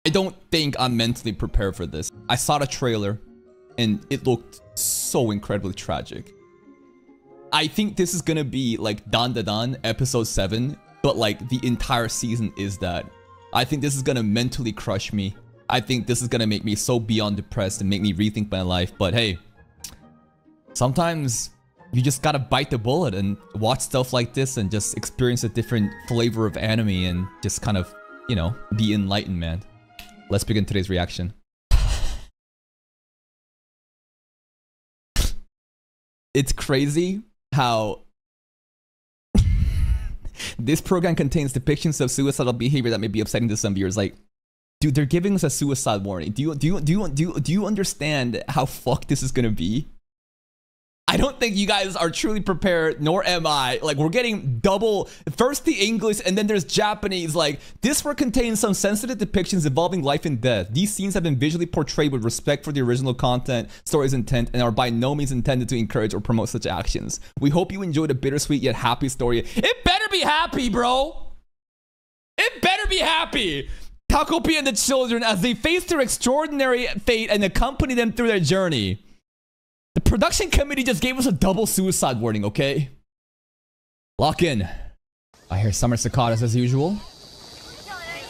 I don't think I'm mentally prepared for this. I saw the trailer and it looked so incredibly tragic. I think this is gonna be like Dan Da Dan episode 7, but like the entire season is that. I think this is gonna mentally crush me. I think this is gonna make me so beyond depressed and make me rethink my life. But hey, sometimes you just gotta bite the bullet and watch stuff like this and just experience a different flavor of anime and just kind of, you know, be enlightened, man. Let's begin today's reaction. It's crazy how this program contains depictions of suicidal behavior that may be upsetting to some viewers. Like, dude, they're giving us a suicide warning. Do you understand how fucked this is gonna be? I don't think you guys are truly prepared, nor am I. Like, we're getting double, first the English and then there's Japanese. Like, this work contains some sensitive depictions involving life and death. These scenes have been visually portrayed with respect for the original content, story's intent, and are by no means intended to encourage or promote such actions. We hope you enjoyed a bittersweet yet happy story. It better be happy, bro! It better be happy! Takopi and the children as they face their extraordinary fate and accompany them through their journey. The production committee just gave us a double suicide warning, okay? Lock in. I hear summer cicadas as usual.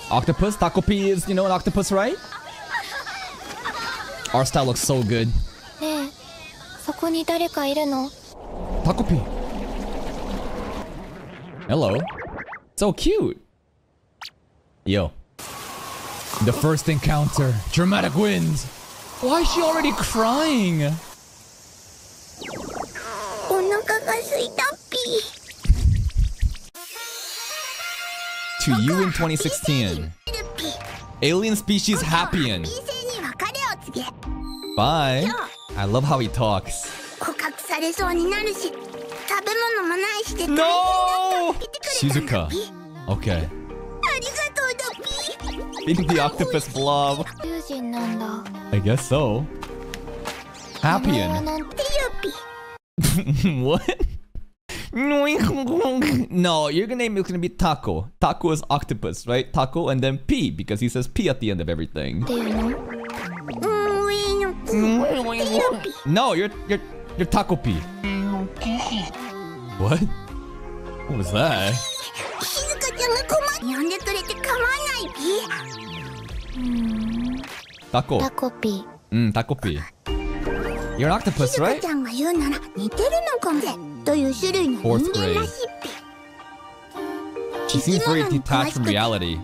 Octopus? Takopi is, you know, an octopus, right? Our style looks so good. Takopi. Hello. So cute. Yo. The first encounter. Dramatic winds. Why is she already crying? To you in 2016. Alien species Happien. Bye. I love how he talks. No! Shizuka. Okay. Eating the octopus blob. I guess so. Happien. What? No, your name is gonna be Taco. Taco is octopus, right? Taco and then P, because he says P at the end of everything. No, you're Takopi. What? What was that? Taco. Takopi. Takopi. You're an octopus, right? 4th grade. She seems very detached from reality.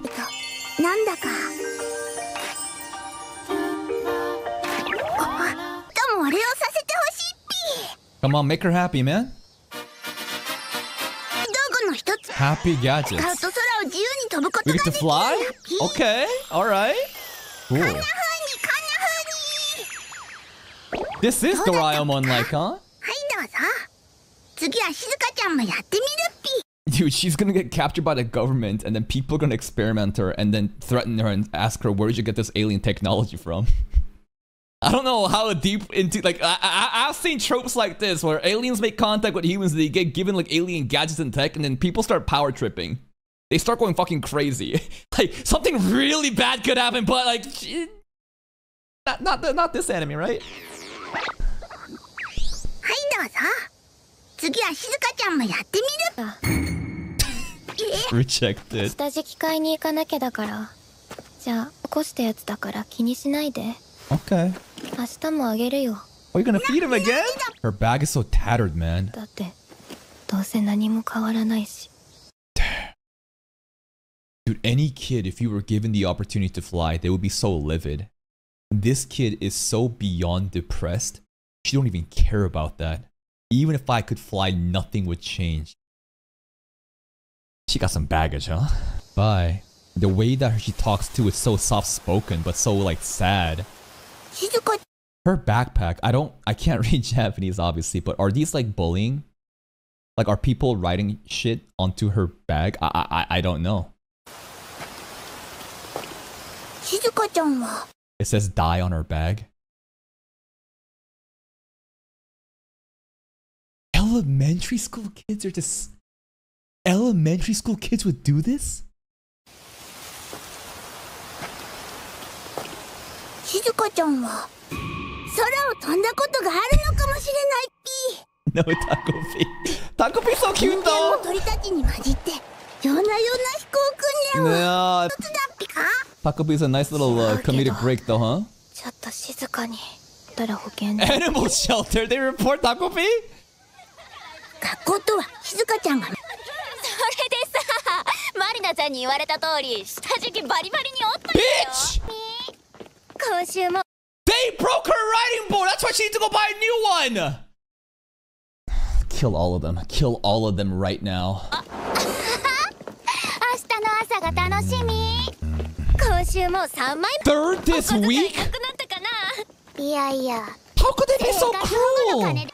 Come on, make her happy, man. Happy gadgets. We get to fly? Okay, alright. Cool. This is Doraemon-like, huh? Dude, she's gonna get captured by the government and then people are gonna experiment her and then threaten her and ask her, where did you get this alien technology from? I don't know how deep into, like, I've seen tropes like this where aliens make contact with humans, they get given like alien gadgets and tech, and then people start power tripping. They start going fucking crazy. Like, something really bad could happen, but like, not this anime, right? Rejected. Okay. Are you gonna feed him again? Her bag is so tattered, man. Dude, any kid, if you were given the opportunity to fly, they would be so livid. This kid is so beyond depressed. She don't even care about that. Even if I could fly, nothing would change. She got some baggage, huh? Bye. The way that she talks too is so soft-spoken, but so like sad. Her backpack, I can't read Japanese obviously, but are these like bullying? Like, are people writing shit onto her bag? I don't know. It says die on her bag. Elementary school kids are just... Elementary school kids would do this? 静香ちゃんは空を飛んだことがあるのかもしれないっぴ。 No, Takopi. Takopi's so 人 cute 間も though. 鳥たちに混じってような飛行訓練を Yeah. 一つだっぴか。 Takopi's a nice little comedic break though, huh? ちょっと静かにたら保険で Animal shelter. They report Takopi? 学校とは静香ちゃんがそれでさ、マリナちゃんに言われた通り下敷きバリバリに折ったんだよ。 Bitch! 今週も They broke her riding board. That's why she needs to go buy a new one. Kill all of them. Kill all of them right now. 明日の朝が楽しみ。今週も3枚 Third this お小遣い week? なくなったかな。いやいや How could they be so 生活保護の cruel? 金で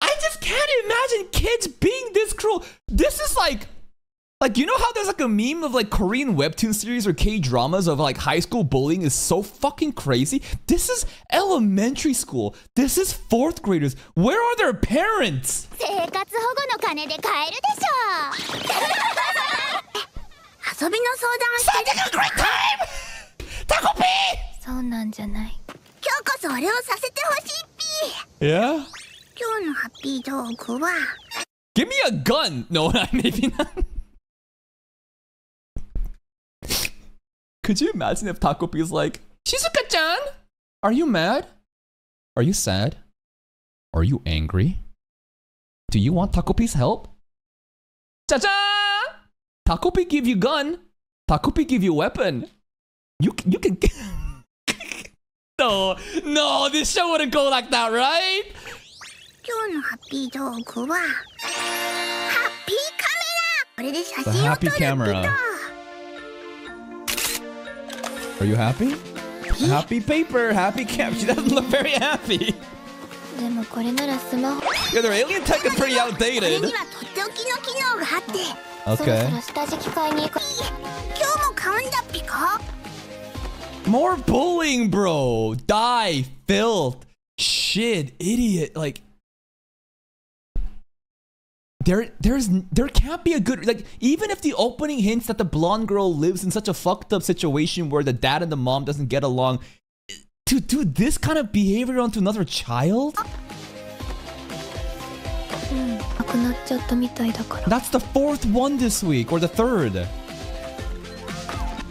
I just can't imagine kids being this cruel. This is like you know how there's like a meme of like Korean webtoon series or K-dramas of like high school bullying is so fucking crazy. This is elementary school. This is fourth graders. Where are their parents? 生活保護の金で買えるでしょ。遊びの相談してる。 Having a great time! Takopi! そうなんじゃない。今日こそ俺をさせてほしいっぴ。 Yeah? 今日のハッピー道具は Give me a gun. No, maybe not. Could you imagine if Takopi is like, Shizuka-chan, are you mad? Are you sad? Are you angry? Do you want Takopi's help? Cha-cha! Takopi give you gun. Takopi give you weapon. You can... No, this show wouldn't go like that, right? 今日のハッピー道具はハッピーカメラ。これで写 The 真を撮 happy るっぴ camera. と。 Are you happy? Happy paper, happy cam. She doesn't look very happy. でもこれならスマホ Yeah, their alien tech is pretty これに outdated. はとっておきの機能があって、そろそ Okay. ろ下敷き買いに行く。今日も買うんだっぴか。 More bullying, bro. Die, filth, shit, idiot. Like, there can't be a good, like, even if the opening hints that the blonde girl lives in such a fucked up situation where the dad and the mom doesn't get along, to do this kind of behavior onto another child? なくなっちゃったみたいだから。 That's the fourth one this week, or the third.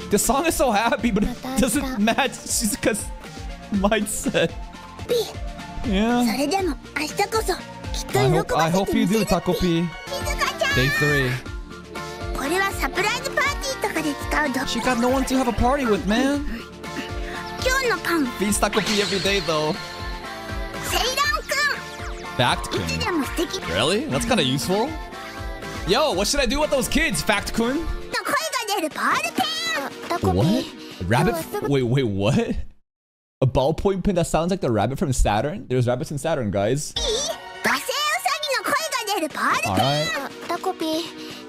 The song is so happy, but it doesn't match Shizuka's mindset. ぴ、 Yeah. それでも明日こそきっと I 喜 hope, ば I せ hope て you みせ do, るっぴ。 Takopi. 静香ちゃん、 Day 3. これはサプライズパーティーとかで使う道 She got no one to have a party with, man. 今日のパン、 Feeds Takopi every day, though. セイランくん。 Fact いつ Kun. でも素敵の声 Really? That's kind of useful. Yo, what should I do with those kids, Fact Kun? が出るボールペン。タコピ What? ー。 Rabbit? 今日はすぐ Wait, what? A ballpoint pen that sounds like the rabbit from Saturn? There's rabbits in Saturn, guys. 罵声ウサギの声が出るボールペン。 Alright. タコピー。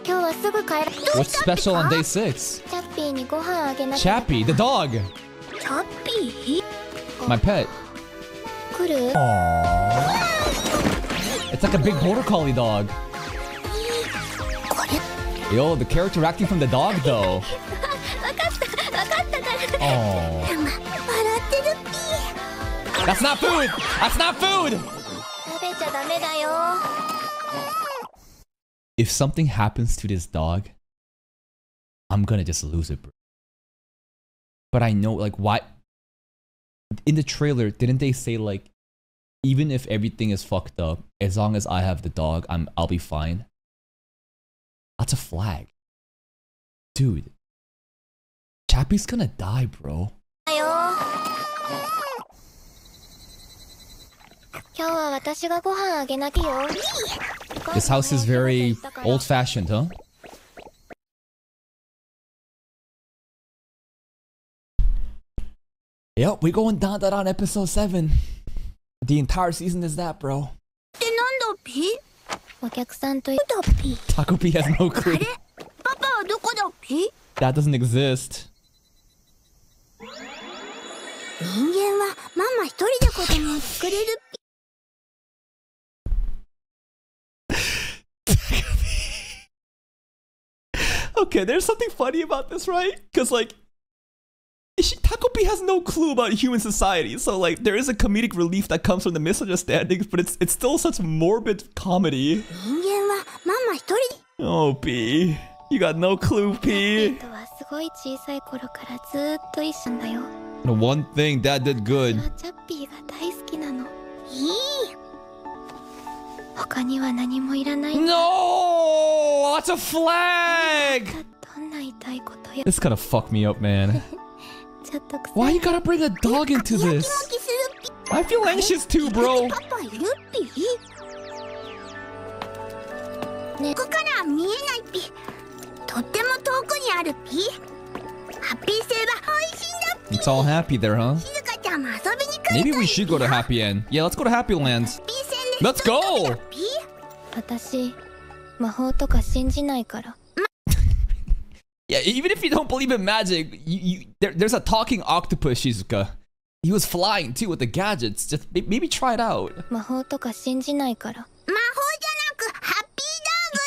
今日はすぐ帰ら。 What's special on day 6? チャッピーにご飯あげなきゃ。 Chappie, the dog. チャッピー。 My pet. 来る？ Aww. It's like a big border collie dog. これ Yo, the character acting from the dog, though. わかったから。 Aww. 笑ってるっぴ。 That's not food! That's not food! 食べちゃダメだよ。 If something happens to this dog, I'm gonna just lose it, bro. But I know, like, why? In the trailer, didn't they say, like, even if everything is fucked up, as long as I have the dog, I'll be fine? That's a flag. Dude. Chappie's gonna die, bro. だよ。今日は私がご飯あげなきゃよ。 This house is very old-fashioned, huh? Yep, we're going down that on episode 7. The entire season is that, bro. ってなんだっぴ。お客さんとだっぴ。 Takopi has no あ clue. れパパはどこだっぴ。 That doesn't exist. 人間はママ一人で子供を作れるっぴ。 Okay, there's something funny about this, right? Because, like, Takopi has no clue about human society, so like there is a comedic relief that comes from the misunderstandings, but it's still such morbid comedy. 人間はママ一人で Oh, P. You got no clue, ピー P. とはすごい小さい頃からずーっと一緒なんだよ。 The one thing Dad did 私 good. はチャッピーが大好きなの。いい他には何もいらない。 No! That's a flag! どんな痛いことや This kind of fucked me up, man. ちょっと臭 Why い。 you gotta bring a dog into やきも this? きするピ I feel anxious too, bro. パパいるピここからは見えないピとっても遠くにあるピハッピー星は美味しいんだ It's all happy there, huh? ピ静香ちゃんも遊びに来るといい Maybe we should go to Happy End. Yeah, let's go to Happy Land. ピ線で Let's go! ピ私魔法とか信じないから。 Yeah, even if you don't believe in magic, there's a talking octopus, Shizuka. He was flying too with the gadgets. Just maybe try it out. 魔法とか信じないから。魔法じゃなくハッピ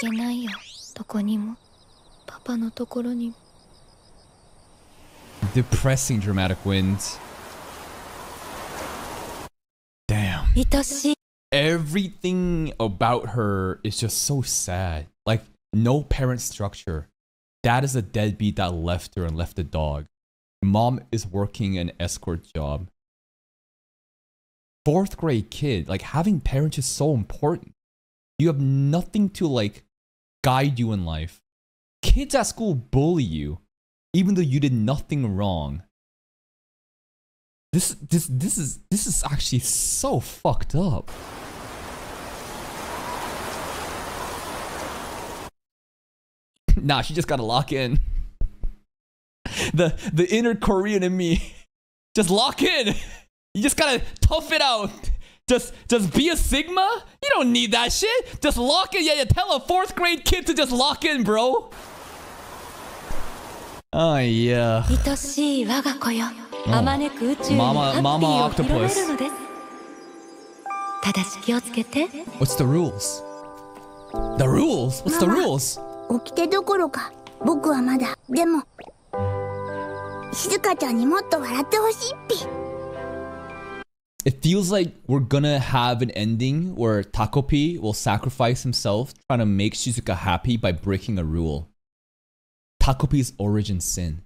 ーいけないよ。どこにも。パパのところにも。 Depressing dramatic winds. Damn. 愛しい。 Everything about her is just so sad. Like, no parent structure. Dad is a deadbeat that left her and left the dog. Mom is working an escort job. 4th grade kid, like having parents is so important. You have nothing to like guide you in life. Kids at school bully you, even though you did nothing wrong. This is actually so fucked up. Nah, she just gotta lock in. The inner Korean in me. Just lock in. You just gotta tough it out. Just be a Sigma? You don't need that shit. Just lock in. Yeah, tell a 4th grade kid to just lock in, bro. Oh, yeah. 愛しい我が子よ。あまねく宇宙にハッピーを広めるのです。ただし気をつけて。 What's the rules? The rules? What's the rules? 起きてどころか僕はまだでも静香ちゃんにもっと笑ってほしいピ It feels like we're gonna have an ending where Takopi will sacrifice himself trying to make Shizuka happy by breaking a rule. Takopi's origin sin.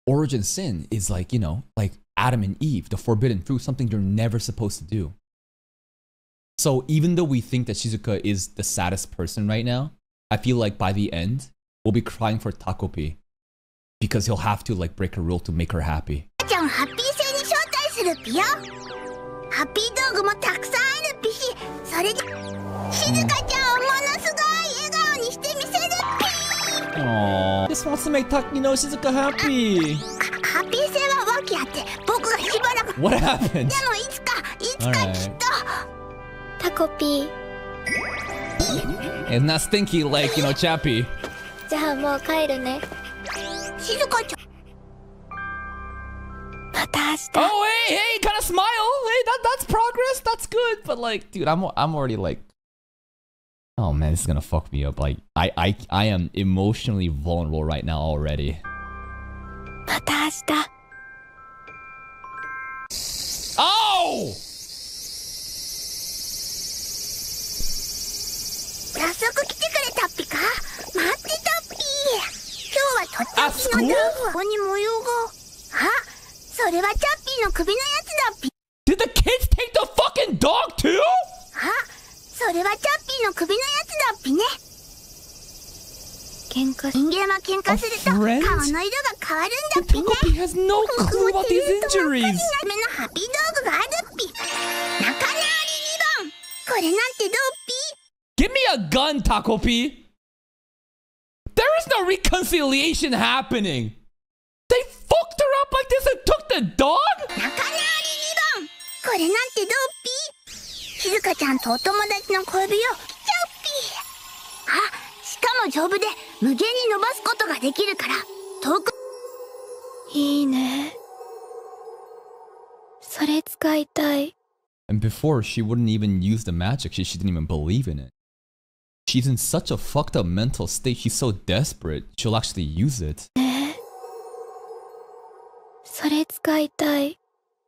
Origin sin is like, you know, like Adam and Eve, the forbidden fruit, something you're never supposed to do. So even though we think that Shizuka is the saddest person right now, I feel like by the end, we'll be crying for Takopi. Because he'll have to like break a rule to make her happy. ちゃんをハッピー星に招待するピよハッピー道具もたくさんあるピしそれで静香ちゃんをものすごい笑顔にしてみせるピ Aww. Just wants to make Shizuka happy. ハッピー星は訳あって僕がしばらく What happened? でもいつかきっと タコピー。 It's not stinky like, you know, Chappie. じゃあもう帰るね。静香ちゃんまた明日。 Oh, hey, kind of smile. Hey, that's progress. That's good. But like, dude, I'm already like, oh man, this is gonna fuck me up. Like, I am emotionally vulnerable right now already. また明日。 Oh! 早速来てくれたっぴか待ってたっぴ今日はとっておきの道具ここに模様があそれはチャッピーの首のやつだっぴ Did the kids take the fucking dog too? あそれはチャッピーの首のやつだっぴね喧嘩人間は喧嘩すると顔の friend? 色が変わるんだっぴね Takopi has no clue about these injuries. 目のハッピー道具があるっぴ仲直り2番これなんてどうっぴ Give me a gun, Takopi. There is no reconciliation happening. They fucked her up like this and took the dog? 仲直り2番これなんてどうっぴ静香ちゃんとお友達の小指をチャッピあしかも丈夫で無限に伸ばすことができるから遠くいいね。それ使いたい。 And before, she wouldn't even use the magic. She didn't even believe in it. She's in such a fucked up mental state. She's so desperate. She'll actually use it. それ使いたい。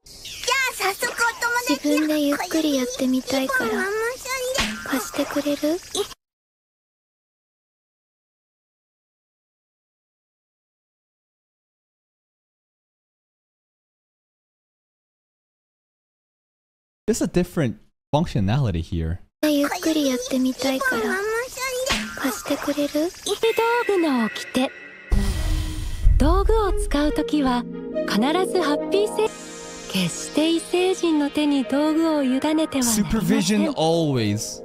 じゃあ早速お友達自分でゆっくりやってみたいから貸してくれる？ There's a different functionality here. ゆっくりやってみたいから貸してくれる？道具の掟。道具を使うときは必ずハッピーせ。決して異星人の手に道具を委ねてはなりません。 Supervision always.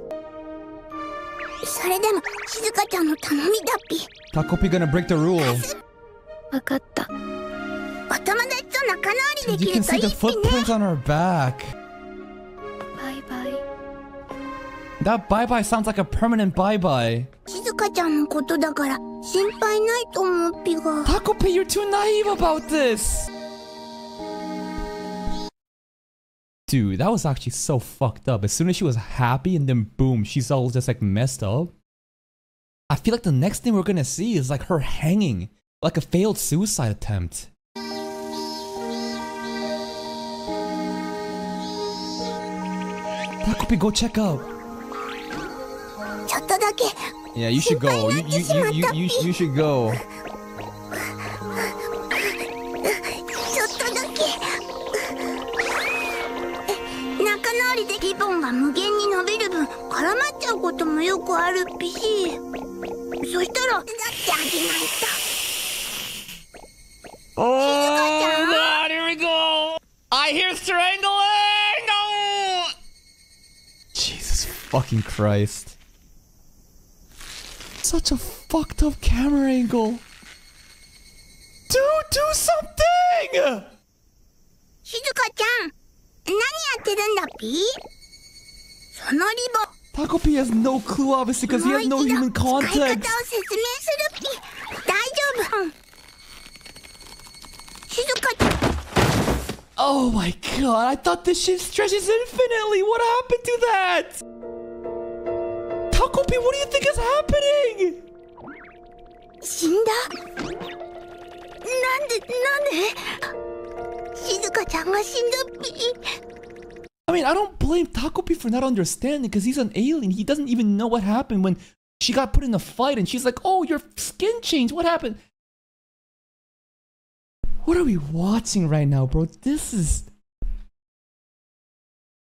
それでも静香ちゃんの頼みだっぴ。 Takopi gonna break the rule. わかった。お友達と仲直りで You き can ると see いい the っぴね。 footprints on her back. バイバイ。 That bye-bye sounds like a permanent bye-bye. 静香ちゃんのことだから心配ないと思うっぴが。 Takopi, you're too naive about this. Dude, that was actually so fucked up. As soon as she was happy and then boom, she's all just like messed up. I feel like the next thing we're gonna see is like her hanging, like a failed suicide attempt. Takopi, go check out. ちょっとだけ Yeah, you should go. You should go. ちょっとだけ仲直りでリボンが無限に伸びる分絡まっちゃうこともよくあるっぴし、そしたらだってあげないと。 Oh God, here we go. I hear strangling. No. Jesus fucking Christ. Such a fucked up camera angle. Dude, do something! 静香ちゃん何やってるんだっぴ。そのリボン Takopi has no clue, obviously, because he has no human 使い方を context. 説明するっぴ。大丈夫。静香ちゃん Oh my God, I thought this shit stretches infinitely. What happened to that? Takopi, what do you think is happening? 死んだ。なんで静香ちゃんが死んだっぴ。 I mean, I don't blame Takopi for not understanding because he's an alien. He doesn't even know what happened when she got put in a fight and she's like, oh, your skin changed. What happened? What are we watching right now, bro? This is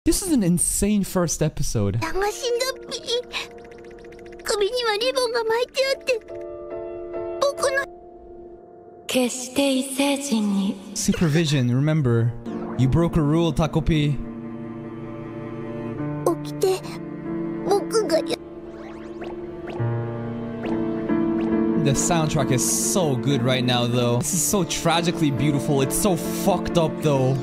an insane first episode. ちゃんが死んだっぴ。首にはリボンが巻いてあって僕の決して異星人に。 Supervision, remember. You broke a rule, Takopi. 起きて僕がや The soundtrack is so good right now, though. This is so tragically beautiful. It's so fucked up, though.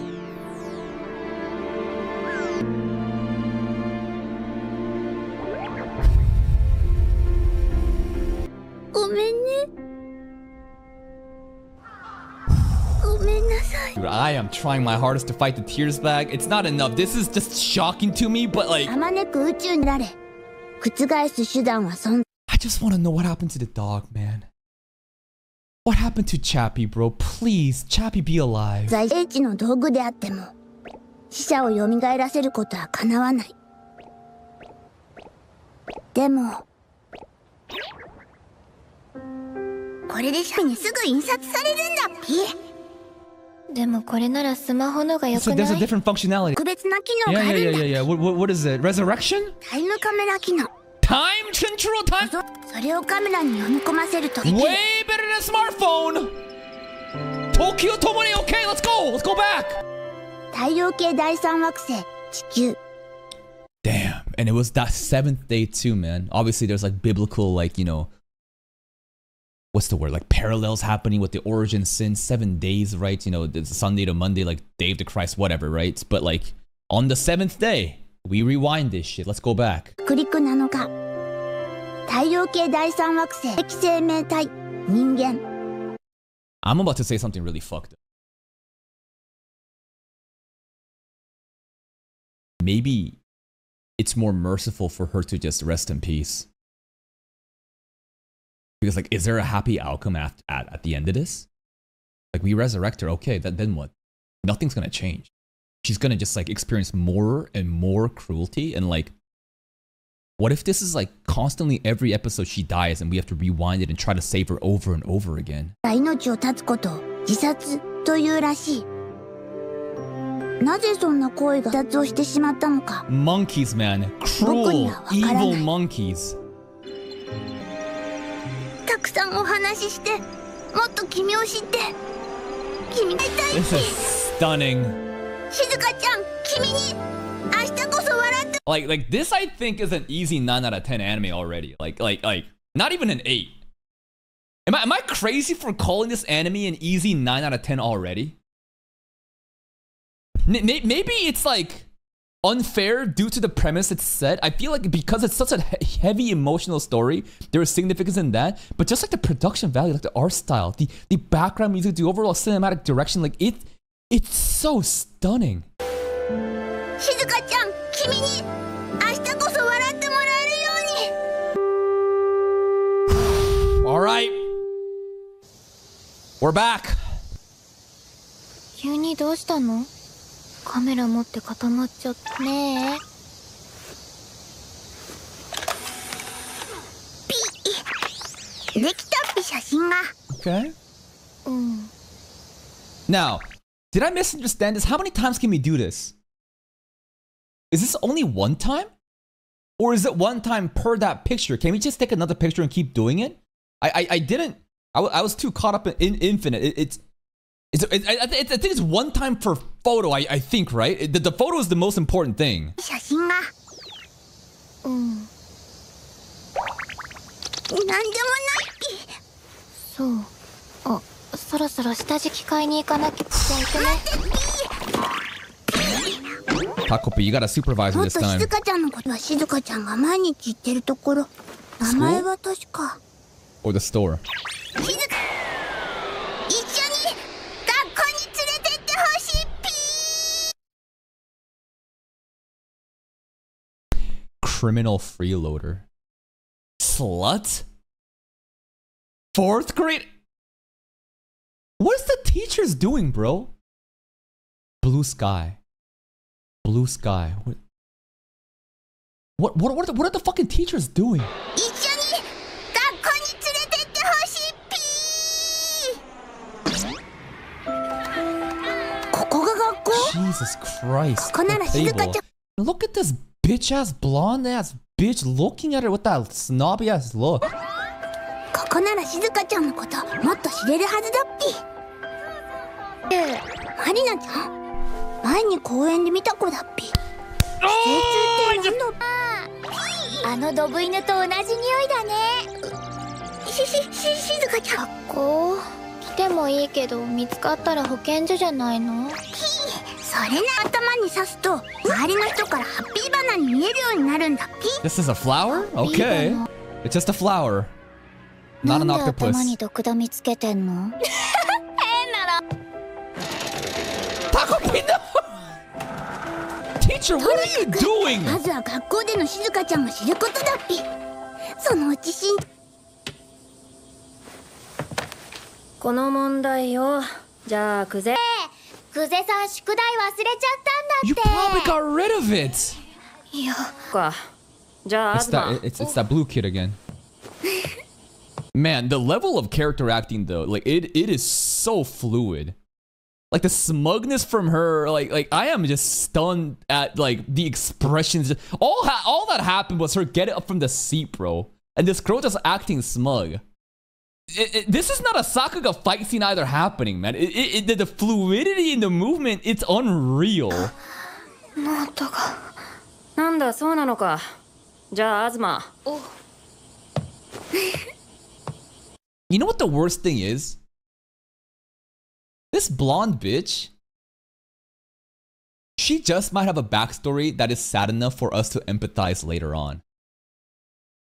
Dude, I am trying my hardest to fight the tears back. It's not enough. This is just shocking to me, but like... あまねく宇宙にられ覆す手段は存 I just want to know what happened to the dog, man. What happened to Chappie, bro? Please, Chappie be alive. 在英知の道具であっても死者を蘇らせることはかなわない。でもこれで社にすぐ印刷されるんだっぴ。でもこれならスマホのが良く So な there's a い？ different functionality. 特別な機能 Yeah, があ yeah, るん yeah, だ。 yeah, yeah. What is it? Resurrection? タイムカメラ機能。 Time control time? それをカメラに読み込ませるとできる。 Way better than a smartphone! Tokyo Tomori, okay, let's go! Let's go back! 太陽系第三惑星地球。 Damn, and it was that 7th day too, man. Obviously, there's like biblical, like, you know, what's the word? Like parallels happening with the origin sin. 7 days, right? You know, it's Sunday to Monday, like day of the Christ, whatever, right? But like on the 7th day, we rewind this shit. Let's go back. 北陸7日太陽系第三惑星液生命体人間。 I'm about to say something really fucked up. Maybe it's more merciful for her to just rest in peace. Because like, is there a happy outcome at the end of this? Like, we resurrect her, okay, then what? Nothing's gonna change. She's gonna just like experience more and more cruelty, and like, what if this is like constantly every episode she dies and we have to rewind it and try to save her over and over again? 命を絶つことを自殺というらしい。なぜそんな行為が自殺をしてしまったのか。Monkeys, man. Cruel, evil monkeys. たくさんお話しして、もっと君を知って、君がいたいって。This is stunning. 静香ちゃん、君に明日こそ笑って。Like this, I think is an easy 9 out of 10 anime already. Like, not even an 8. Am I crazy for calling this anime an easy 9 out of 10 already? Maybe it's like unfair due to the premise it's set. I feel like because it's such a heavy emotional story, there is significance in that. But just like the production value, like the art style, the background music, the overall cinematic direction, like it's so stunning. 静香ちゃん、君に明日こそ笑ってもらえるように。All right, we're back. 急にどうしたの？カメラ持って固まっちゃったねえ。できたっぴ写真が。Okay. Now, did I misunderstand this? How many times can we do this? Is this only one time? Or is it one time per that picture? Can we just take another picture and keep doing it? I didn't. I was too caught up in infinite. I think it's one time per photo, I think, right? The photo is the most important thing. 写真が。なんでもない。そう。あ、そろそろ下敷き買いに行かなきゃ。じゃあ行くね。Takopi, you gotta supervise me もっ this と time. 静香ちゃんのことは静香ちゃんが毎日行ってるところ。名前は確か。Or the store. 静香、一緒に学校に連れてってほしいピー。 Criminal freeloader. Slut? 4th grade? What's the teachers doing, bro? Blue sky. Blue sky. What are the fucking teachers doing? 一緒に学校に連れてってほしいピー。ここが学校？ Jesus Christ. ここなら静香ちゃん。 Look at this bitch ass blonde ass bitch looking at her with that snobby ass look. ここなら静香ちゃんのこともっと知れるはずだっぴ。マリナちゃん、前に公園で見た子だっぴ。寄生虫って何の？あのドブ犬と同じ匂いだね。静香ちゃん。学校来てもいいけど見つかったら保健所じゃないの？それな頭に刺すと周りの人からハッピーバナに見えるようになるんだっぴ。 This is a flower? Okay. It's just a flower. Not an なんで octopus. 頭に毒ダミつけてんの？ Takopi, no! Teacher, what are you doing? まずは学校での静香ちゃんが知ることだっぴ。そのうちこの問題よ。じゃあクゼ久世さん宿題忘れちゃったん You だ probably って。 got rid of it. いや、か。じゃあ It's that blue kid again. Man, the level of character acting though, like it is so fluid. Like the smugness from her, like I am just stunned at like the expressions. All that happened was her getting up from the seat, bro, and this girl just acting smug. This is not a Sakuga fight scene either happening, man. The fluidity in the movement, it's unreal. ノートが。なんだそうなのか。じゃあ東。You know what the worst thing is? This blonde bitch, she just might have a backstory that is sad enough for us to empathize later on.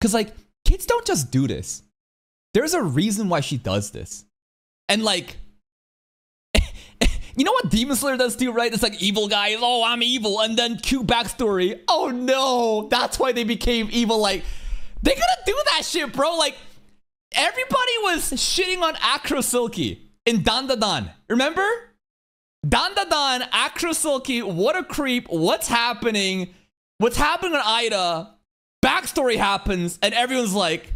Cause like, kids don't just do this. There's a reason why she does this. And like, you know what Demon Slayer does too, right? It's like evil guys, oh, I'm evil. And then cute backstory, oh no, that's why they became evil. Like, they gonna do that shit, bro. Like, everybody was shitting on Acro Silky. in Dandadan. Remember? Dandadan, actress Silky, what a creep. What's happening? What's happening on Ida? Backstory happens, and everyone's like,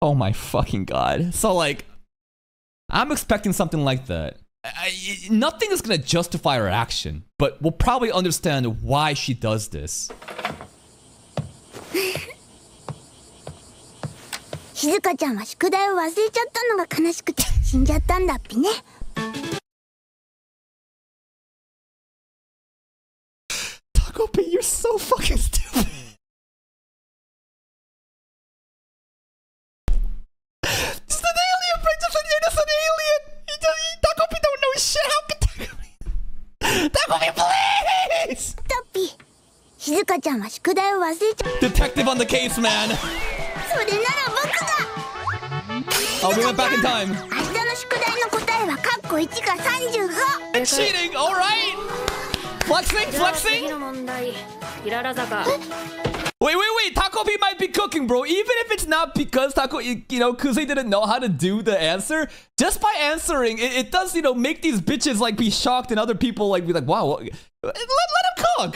oh my fucking god. So like, I'm expecting something like that. Nothing is gonna justify her action, but we'll probably understand why she does this. 静香ちゃんは宿題を忘れちゃったのが悲しくて死んじゃったんだっぴね。Takopi, you're so fucking stupid. It's an alien, princess, an innocent alien. Takopi don't know shit. How can Takopi, please? タッピー、静香ちゃんは宿題を忘れちゃった。 Detective on the case, man. それなら僕が。 Oh, we went back in time. 明日の宿題の答えはカッコ1か35。 And cheating, all right. Flexing, flexing. Wait. Takopi might be cooking, bro. Even if it's not because Kuze didn't know how to do the answer, just by answering, it does, make these bitches like be shocked and other people like be like, wow, let him cook.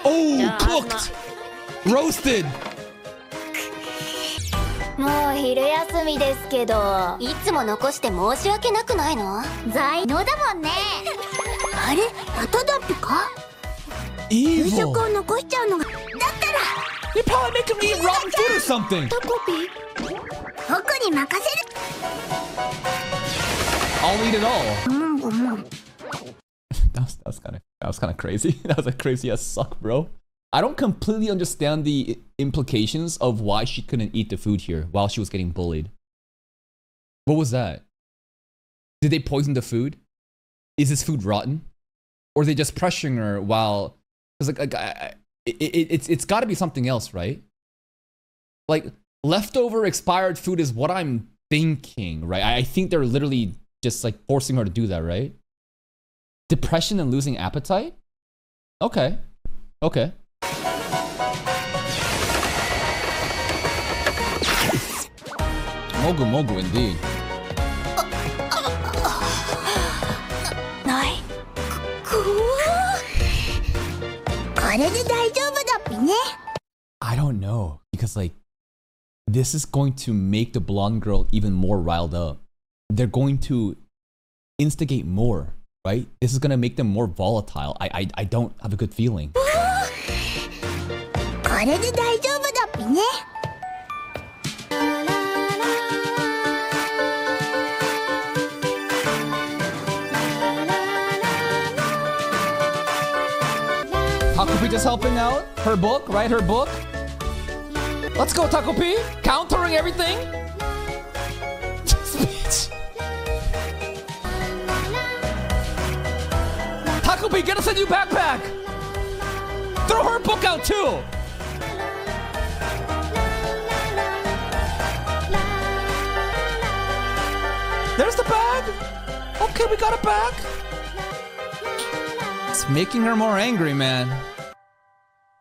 Oh, cooked, roasted. もう昼休みですけど、いつも残して申し訳なくないの？才能だもんね。あれ、またダッピか？夕食を残しちゃうのが。だったら You're probably making me eat rotten food or something. タコピー、僕に任せる。 I'll eat it all. うん。That was kind of crazy. That was a crazy ass suck, bro. I don't completely understand the implications of why she couldn't eat the food here while she was getting bullied. What was that? Did they poison the food? Is this food rotten? Or are they just pressuring her while... Because it's got to be something else, right? Like, leftover expired food is what I'm thinking, right? I think they're literally just like forcing her to do that, right? Depression and losing appetite? Okay. Mogu indeed. ない。これで大丈夫だっぴね。 I don't know, because like, this is going to make the blonde girl even more riled up. They're going to instigate more, right? This is going to make them more volatile. I don't have a good feeling. これで大丈夫だっぴね。 Takopi just helping out. Her book, right? Her book. Let's go, Takopi. Countering everything. Bitch. Takopi, get us a new backpack. Throw her book out too. There's the bag. Okay, we got a bag. It's making her more angry, man.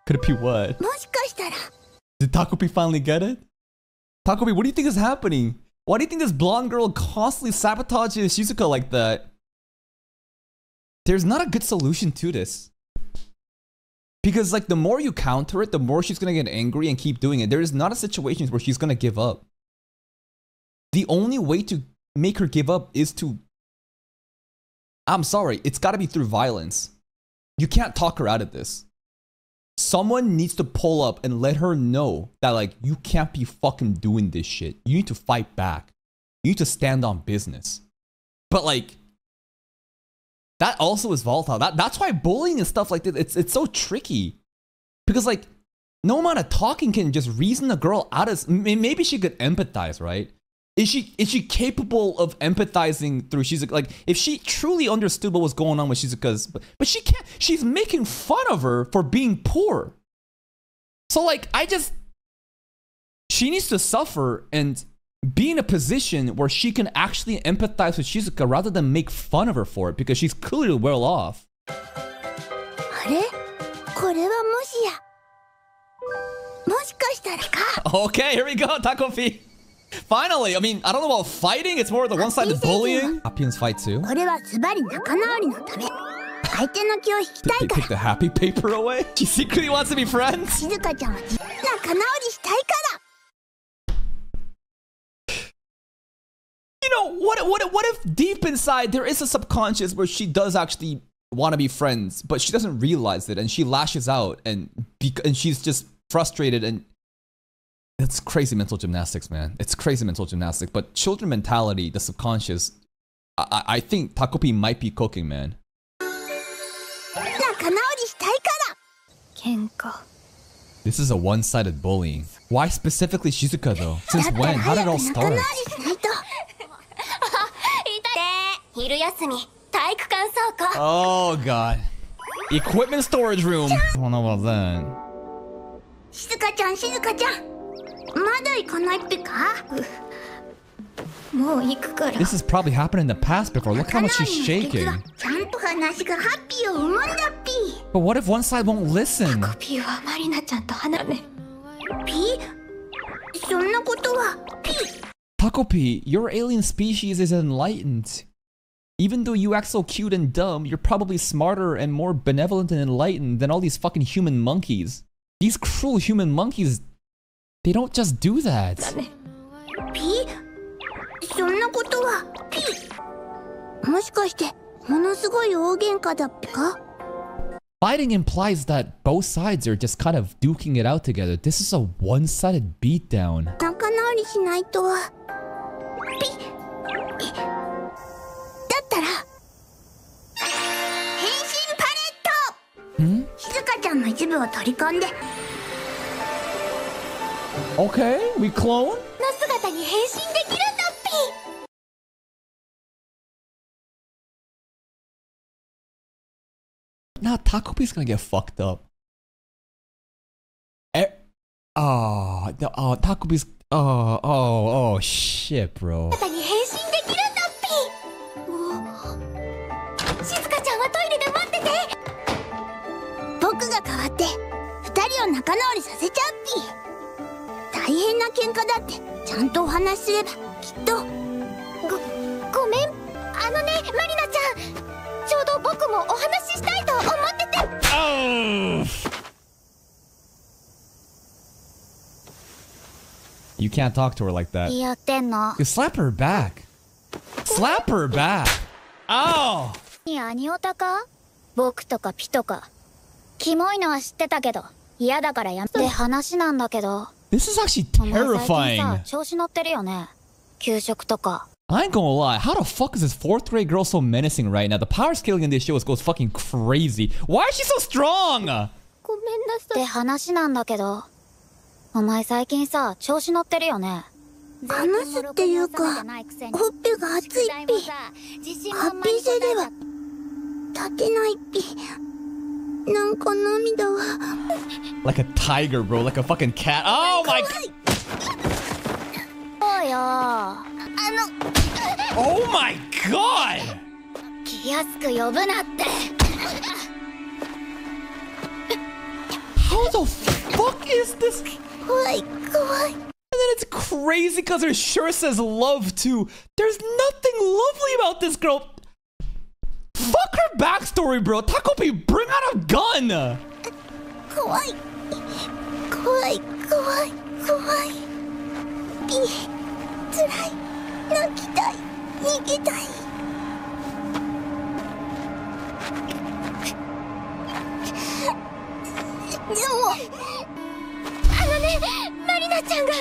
Could it be what? もしかしたら。 Did Takopi finally get it? Takopi, what do you think is happening? Why do you think this blonde girl constantly sabotages Shizuka like that? There's not a good solution to this. Because like the more you counter it, the more she's gonna get angry and keep doing it. There is not a situation where she's gonna give up. The only way to make her give up is to... I'm sorry, it's gotta be through violence. You can't talk her out of this. Someone needs to pull up and let her know that like, you can't be fucking doing this shit. You need to fight back. You need to stand on business. But like, that also is volatile. That's why bullying and stuff like this, it's so tricky. Because like, no amount of talking can just reason a girl out of... Maybe she could empathize, right? Is she capable of empathizing through Shizuka? Like, if she truly understood what was going on with Shizuka's... But she can't... She's making fun of her for being poor. So, like, she needs to suffer and be in a position where she can actually empathize with Shizuka rather than make fun of her for it, because she's clearly well off. あれ？これはもしや。もしかしたらか。 Okay, here we go, Takopi. Finally, I mean, I don't know about fighting. It's more the one-sided bullying. Oppians fight too. これはズバリ仲直りのため。相手の気を引きたいか Take the happy paper away. She secretly wants to be friends. 静香ちゃんは仲直りしたいから。You know, what if deep inside there is a subconscious where she does actually want to be friends, but she doesn't realize it and she lashes out and she's just frustrated and it's crazy mental gymnastics, man. It's crazy mental gymnastics. But children mentality, the subconscious, I think Takopi might be cooking, man. 仲直りしたいから。喧嘩。This is a one-sided bullying. Why specifically Shizuka though? Since when? How did it all start? 昼休み体育館倉庫 Oh god. Equipment storage room. I don't know about that. 静香ちゃん、静香ちゃん。まだ行かないっぺか？もう行くから。This has probably happened in the past before. Look how much she's shaking. ちゃんと話がハッピーを生むんだっぴ。But what if one side won't listen? タコピーはマリナちゃんと離れ。ピ？そんなことはピ。Takopi, your alien species is enlightened. Even though you act so cute and dumb, you're probably smarter and more benevolent and enlightened than all these fucking human monkeys. These cruel human monkeys, they don't just do that. ピ？そんなことはピ。もしかしてものすごい大喧嘩だっぺか？ Fighting implies that both sides are just kind of duking it out together. This is a one-sided beatdown. 仲直りしないと。ピ。だったら変身パレット。静香ちゃんの一部を取り込んで。Okay, we clone? の姿に変身できるんだっぴ。Now Takopi's gonna get fucked up. Takopi's. Oh, shit, bro. 姿に変身できるんだっぴ。静香ちゃんはトイレで待ってて。僕が代わって二人を仲直りさせちゃうっぴ。大変な喧嘩だってちゃんとお話しすればきっと。ごめん。あのね、マリナちゃん。ちょうど僕もお話ししたいと思ってて。You can't talk to her like that. やってんの。You slap her back. Slap her back. Oh! アニオタか？僕とかピとか。キモいのは知ってたけど、嫌だからやめて話なんだけど。This is actually お前最近さ、 terrifying. 調子乗ってるよね。給食とか。I ain't gonna lie, how the fuck is this 4th grade girl so menacing right now? The power scaling in this show goes fucking crazy. Why is she so strong? ごめんなさい。って話なんだけど、お前最近さ、調子乗ってるよね。話すっていうか、ほっぺが熱いっぴ。ハッピー性では立てないっぴ。なんか涙は。Like a tiger, bro. Like a fucking cat. Oh my god! そうよ。Oh my god! 気安く呼ぶなって。How the fuck is this? 怖い怖い。 And then it's crazy because her shirt says love too. There's nothing lovely about this girl. Fuck her backstory, bro. Takopi, bring out a gun. 怖い怖い怖い怖い。ピ。辛い。泣きたい。逃げたい。でもあのね、マリナちゃんが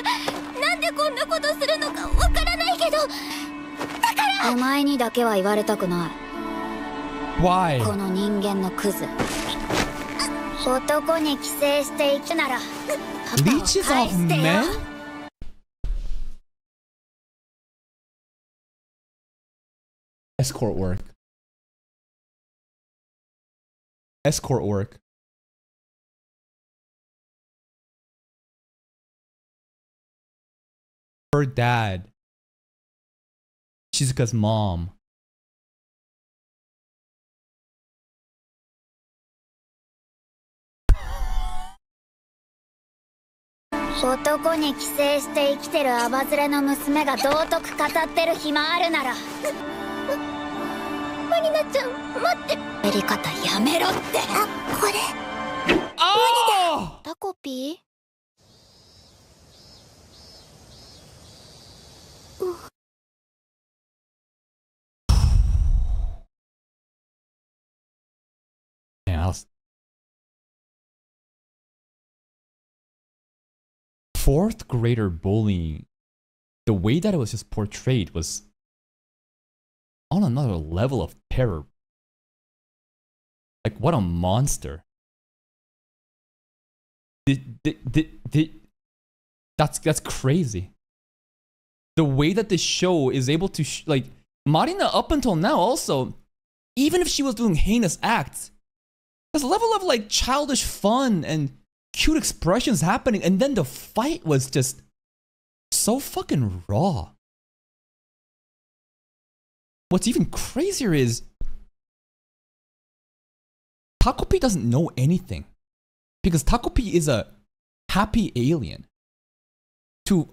なんでこんなことするのかわからないけど、だからお前にだけは言われたくない。 Why? この人間のクズ。男に寄生していくなら Leeches off men? Escort work. Escort work. Her dad. Shizuka's mom. 男に寄生して生きてるアバズレの娘が道徳語ってる暇あるならマリナちゃん待って。やり方やめろって。あ、これOh! タコピーMan, I was... Fourth grader bullying, the way that it was just portrayed was on another level of terror. Like, what a monster. That's crazy. The way that this show is able to like Marina up until now also, even if she was doing heinous acts, there's a level of like childish fun and cute expressions happening, and then the fight was just so fucking raw. What's even crazier is Takopi doesn't know anything, because Takopi is a happy alien. For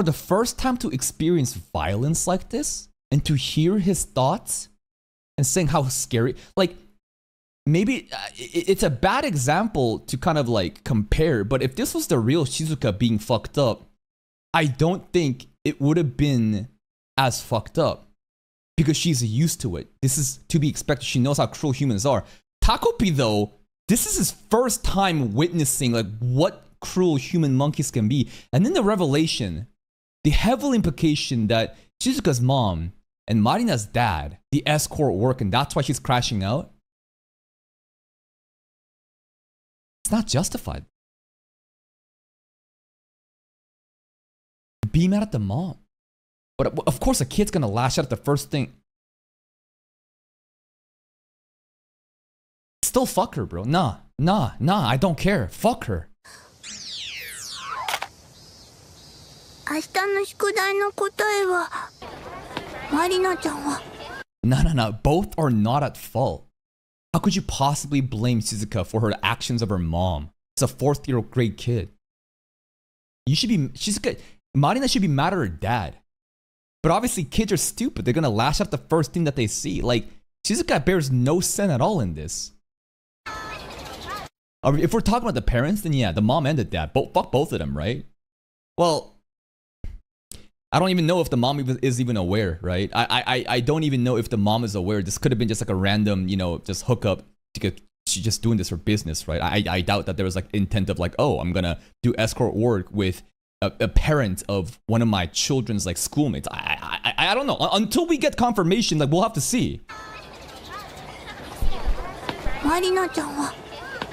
the first time to experience violence like this, and to hear his thoughts and saying how scary, like, maybe it's a bad example to kind of like compare, but if this was the real Shizuka being fucked up, I don't think it would have been as fucked up, because she's used to it. This is to be expected. She knows how cruel humans are. Takopi, though, this is his first time witnessing like what cruel human monkeys can be. And then the revelation, the heavy implication that Shizuka's mom and Marina's dad, the escort work, and that's why she's crashing out. It's not justified. Be mad at the mom. But of course a kid's gonna lash out at the first thing. Still fuck her, bro. Nah, I don't care. Fuck her. 明日の宿題の答えはマリナちゃんは No. Both are not at fault. How could you possibly blame Shizuka for her actions of her mom? It's a fourth-year grade kid. Marina should be mad at her dad. But obviously kids are stupid. They're gonna lash out the first thing that they see. Like, Shizuka bears no sin at all in this. If we're talking about the parents, then yeah, the mom and the dad. Fuck both of them, right? Well, I don't even know if the mom is even aware, right? I don't even know if the mom is aware. This could have been just like a random, just hookup. She's just doing this for business, right? I doubt that there was like intent of like, oh, I'm gonna do escort work with a parent of one of my children's like schoolmates. I don't know. Until we get confirmation, like we'll have to see. マリナちゃんは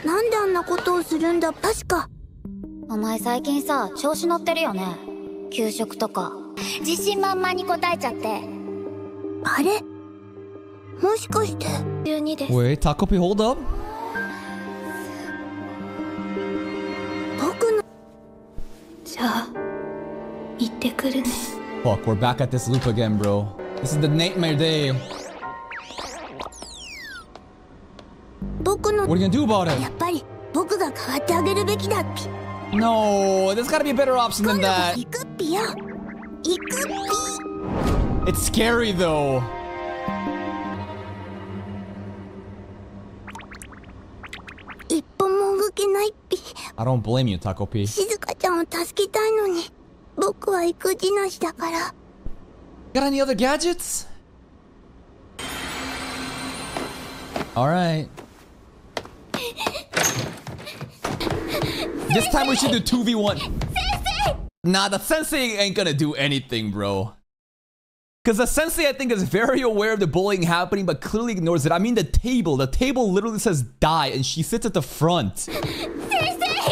なんであんなことをするんだ。確かお前最近さ調子乗ってるよね。給食とか自信満々に答えちゃって。あれもしかして12です。 Wait, Takopi, hold up. 僕のじゃあ行ってくるね。 Fuck, we're back at this loop again, bro. This is the nightmare day. 僕の What are you gonna do about や it? っぱり僕が代わってあげるべきだっぴ。 No, there's gotta be a better option 今 than 度こそ that. 行くっぴよ。行くっぴ。 It's scary though. 一歩も動けないっぴ。 I don't blame you, Takopi. 静香ちゃんを助けたいのに僕は育児なしだから。 Got any other gadgets? Alright. This time we should do 2v1. Nah, the sensei ain't gonna do anything, bro. Because the sensei, I think, is very aware of the bullying happening, but clearly ignores it. I mean, the table literally says die, and she sits at the front. 先生誰か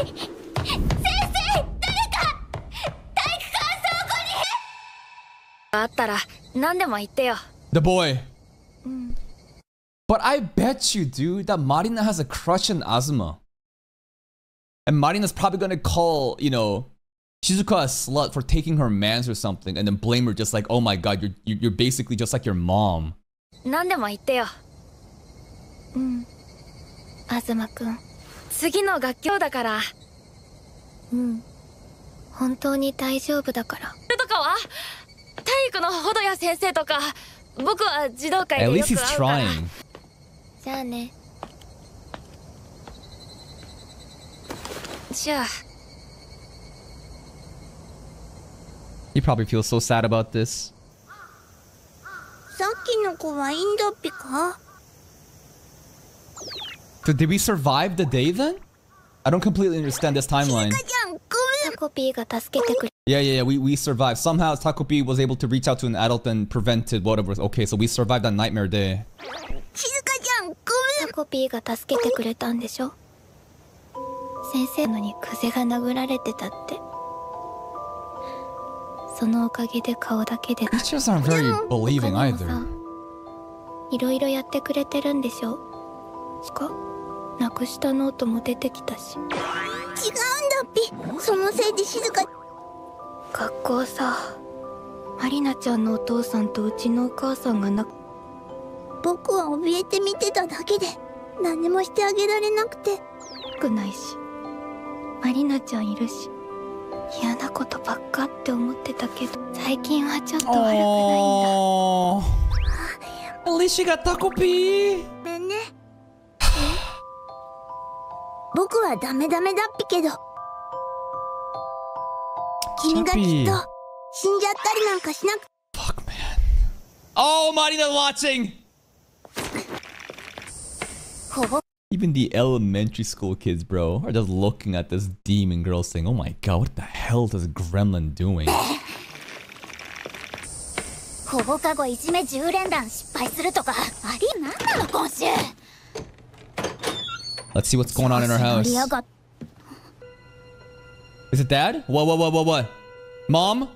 体育館倉庫にあったら何でも言ってよ。 The boy. But I bet you, dude, that Marina has a crush on Azuma. And Marina's probably gonna call, Shizuka a slut for taking her mans or something, and then blame her just like, oh my god, you're basically just like your mom. 何でも言ってよ。東くん。次の学校だから。本当に大丈夫だから。とかは体育のほどや先生とか、僕は児童会 At でよ least く he's 会うから。 trying. じゃあね。じゃあ He probably feels so sad about this. さっきの子はいいんだっぴか？ So did we survive the day then? I don't completely understand this timeline. ちゃん、ごめん。タコピーが助けてくれ。Yeah, we survived. Somehow Takopi was able to reach out to an adult and prevented whatever. Okay, so we survived that nightmare day. 静香ちゃん、ごめん。タコピーが助けてくれたんでしょ。先生のにクゼが殴られてたって。そのおかげで顔だけで。 Teachers aren't very believing 他にも either. さ、いろいろやってくれてるんでしょ。しかなくしたノートも出てきたし。違うんだっぴ。そのせいで静香。学校さ、マリナちゃんのお父さんとうちのお母さんが僕は怯えて見てただけで何もしてあげられなくて。くないし、マリナちゃんいるし、嫌なことばっかって思ってたけど、最近はちょっと悪くないんだ。 Oh, at least she got Takopi. ごめんね。僕はダメだっぴけど、君がきっと死んじゃったりなんかしなく。 Fuck, man. Oh, Marina's watching. ほぼ Even the elementary school kids, bro, are just looking at this demon girl saying, "Oh my god, what the hell is this gremlin doing?" 放課後いじめ10連弾失敗するとかありなんなの今週。 Let's see what's going on in our 盛 house. り上がっ Is it dad? What? Mom?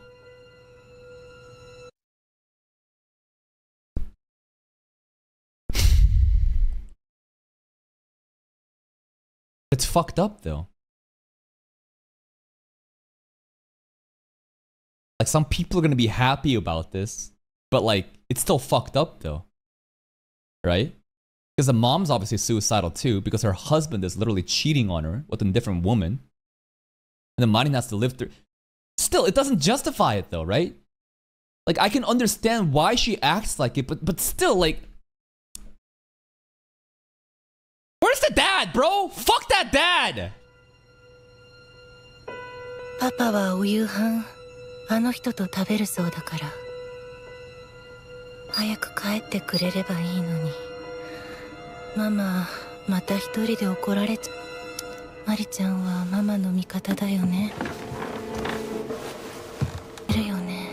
It's fucked up though. Like some people are gonna be happy about this, but like it's still fucked up though. Right? Because the mom's obviously suicidal too, because her husband is literally cheating on her with a different woman. And then Marin has to live through. Still, it doesn't justify it though, right? Like I can understand why she acts like it, but still, like, where's the dad, bro? Fuck that dad! パパはお夕飯あの人と食べるそうだから、早く帰ってくれればいいのに。ママまた一人で怒られちゃ。マリちゃんはママの味方だよね。いるよね。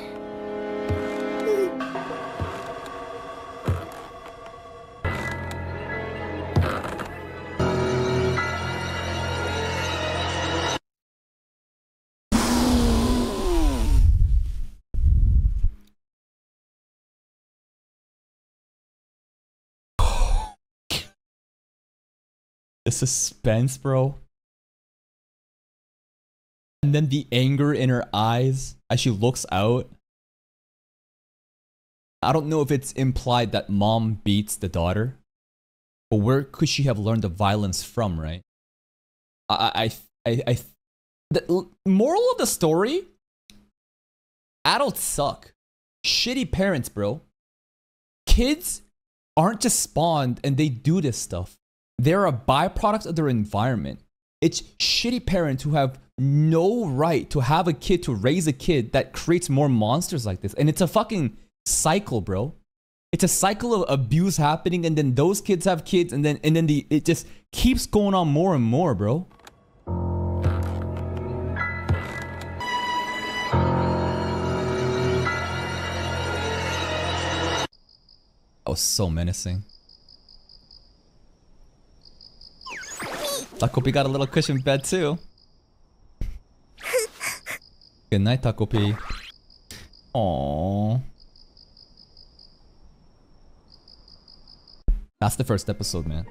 The suspense, bro. And then the anger in her eyes as she looks out. I don't know if it's implied that mom beats the daughter, but where could she have learned the violence from, right? The moral of the story: adults suck. Shitty parents, bro. Kids aren't just spawned and they do this stuff. They're a byproduct of their environment. It's shitty parents who have no right to have a kid, to raise a kid that creates more monsters like this. And it's a fucking cycle, bro. It's a cycle of abuse happening, and then those kids have kids, and then it just keeps going on more and more, bro. That was so menacing. Takopi got a little cushion bed too. Good night, Takopi. Aww. That's the first episode, man.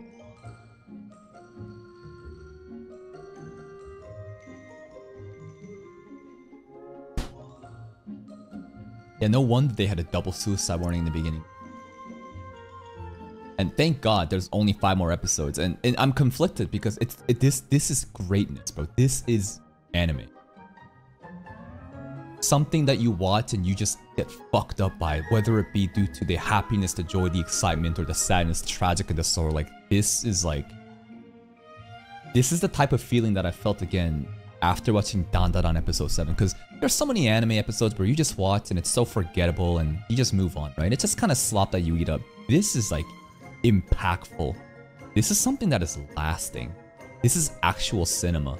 Yeah, no wonder they had a double suicide warning in the beginning. And thank God there's only 5 more episodes. And I'm conflicted because this is greatness, bro. This is anime. something that you watch and you just get fucked up by, whether it be due to the happiness, the joy, the excitement, or the sadness, the tragic, and the sorrow. Like, this is the type of feeling that I felt again after watching Dandadan episode 7, because there's so many anime episodes where you just watch and it's so forgettable and you just move on, right? It's just kind of slop that you eat up. This is like impactful. This is something that is lasting. This is actual cinema.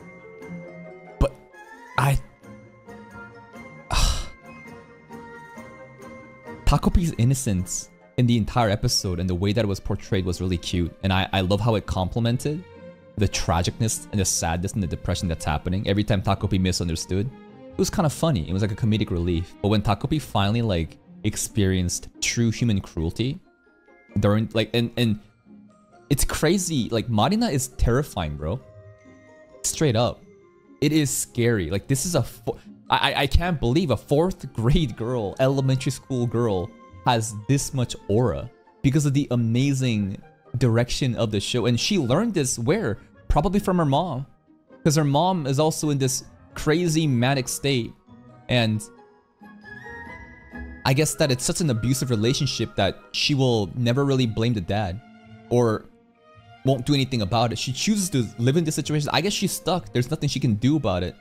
But Takopi's innocence in the entire episode and the way that it was portrayed was really cute. And I love how it complemented the tragicness and the sadness and the depression that's happening every time Takopi misunderstood. It was kind of funny. It was like a comedic relief. But when Takopi finally like experienced true human cruelty during like and it's crazy. Like, Marina is terrifying, bro. Straight up. It is scary. Like, this is I can't believe a 4th grade girl, elementary school girl, has this much aura because of the amazing direction of the show. And she learned this where? Probably from her mom. Because her mom is also in this crazy manic state. And I guess that it's such an abusive relationship that she will never really blame the dad. Or won't do anything about it. She chooses to live in this situation. I guess she's stuck. There's nothing she can do about it.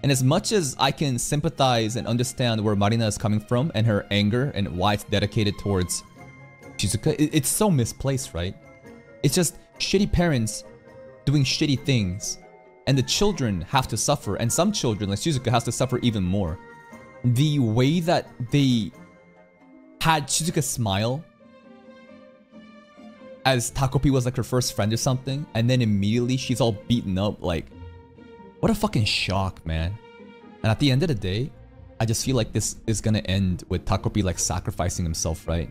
And as much as I can sympathize and understand where Marina is coming from and her anger and why it's dedicated towards Shizuka, it's so misplaced, right? It's just shitty parents doing shitty things, and the children have to suffer, and some children, like Shizuka, has to suffer even more. The way that they had Shizuka smile as Takopi was like her first friend or something, and then immediately she's all beaten up, like, what a fucking shock, man. And at the end of the day, I just feel like this is gonna end with Takopi like sacrificing himself, right?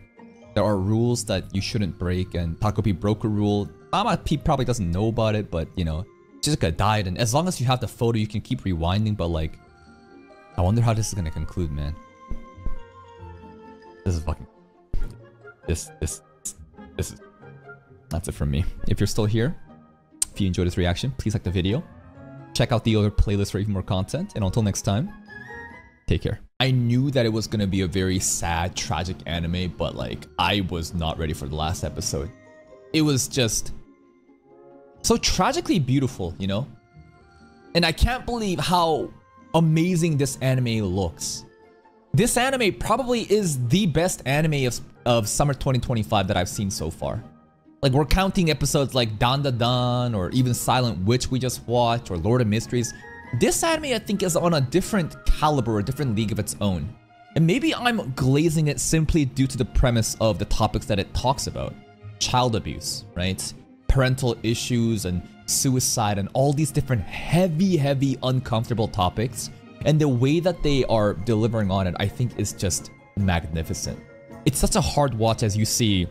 There are rules that you shouldn't break, and Takopi broke a rule. He probably doesn't know about it, but you know, Shizuka died, and as long as you have the photo, you can keep rewinding, but like, I wonder how this is gonna conclude, man. This is fucking... This is... That's it from me. If you're still here, if you enjoyed this reaction, please like the video. Check out the other playlist for even more content. And until next time, take care. I knew that it was going to be a very sad, tragic anime, but like, I was not ready for the last episode. It was just so tragically beautiful, you know? And I can't believe how amazing this anime looks. This anime probably is the best anime of summer 2025 that I've seen so far. Like, we're counting episodes like Dandadan or even Silent Witch we just watched or Lord of Mysteries. This anime, I think, is on a different caliber, a different league of its own. And maybe I'm glazing it simply due to the premise of the topics that it talks about. Child abuse, right? Parental issues and suicide and all these different heavy, uncomfortable topics. And the way that they are delivering on it, I think, is just magnificent. It's such a hard watch as you see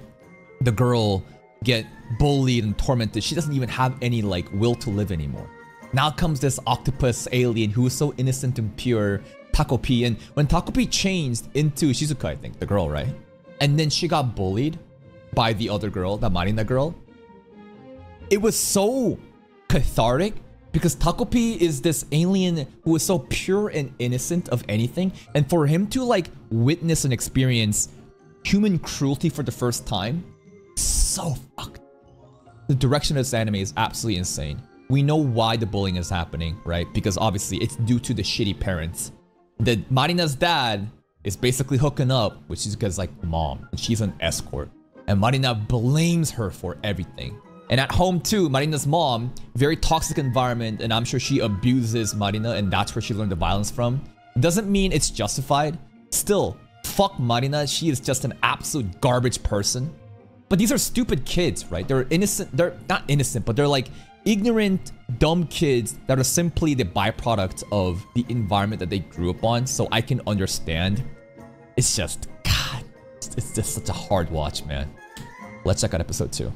the girl get bullied and tormented. She doesn't even have any like will to live anymore. Now comes this octopus alien who is so innocent and pure, Takopi. And when Takopi changed into Shizuka, I think, the girl, right? And then she got bullied by the other girl, the Marina girl. It was so cathartic because Takopi is this alien who is so pure and innocent of anything. And for him to like witness and experience human cruelty for the first time, so fucked. The direction of this anime is absolutely insane. We know why the bullying is happening, right? Because obviously it's due to the shitty parents. The Marina's dad is basically hooking up with Shizuka's like mom, and she's an escort. And Marina blames her for everything. And at home too, Marina's mom, very toxic environment, and I'm sure she abuses Marina, and that's where she learned the violence from. Doesn't mean it's justified. Still, fuck Marina, she is just an absolute garbage person. But these are stupid kids, right? They're innocent, they're not innocent, but they're like ignorant, dumb kids that are simply the byproduct of the environment that they grew up on. So I can understand. It's just, God, it's just such a hard watch, man. Let's check out episode 2.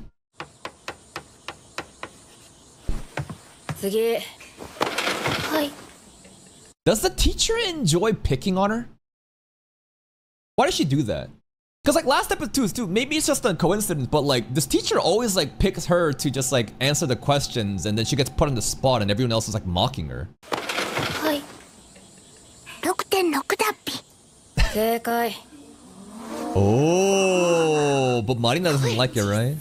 Does the teacher enjoy picking on her? Why does she do that? Because like last episode too, maybe it's just a coincidence, but like this teacher always like picks her to just like answer the questions, and then she gets put on the spot and everyone else is like mocking her. 6.6正解。 Oh, but Marina doesn't like it, right?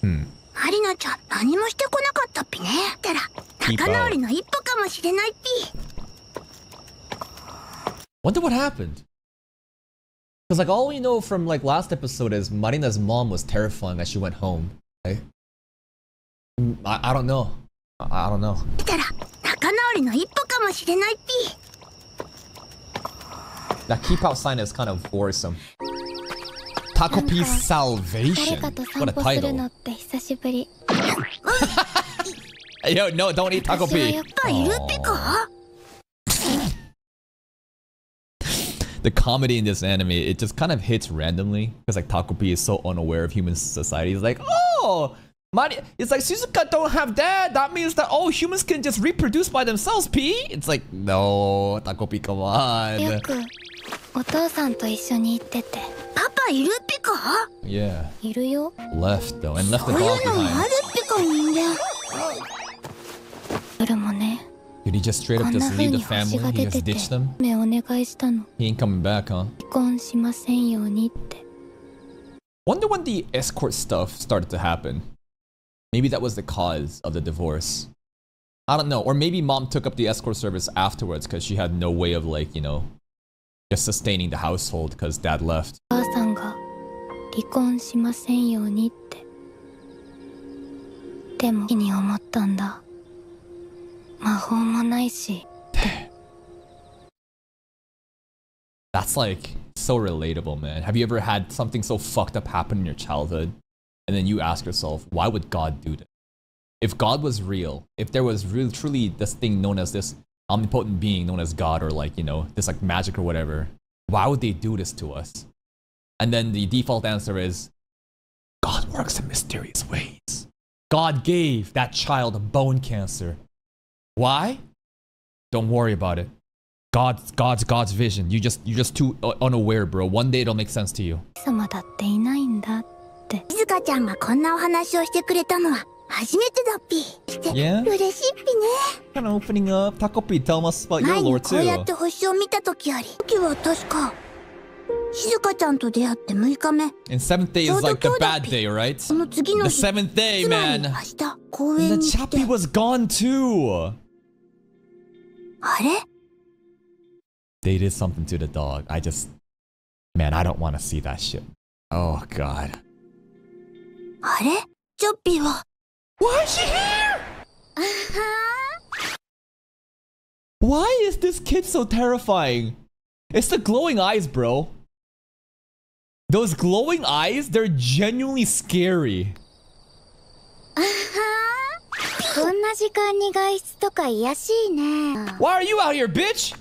マリナちゃん何もしてこなかったっぴね。たら仲直りの一歩かもしれないっぴ。 Wonder what happened. Because like all we know from like last episode is Marina's mom was terrifying as she went home. Okay? I don't know. I don't know. たら仲直りの一歩かもしれないっぴ。 That keep out sign is kind of worrisome. Takopi's salvation. 誰かと What 散 a 歩する title. のって久しぶり。 Yo, no, don't eat 私は Takopi. やっぱいるっぴか。 The comedy in this anime, it just kind of hits randomly because like Takopi is so unaware of human society. He's like, oh, it's like Suzuka don't have dad. That means that oh, humans can just reproduce by themselves. P. It's like no, Takopi, come よ on. くお父さんと一緒に行ってて。パパいるっぴか。 Yeah, いるよ。 left though, and left the こうい dog うのもあ behind. るっぴか人間。夜もね。 Did he just straight こ up んな just 風 leave に the 星 family? が He 出 just てて ditched them. 目お願いしたの。 He ain't coming back, huh? 離婚しませんようにって。 Wonder when the escort stuff started to happen. Maybe that was the cause of the divorce. I don't know. Or maybe mom took up the escort service afterwards because she had no way of like, you know, just sustaining the household because dad left. お母さんが離婚しませんようにって。でも気に思ったんだ。魔法もないし。 That's like so relatable, man. Have you ever had something so fucked up happen in your childhood? And then you ask yourself, why would God do that? If God was real, if there was really truly this thing known as this omnipotent being known as God or like, you know, this like magic or whatever, why would they do this to us? And then the default answer is, God works in mysterious ways. God gave that child bone cancer. Why? Don't worry about it. God's vision. You're just too unaware, bro. One day it'll make sense to you. 様だっていないんだって。静香ちゃんがこんなお話をしてくれたのは初めてだっぴ。して Yeah? 嬉しいっぴね。 Kind of opening up. Takopi, tell us about your 前に lore こうやっ too. て星を見た時あり。時は確か静香ちゃんと出会って6日目。 And seventh day is like the bad day, right? その次の The 日。 seventh day, つまり man. 明日公 And 園 the に行って。 chappie was gone too. あれ They did something to the dog. Man, I don't want to see that shit. Oh god. あれチョッピーは Why is she here? Why is this kid so terrifying? It's the glowing eyes, bro. Those glowing eyes, they're genuinely scary. こんな時間に外出とか癒やしいね。 Why are you out here, bitch?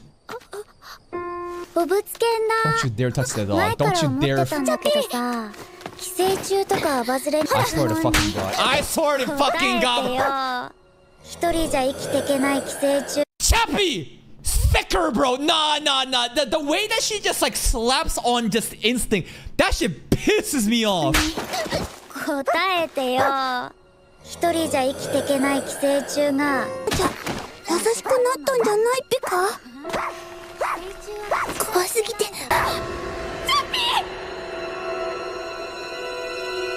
おぶつけんな。 Don't you dare touch the 前 dog. か Don't ら you 思って dare. たんだけどさ、寄生虫とかはバズれ I swear to fucking god. I swear to fucking 答えて god. よ。一人じゃ生きていけない寄生虫。 Chappie! Thicker, bro. Nah. The way that she just like slaps on just instinct, that shit pisses me off. 答えてよ。一人じゃ生きていけない寄生虫が。じゃ優しくなったんじゃないっぴか。怖すぎて。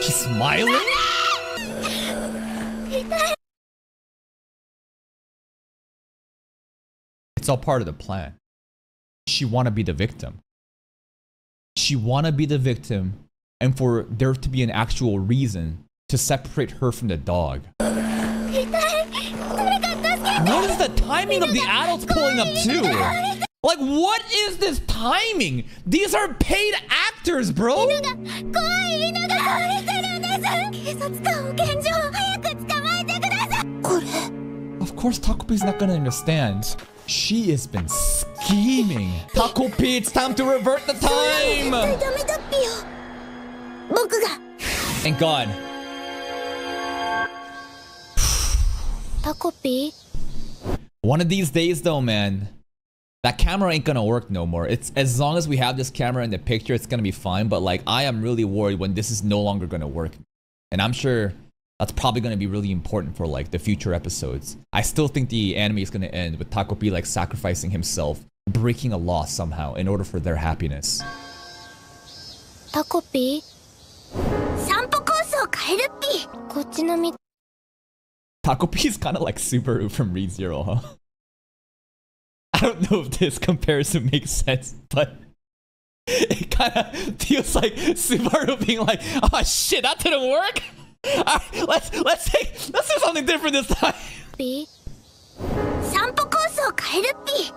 She's smiling? It's all part of the plan. She wanna be the victim. She wanna be the victim, and for there to be an actual reason to separate her from the dog. What is the timing of the adults pulling up too? Like, what is this timing? These are paid actors, bro. 怖い犬が倒れてるんです。警察か保健所を早く捕まえてください。これ Of course, Takopi's not gonna understand. She has been scheming. Takopi, it's time to revert the 絶対 time. ダメだっぴよ。僕が Thank God. タコピー One of these days, though, man, that camera ain't gonna work no more. It's as long as we have this camera in the picture, it's gonna be fine. But like, I am really worried when this is no longer gonna work, and I'm sure that's probably gonna be really important for like the future episodes. I still think the anime is gonna end with Takopi like sacrificing himself breaking a law somehow in order for their happiness. タコピー、散歩コースを変えるっぴ。こっちの道。 Takopi is kind of like Subaru from ReZero, huh? I don't know if this comparison makes sense, but it kind of feels like Subaru being like, "Oh shit, that didn't work. Alright, let's do something different this time." ピー、散歩コースを変えるっぴ。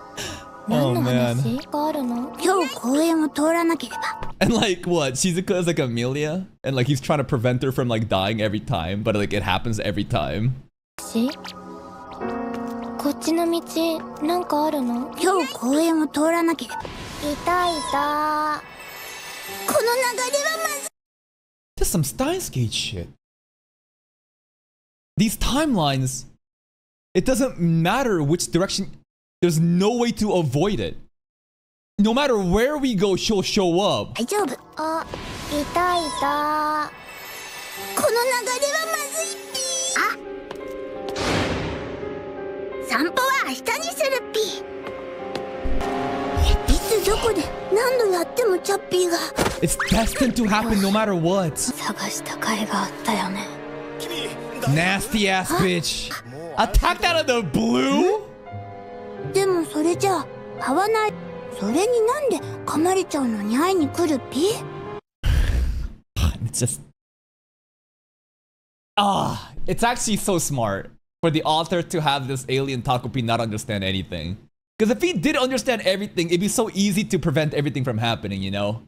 Oh 何の man. 話があるの？今日公園を通らなければ。 And like what? Shizuka is like Amelia, and like he's trying to prevent her from like dying every time, but like it happens every time. こっちの道なんかあるの？今日公園を通らなければ。いたいた。この流れはまず。 Just some Steins Gate shit. These timelines, it doesn't matter which direction. There's no way to avoid it. No matter where we go, she'll show up. 大丈夫。あ、いたいた。この流れはまずいっぴ。散歩は明日にするっぴ。いつどこで何度やってもチャッピーが。 It's destined to happen no matter what. 探した甲斐があったよね。Nasty ass bitch. Attacked out of the blue? でもそれじゃあ会わない。それになんで噛まれちゃうのに会いに来るっぴ。 It's just... it's actually so smart for the author to have this alien Takopi not understand anything. Because if he did understand everything, it'd be so easy to prevent everything from happening, you know?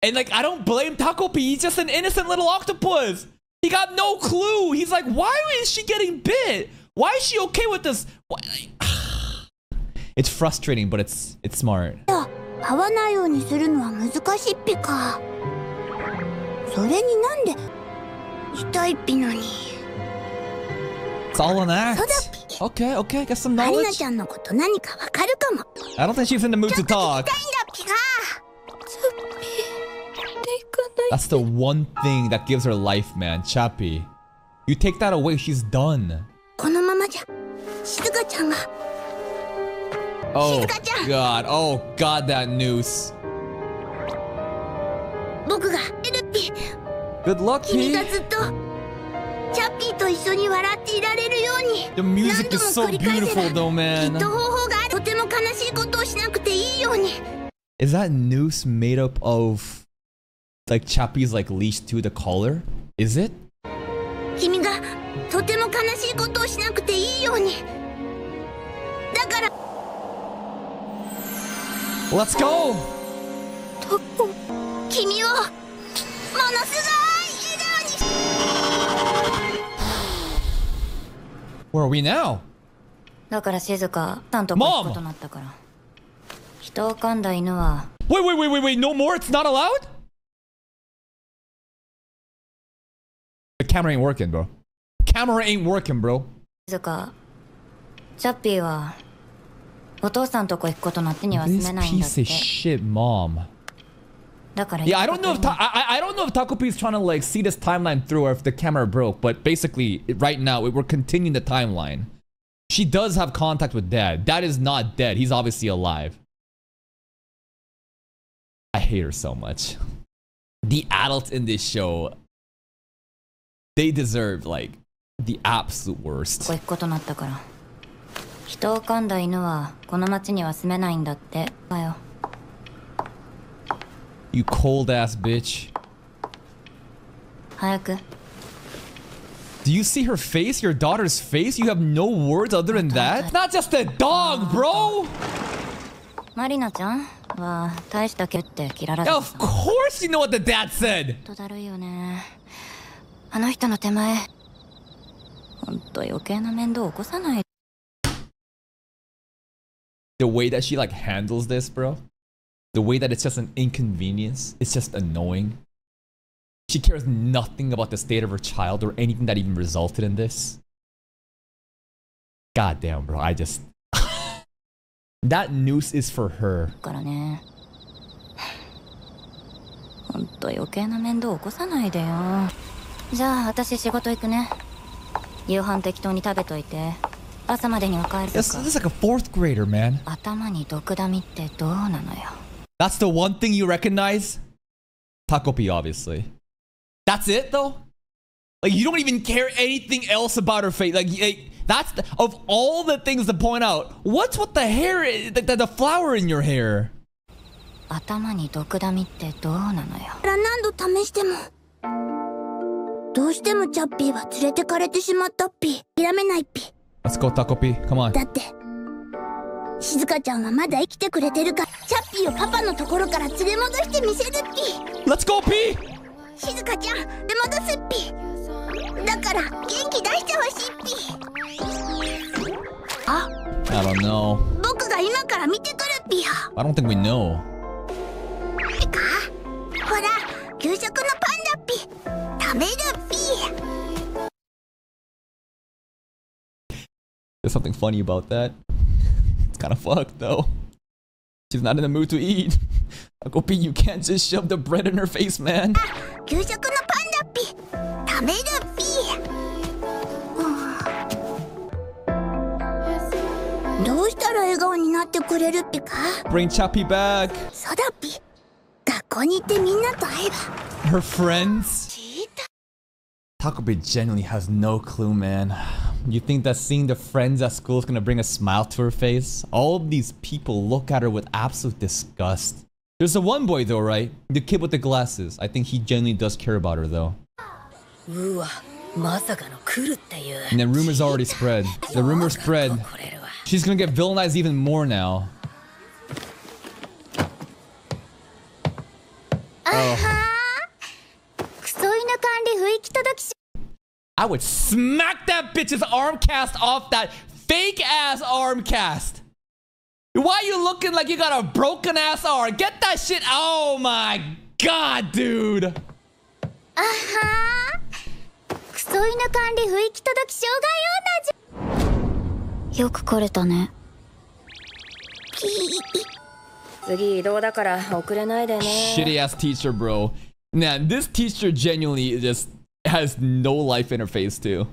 And like, I don't blame Takopi, he's just an innocent little octopus! He got no clue! He's like, why is she getting bit? Why is she okay with this? It's frustrating, but it's smart. 会わないようにするのは難しいっぴか。それになんで痛いっぴのに。 It's all an act. Okay, okay, got some マリナ knowledge. ちゃんのこと何かわかるかも。 I don't think she's in the mood to ちょっと聞 talk. きたいんだっぴか。 That's the one thing that gives her life, man. Chappie. You take that away, she's done. このままじゃ静香ちゃんが。 Oh god, oh god, that noose. 僕がいるっぴ。 Good luck, 君 P. がずっとチャッピーと一緒に笑っていられるように。 The music is so 何度も繰り返せば beautiful though, き man. っと方法がある。とても悲しいことをしなくていいように。 Is that noose made up of like Chappie's like leash to the collar? Is it? 君がとても悲しいことをしなくていいように。だから Let's go! 君をものすごい笑顔に。 Where are we now? だから静香さんとこ行くことになったから。人を噛んだ犬は Wait, no more? It's not allowed? The camera ain't working, bro. Camera ain't working, bro. 静香、チャッピーはお父さんとこ行くことになってには住 This めないんだっ piece て。 of shit mom. だから Yeah, I don't know if I don't know if Takopi is trying to like see this timeline through or if the camera broke, but basically right now we're continuing the timeline. She does have contact with Dad. Dad is not dead. He's obviously alive. I hate her so much. The adults in this show, they deserve like the absolute こ worst. こ行くことになったから。人を噛んだ犬はこの町には住めないんだって。だよ。You cold ass bitch. 早く。 Do you see her face? Your daughter's face? You have no words other than that? It's not just a dog, bro! マリナちゃんは大した毛って切られてた。 Of course you know what the dad said! とだるいよね。あの人の手前。ほんと余計な面倒起こさない。 The way that she like handles this, bro. The way that it's just an inconvenience. It's just annoying. She cares nothing about the state of her child or anything that even resulted in this. God damn, bro. I just... That noose is for her. からね。ほんと余計な面倒起こさないでよ。じゃあ私仕事行くね。夕飯適当に食べといて。朝までには帰ると This か is like a fourth grader, man. 頭に毒ダミってどうなのよ。 That's the one thing you recognize? Takopi, obviously. That's it, though? Like, you don't even care anything else about her face. Like that's of all the things to point out, what's with the hair, the flower in your hair? 頭に毒ダミってどうなのよ。何度試してもどうしてもチャッピーは連れてかれてしまったっぴ。諦めないっぴ。 Let's go, Takopi. Come on. だって静香ちゃんはまだ生きてくれてるから、チャッピーをパパのところから連れ戻してみせるっぴ。 Let's go, P! 静香ちゃん連れ戻すっぴ。だから元気出してほしいっぴ。あ、 I don't know. 僕が今から見てくるっぴよ。 I don't think we know. ピカ、ほら給食のパンだっぴ。食べるっぴ。 There's something funny about that. It's kind of fucked, though. She's not in the mood to eat. Takopi, you can't just shove the bread in her face, man. 給食のパンだっぴ。食べるっぴ。どうしたら笑顔になってくれるっぴか。 Bring Chappie back. そうだっぴ。学校に行ってみんなと会えば。 Her friends. Takopi genuinely has no clue, man. You think that seeing the friends at school is gonna bring a smile to her face? All of these people look at her with absolute disgust. There's the one boy though, right? The kid with the glasses. I think he genuinely does care about her though. And then rumors already spread. The rumors spread. She's gonna get villainized even more now. I would smack that bitch's arm cast off that fake ass arm cast. Why are you looking like you got a broken ass arm? Get that shit. Oh my god, dude. クソ犬管理不行き届き障害女じゃ。よく来れたね。次移動だから遅れないでね。 Shitty ass teacher, bro. Nah, this teacher genuinely just has no life in her face too.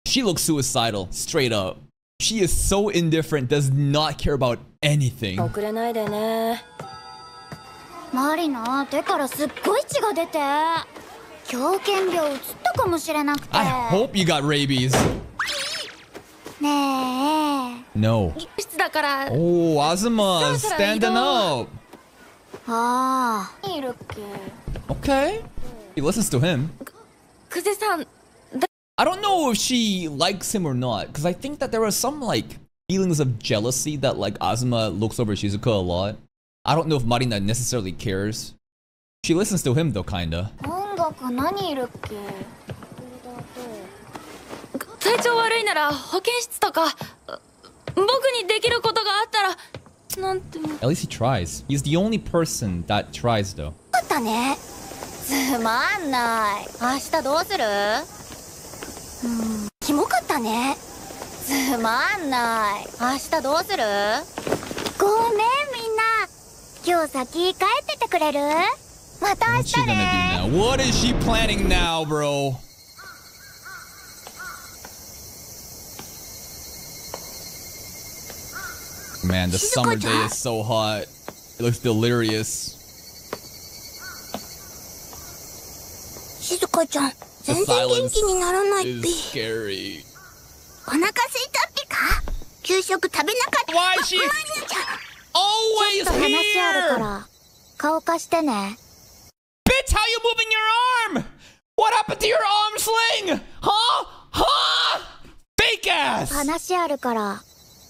She looks suicidal, straight up. She is so indifferent, does not care about anything. 遅れないでね。マリナ、手からすっごい血が出て。狂犬病移ったかもしれなくて。I hope you got rabies. ねえ。 No. 室だから。Oh, Azuma, standing up. ああ。いるっけ。Okay. He listens to him. 久世さん。I don't know if she likes him or not, because I think that there are some like feelings of jealousy that like Azuma looks over Shizuka a lot. I don't know if Marina necessarily cares. She listens to him though, kinda. 音楽何いるっけ。体調悪いなら保健室とか僕にできることがあったらなんて。 At least he tries. He's the only person that tries though. あったね。つまんない。明日どうする？キモかったね。つまんない。明日どうする？ごめんみんな。今日先帰っててくれる？また明 What's she 日 gonna ね。 do now? What is she planning now, bro? Man, the summer day is so hot. It looks delirious. 静香ちゃん The 全然元 silence 気にならないっ is ぴ。 scary. お腹すいたっぴか。給食食べなかった。 Why is she マリナちゃん。 always 話あるか here? ら顔貸してね。 Bitch, how you moving your arm? What happened to your arm sling? Huh? Huh? Fake ass! 話あるから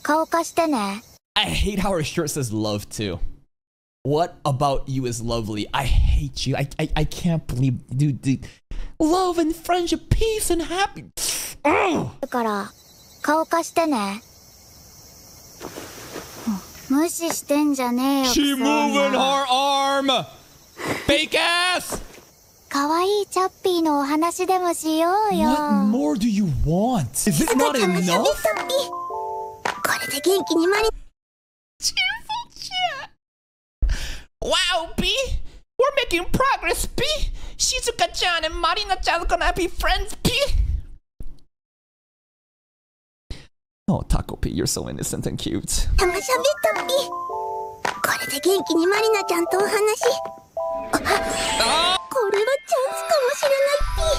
顔貸してね。 I hate how her shirt says love too. What about you is lovely? I hate you. I can't believe, dude. Love and friendship, peace and happy. Ugh. だから顔貸してね。無視してんじゃねえよ。 She moving her arm. Fake ass. 可愛いチャッピーのお話でもしようよ。 What more do you want? Is it not 静香ちゃんが喋 enough? ったっぴ。これで元気にマリ。 Cheerful chat. Wow, B. We're making progress, B. Shizuka-chan and Marina-chan are gonna be friends, B. No, Takopi, you're so innocent and cute. が喋ったっぴ。これで元気にマリナちゃんとお話。これはチャンスかもしれないっぴ。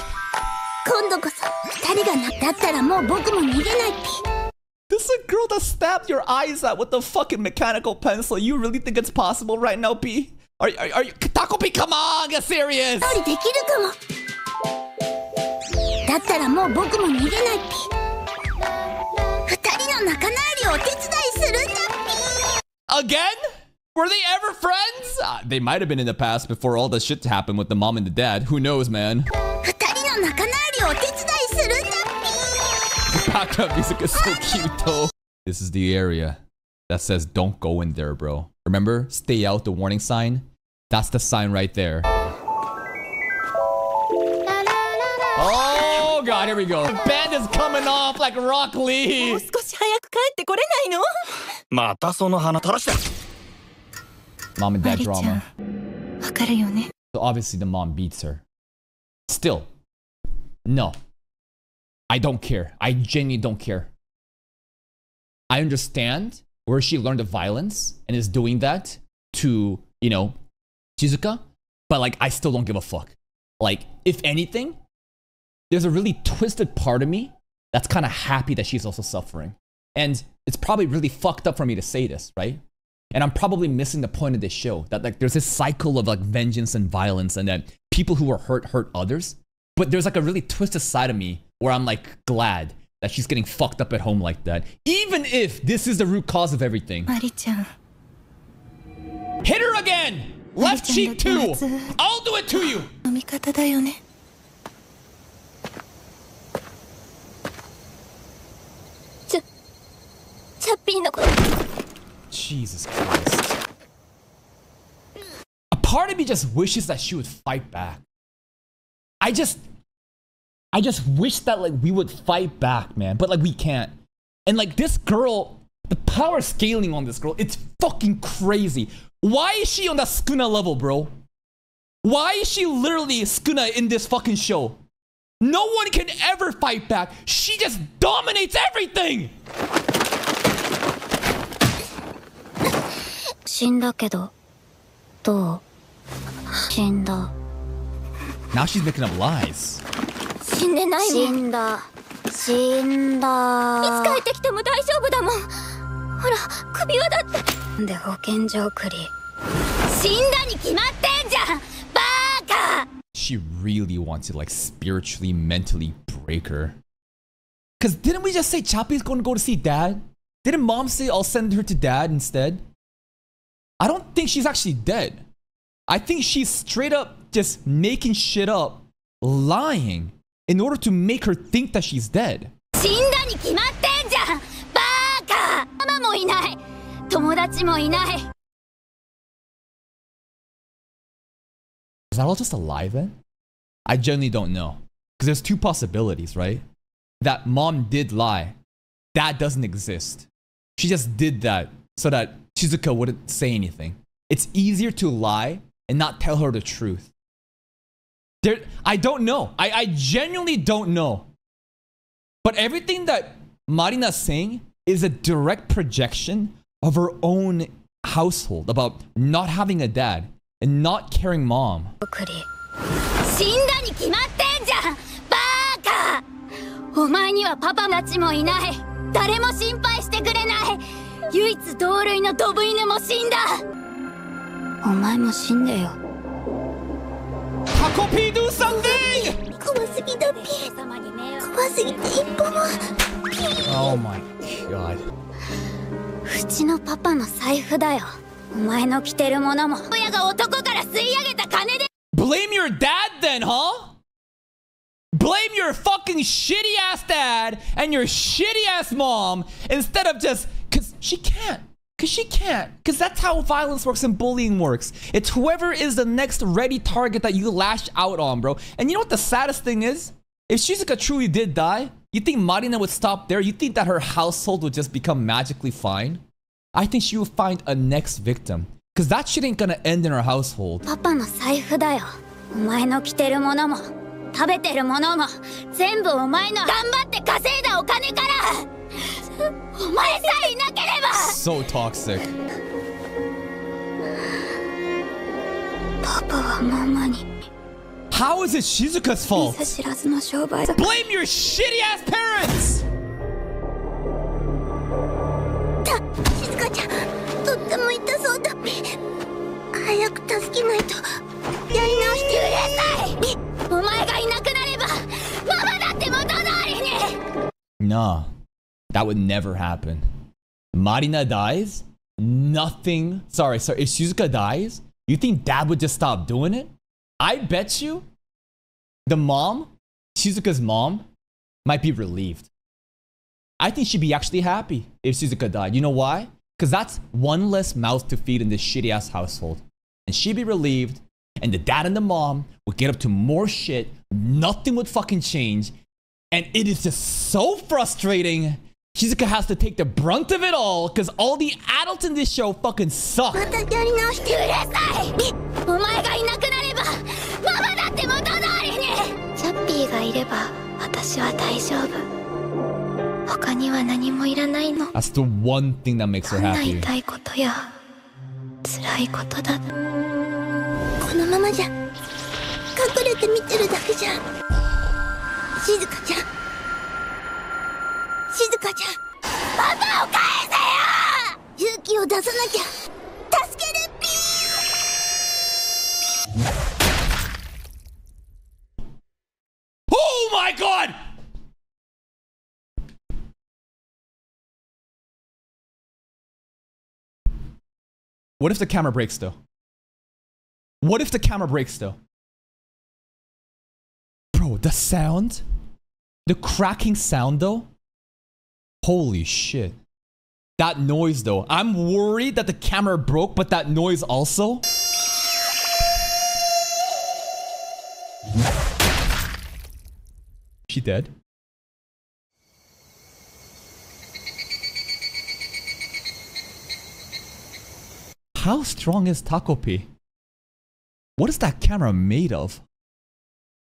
今度こそ二人がだったらもう僕も逃げないっぴ。 This is a girl that stabbed your eyes out with a fucking mechanical pencil. You really think it's possible right now, P? Are you Takopi, come on, get serious! 一人できるかも。だったらもう僕も逃げないっぴ。二人の仲直りをお手伝いするんだっぴ。 Again? Were they ever friends? They might have been in the past before all the shit happened with the mom and the dad. Who knows, man? 二人の仲直りをお手伝いするんだっぴ。 Background music is so cute, though. This is the area that says don't go in there, bro. Remember? Stay out, the warning sign? That's the sign right there. Oh, God, here we go. The band is coming off like Rock Lee. もう少し早く帰ってこれないの？またその花垂らして。 Mom and dad マリちゃ drama. ん、わかるよね。 So obviously the mom beats her. Still, no. I don't care. I genuinely don't care. I understand where she learned the violence and is doing that to, you know, Shizuka, but like I still don't give a fuck. Like, if anything, there's a really twisted part of me that's kind of happy that she's also suffering. And it's probably really fucked up for me to say this, right? And I'm probably missing the point of this show, that like there's this cycle of like vengeance and violence, and that people who are hurt others. But there's like a really twisted side of me where I'm like glad that she's getting fucked up at home like that, even if this is the root cause of everything. マリちゃん、 Hit her again! Left cheek too! I'll do it to you! 飲み方だよね。チャッピーのこと。 Jesus Christ. A part of me just wishes that she would fight back. I just wish that like we would fight back, man. But like we can't. And like this girl, the power scaling on this girl, it's fucking crazy. Why is she on that Sukuna level, bro? Why is she literally Sukuna in this fucking show? No one can ever fight back. She just dominates everything. 死んだけど、どう？死んだ。 Now she's making up lies. 死んでないもん。死んだ。死んだ。いつ帰ってきても大丈夫だもん。ほら、首輪だって。なんで保健所送り。死んだに決まってんじゃん。バーカ。 She really wants to like spiritually, mentally break her. Cause didn't we just say Chappie's going to go to see dad? Didn't mom say I'll send her to dad instead? I don't think she's actually dead. I think she's straight up just making shit up, lying, in order to make her think that she's dead. 死んだに決まってんじゃん。バーカ。ママもいない。友達もいない。Is that all just a lie then? I genuinely don't know. Because there's two possibilities, right? That mom did lie. Dad doesn't exist. She just did that so that Shizuka wouldn't say anything. It's easier to lie and not tell her the truth. I don't know. I genuinely don't know. But everything that Marina's saying is a direct projection of her own household about not having a dad and not caring mom. 送り。死んだに決まってんじゃん。バーカ。お前にはパパたちもいない。誰も心配してくれない。唯一同類のドブ犬も死んだ。お前も死んでよ。Takopi, do something! 怖すぎだっぴ。怖すぎて一歩も。 Oh my god. うちのパパの財布だよ。お前の着てるものも。親が男から吸い上げた金で。 Blame your dad then, huh? Blame your fucking shitty ass dad and your shitty ass mom instead of just... Cause she can't. Cause that's how violence works and bullying works. It's whoever is the next ready target that you lash out on, bro. And you know what the saddest thing is? If Shizuka truly did die, you think Marina would stop there? You think that her household would just become magically fine? I think she would find a next victim. Cause that shit ain't gonna end in her household. パパの財布だよ。お前の着てるものも食べてるものも全部お前の頑張って稼いだお金から。お前さえいなければ。 So toxic. パパはママに How is it Shizuka's 見 fault? ず知らずの商売だ。 Blame your shitty ass parents! 静香ちゃん、とっても痛そうだっぴ。早く助けないと。やり直してくれさい。お前がいなくなればママだって元通りに。 Nah, that would never happen. Marina dies? Nothing. Sorry. If Shizuka dies, you think dad would just stop doing it? I bet you the mom, Shizuka's mom, might be relieved. I think she'd be actually happy if Shizuka died. You know why? Because that's one less mouth to feed in this shitty ass household. And she'd be relieved, and the dad and the mom would get up to more shit. Nothing would fucking change. And it is just so frustrating. Shizuka has to take the brunt of it all because all the adults in this show fucking suck. またやり直してくれさい。お前がいなくなればママだって元通りに。チャッピーがいれば私は大丈夫。他には何もいらないの。 That's the one thing that makes her どんな happy. 痛いことや辛いことだ。このままじゃ隠れて見てるだけじゃ。静香ちゃん、静香ちゃん、パパを返せよ。勇気を出さなきゃ。助けるっぴー。 Oh my god! What if the camera breaks though? What if the camera breaks though? Bro, the sound? The cracking sound though? Holy shit. That noise though. I'm worried that the camera broke, but that noise also? She dead? How strong is Takopi? What is that camera made of?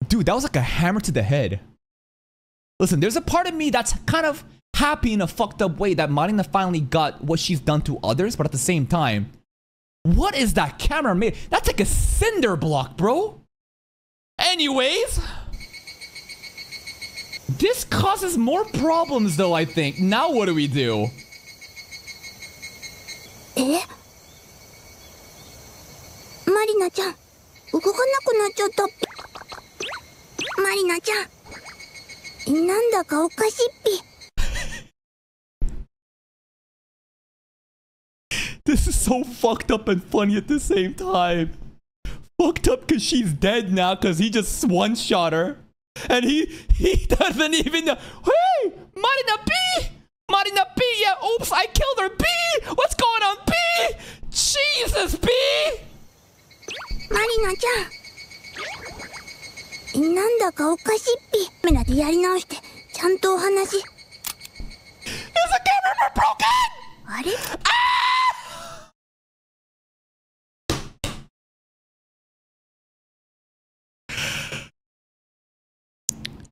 Dude, that was like a hammer to the head. Listen, there's a part of me that's kind of happy in a fucked up way that Marina finally got what she's done to others, but at the same time, what is that camera made? That's like a cinder block, bro. Anyways, this causes more problems though, I think. Now what do we do? マリナちゃん、動かなくなっちゃった。マリナちゃん、なんだかおかしいっぴ。 This is so fucked up and funny at the same time. Fucked up because she's dead now because he just one-shot her. And he doesn't even know. Hey, Marina B! Marina B! Yeah, oops, I killed her. B! What's going on, B? Jesus, B! マリナちゃん、なんだかおかしいっぴ。カメラでやり直して、ちゃんとお話。 Is the camera broken? あれ？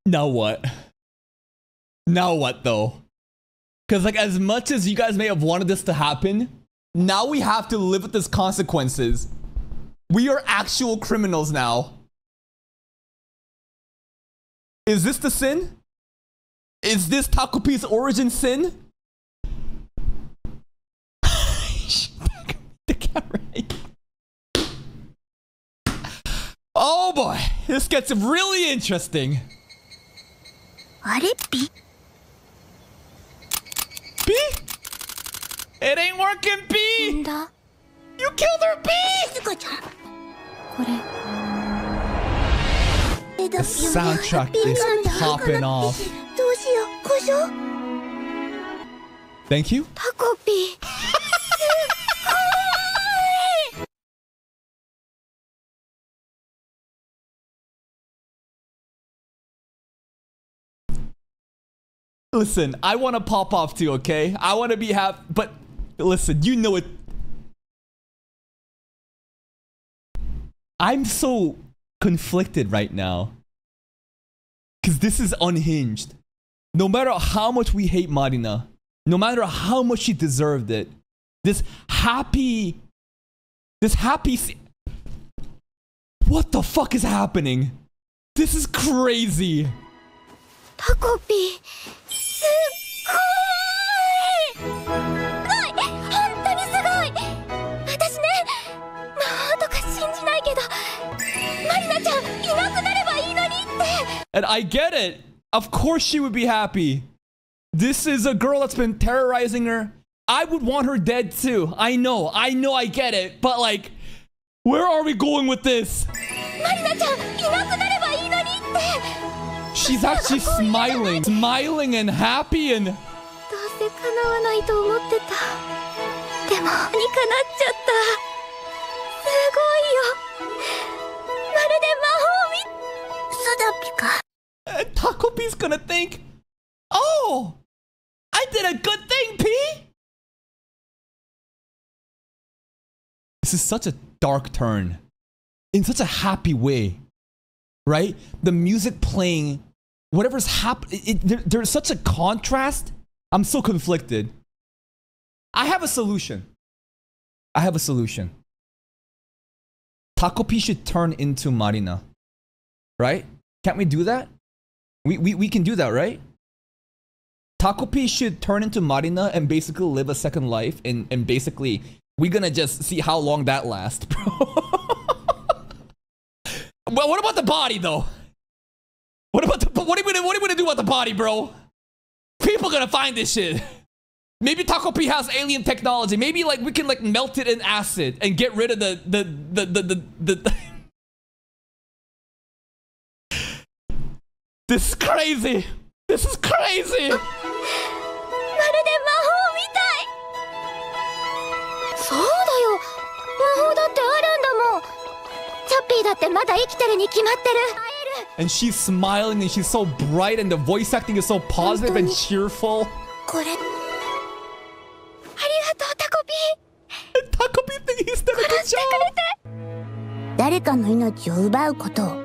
Now what? Now what though? Because like as much as you guys may have wanted this to happen, now we have to live with these consequences. We are actual criminals now. Is this the sin? Is this Takopi's origin sin? The camera. Oh boy, this gets really interesting. あれっぴ？ B? It ain't working, B! んだ You killed her, B! 静香ちゃん。これ The soundtrack is popping off. どうしよう、故障？ Thank you. タコピー。 Listen, I want to pop off too, okay? I want to be happy, but listen, you know it. I'm so conflicted right now. Because this is unhinged. No matter how much we hate Marina, no matter how much she deserved it, this happy. What the fuck is happening? This is crazy. タコピー、すっごい。本当にすごい。私ね、魔法とか信じないけど、マリナちゃんいなくなればいいのにって。And I get it. Of course she would be happy. This is a girl that's been terrorizing her. I would want her dead too. I know, I get it. But like, where are we going with this? She's actually smiling. Smiling and happy and... どうせ叶わないと思ってた。でも、にかなっちゃった。すごいよ。まるで魔法み。嘘だピカ。Takopi's gonna think, oh, I did a good thing, P. This is such a dark turn in such a happy way, right? The music playing, whatever's happening, there's such a contrast. I'm so conflicted. I have a solution. Takopi should turn into Marina, right? Can't we do that? We can do that, right? Takopi should turn into Marina and basically live a second life, and basically we're gonna just see how long that lasts, bro. Well, what about the body though? What are you gonna do about the body, bro? People gonna find this shit. Maybe Takopi has alien technology. Maybe like we can like melt it in acid and get rid of the This is crazy. This is crazy. まるで魔法みたい。そうだよ。魔法だってあるんだもん。チャッピーだってまだ生きてるに決まってる。 And she's smiling and she's so bright and the voice acting is so positive and cheerful. これ。ありがとうタコピー。 Takopi thinks he's done a good job. 誰かの命を奪うことを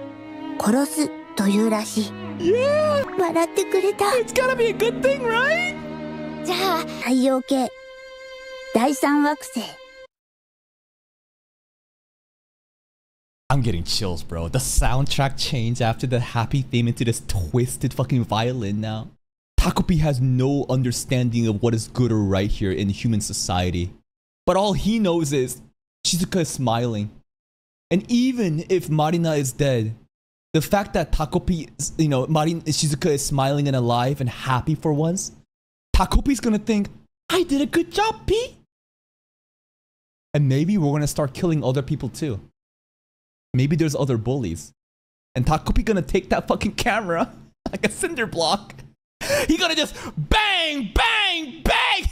殺すというらしい。Yeah. 笑ってくれた。 It's gotta be a good thing, right? じゃあ太陽系第三惑星。 I'm getting chills, bro. The soundtrack changed after the happy theme into this twisted fucking violin now. Takopi has no understanding of what is good or right here in human society. But all he knows is Shizuka is smiling. And even if Marina is dead, the fact that Takopi, Shizuka is smiling and alive and happy for once, Takopi's gonna think, I did a good job, P. And maybe we're gonna start killing other people too. Maybe there's other bullies. And Takopi gonna take that fucking camera like a cinder block. He gonna just bang, bang, bang.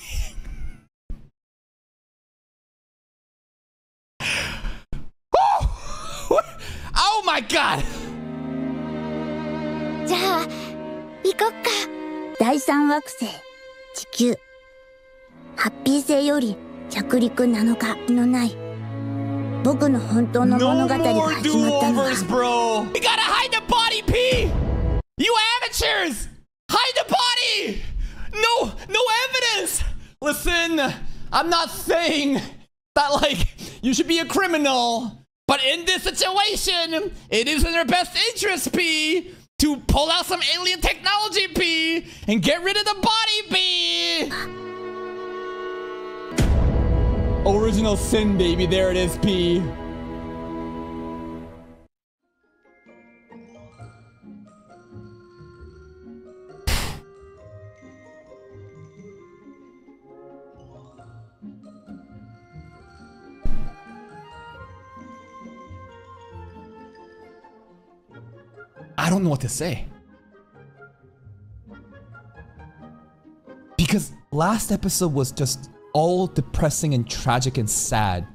Oh my god. じゃあ行こっか。第三惑星地球ハッピー星より着陸7日のない僕の本当の物語が始まったのは。 bro. You gotta hide the body, P. You amateurs, hide the body. No evidence. Listen, I'm not saying that like you should be a criminal, but in this situation, it is in their best interest, P, to pull out some alien technology, P, and get rid of the body, P. Original sin, baby. There it is, P. I don't know what to say. Because last episode was just all depressing and tragic and sad.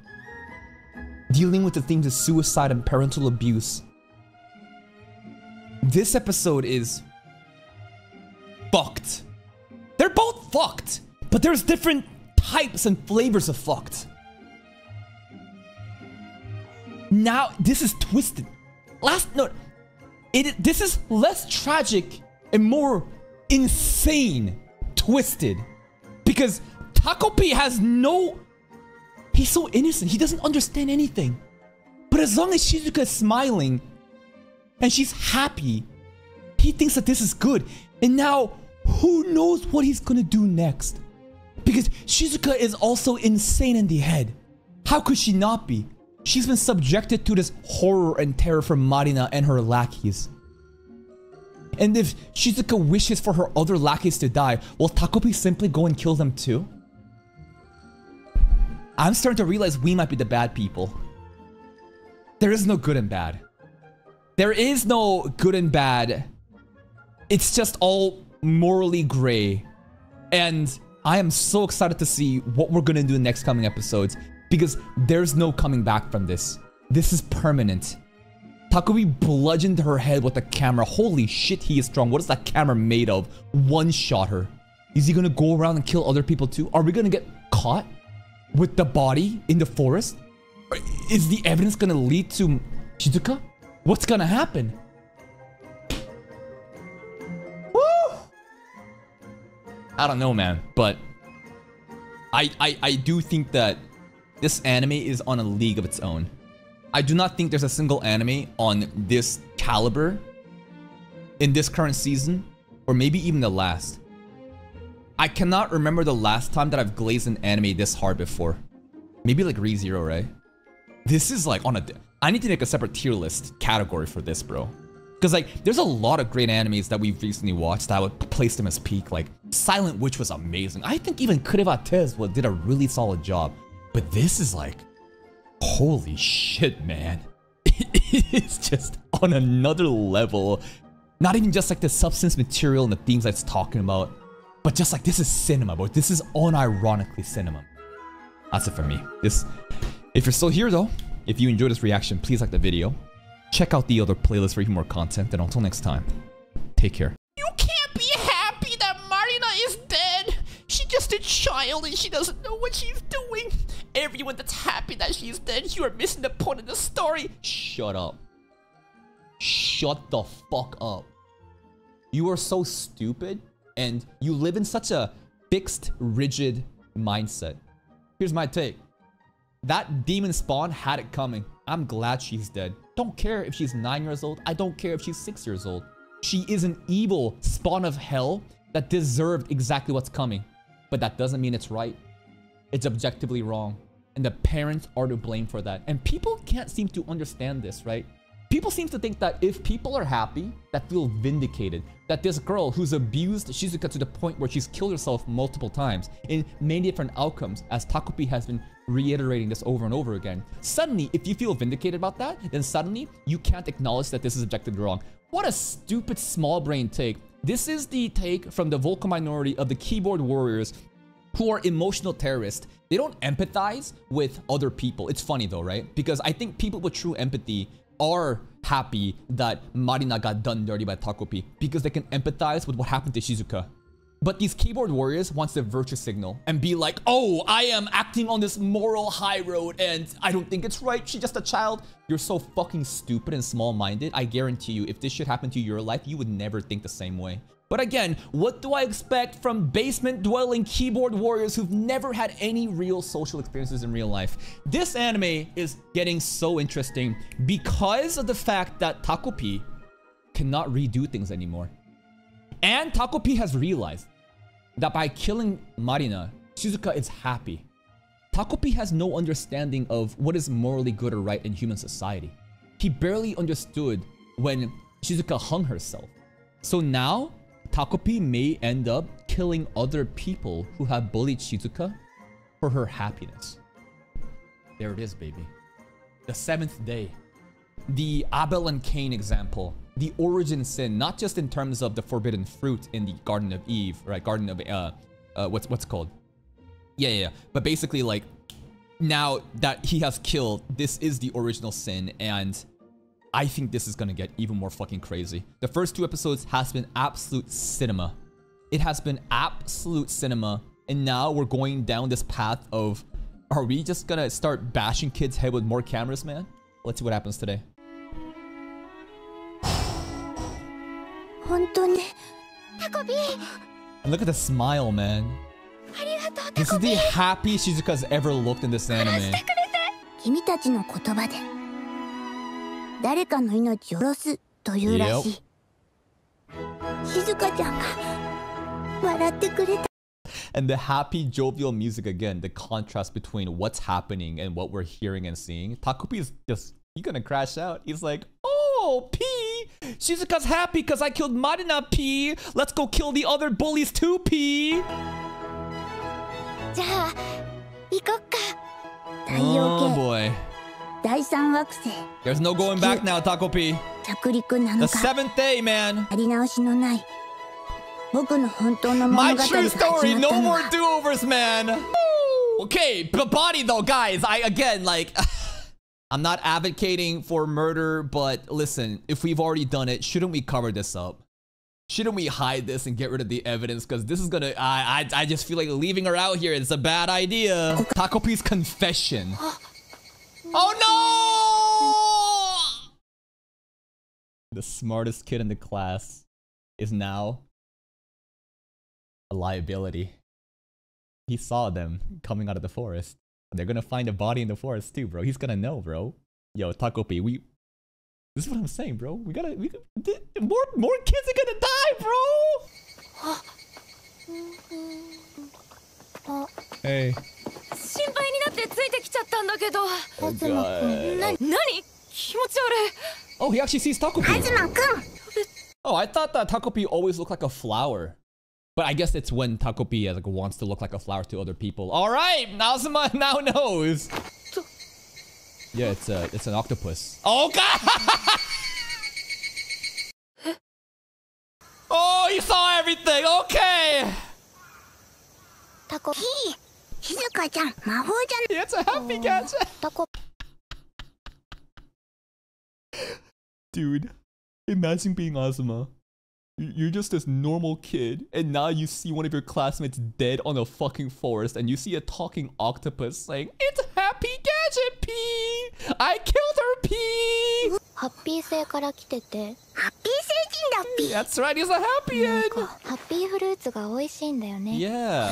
Dealing with the themes of suicide and parental abuse. This episode is fucked. They're both fucked, but there's different types and flavors of fucked. Now, this is twisted. This is less tragic and more insane, twisted. Because Takopi has no... He's so innocent. He doesn't understand anything. But as long as Shizuka is smiling and she's happy, he thinks that this is good. And now, who knows what he's gonna do next? Because Shizuka is also insane in the head. How could she not be? She's been subjected to this horror and terror from Marina and her lackeys. And if Shizuka wishes for her other lackeys to die, will Takopi simply go and kill them too? I'm starting to realize we might be the bad people. There is no good and bad. There is no good and bad. It's just all morally gray. And I am so excited to see what we're gonna do in the next coming episodes, because there's no coming back from this. This is permanent. Takopi bludgeoned her head with the camera. Holy shit, he is strong. What is that camera made of? One-shot her. Is he gonna go around and kill other people too? Are we gonna get caught with the body in the forest? Or is the evidence gonna lead to Shizuka? What's gonna happen? Woo! I don't know, man, but I do think that this anime is on a league of its own. I do not think there's a single anime on this caliber in this current season, or maybe even the last. I cannot remember the last time that I've glazed an anime this hard before. Maybe like Re:Zero, right? This is like on a... I need to make a separate tier list category for this, bro. Because like, there's a lot of great animes that we've recently watched that I would place them as peak. Like, Silent Witch was amazing. I think even Kurevatez did a really solid job. But this is like... Holy shit, man. It's just on another level. Not even just like the substance material and the themes that it's talking about, but just like, this is cinema, bro. This is unironically cinema. That's it for me. If you're still here though, if you enjoyed this reaction, please like the video. Check out the other playlist for even more content. And until next time, take care. You can't be happy that Marina is dead. She's just a child and she doesn't know what she's doing. Everyone that's happy that she's dead, you are missing the point of the story. Shut up. Shut the fuck up. You are so stupid and you live in such a fixed, rigid mindset. Here's my take. That demon spawn had it coming. I'm glad she's dead. Don't care if she's 9 years old. I don't care if she's 6 years old. She is an evil spawn of hell that deserved exactly what's coming. But that doesn't mean it's right. It's objectively wrong. And the parents are to blame for that. And people can't seem to understand this, right? People seem to think that if people are happy, that feel vindicated. That this girl who's abused Shizuka to the point where she's killed herself multiple times in many different outcomes, as Takopi has been reiterating this over and over again. Suddenly, if you feel vindicated about that, then suddenly you can't acknowledge that this is objectively wrong. What a stupid small brain take. This is the take from the vocal minority of the keyboard warriors who are emotional terrorists. They don't empathize with other people. It's funny though, right? Because I think people with true empathy are happy that Marina got done dirty by Takopi because they can empathize with what happened to Shizuka. But these keyboard warriors wants to virtue signal and be like, oh, I am acting on this moral high road and I don't think it's right. She's just a child. You're so fucking stupid and small-minded. I guarantee you, if this shit happened to your life, you would never think the same way. But again, what do I expect from basement-dwelling keyboard warriors who've never had any real social experiences in real life? This anime is getting so interesting because of the fact that Takopi cannot redo things anymore. And Takopi has realized that by killing Marina, Shizuka is happy. Takopi has no understanding of what is morally good or right in human society. He barely understood when Shizuka hung herself. So now, Takopi may end up killing other people who have bullied Shizuka for her happiness. There it is, baby. The 7th day. The Abel and Cain example. The origin sin, not just in terms of the forbidden fruit in the Garden of Eve, right? Garden of, what's it called? Yeah. But basically, like, now that he has killed, this is the original sin, and I think this is gonna get even more fucking crazy. The first 2 episodes has been absolute cinema. It has been absolute cinema, and now we're going down this path of, are we just gonna start bashing kids' head with more cameras, man? Let's see what happens today. Honestly. Takopi! And look at the smile, man. ありが This is the happiest Shizuka's ever looked in this anime. 君たちの言葉で誰かの命を殺すというらしい。静香ちゃんが笑ってくれた。 And the happy, jovial music again, the contrast between what's happening and what we're hearing and seeing. Takopi is just, he's gonna crash out. He's like, oh, P! Shizuka's happy because I killed Marina, P! Let's go kill the other bullies too, P! じゃあ行こっか。太陽 Oh 系 boy. 第三惑星 There's no going back now, Takopi. 着陸7 The 日 seventh day, man. やり直しのない僕の本当の My 物語が true 始 story, まった no の more は do-overs, man. Okay, but body though, guys. Again, like, I'm not advocating for murder, but listen, if we've already done it, shouldn't we cover this up? Shouldn't we hide this and get rid of the evidence? Because this is gonna, I just feel like leaving her out here is a bad idea. Takopi's confession. Oh no! The smartest kid in the class is now a liability. He saw them coming out of the forest. They're gonna find a body in the forest too, bro. He's gonna know, bro. Yo, Takopi, this is what I'm saying, bro. More kids are gonna die, bro. Hey. 心配になってついてきちゃったんだけど。 Oh, God. 何気持ち悪い。 Oh, he actually sees Takopi. 東くん Oh, I thought that Takopi always looked like a flower. But I guess it's when Takopi like wants to look like a flower to other people. All right, Nazuma now knows. Yeah, it's an octopus. Oh God! Oh, he saw everything. Okay. タコピー静香ちゃん魔法じゃ Yeah, it's a happy catch. タコ Dude, imagine being Azuma. You're just this normal kid, and now you see one of your classmates dead on a fucking forest, and you see a talking octopus saying, "It's Happy Gadget P! I killed her P!" ハッピー星から来ててハッピー星人だっぴ That's right, he's a happy なん end! かハッピーフルーツが美味しいんだよね Yeah.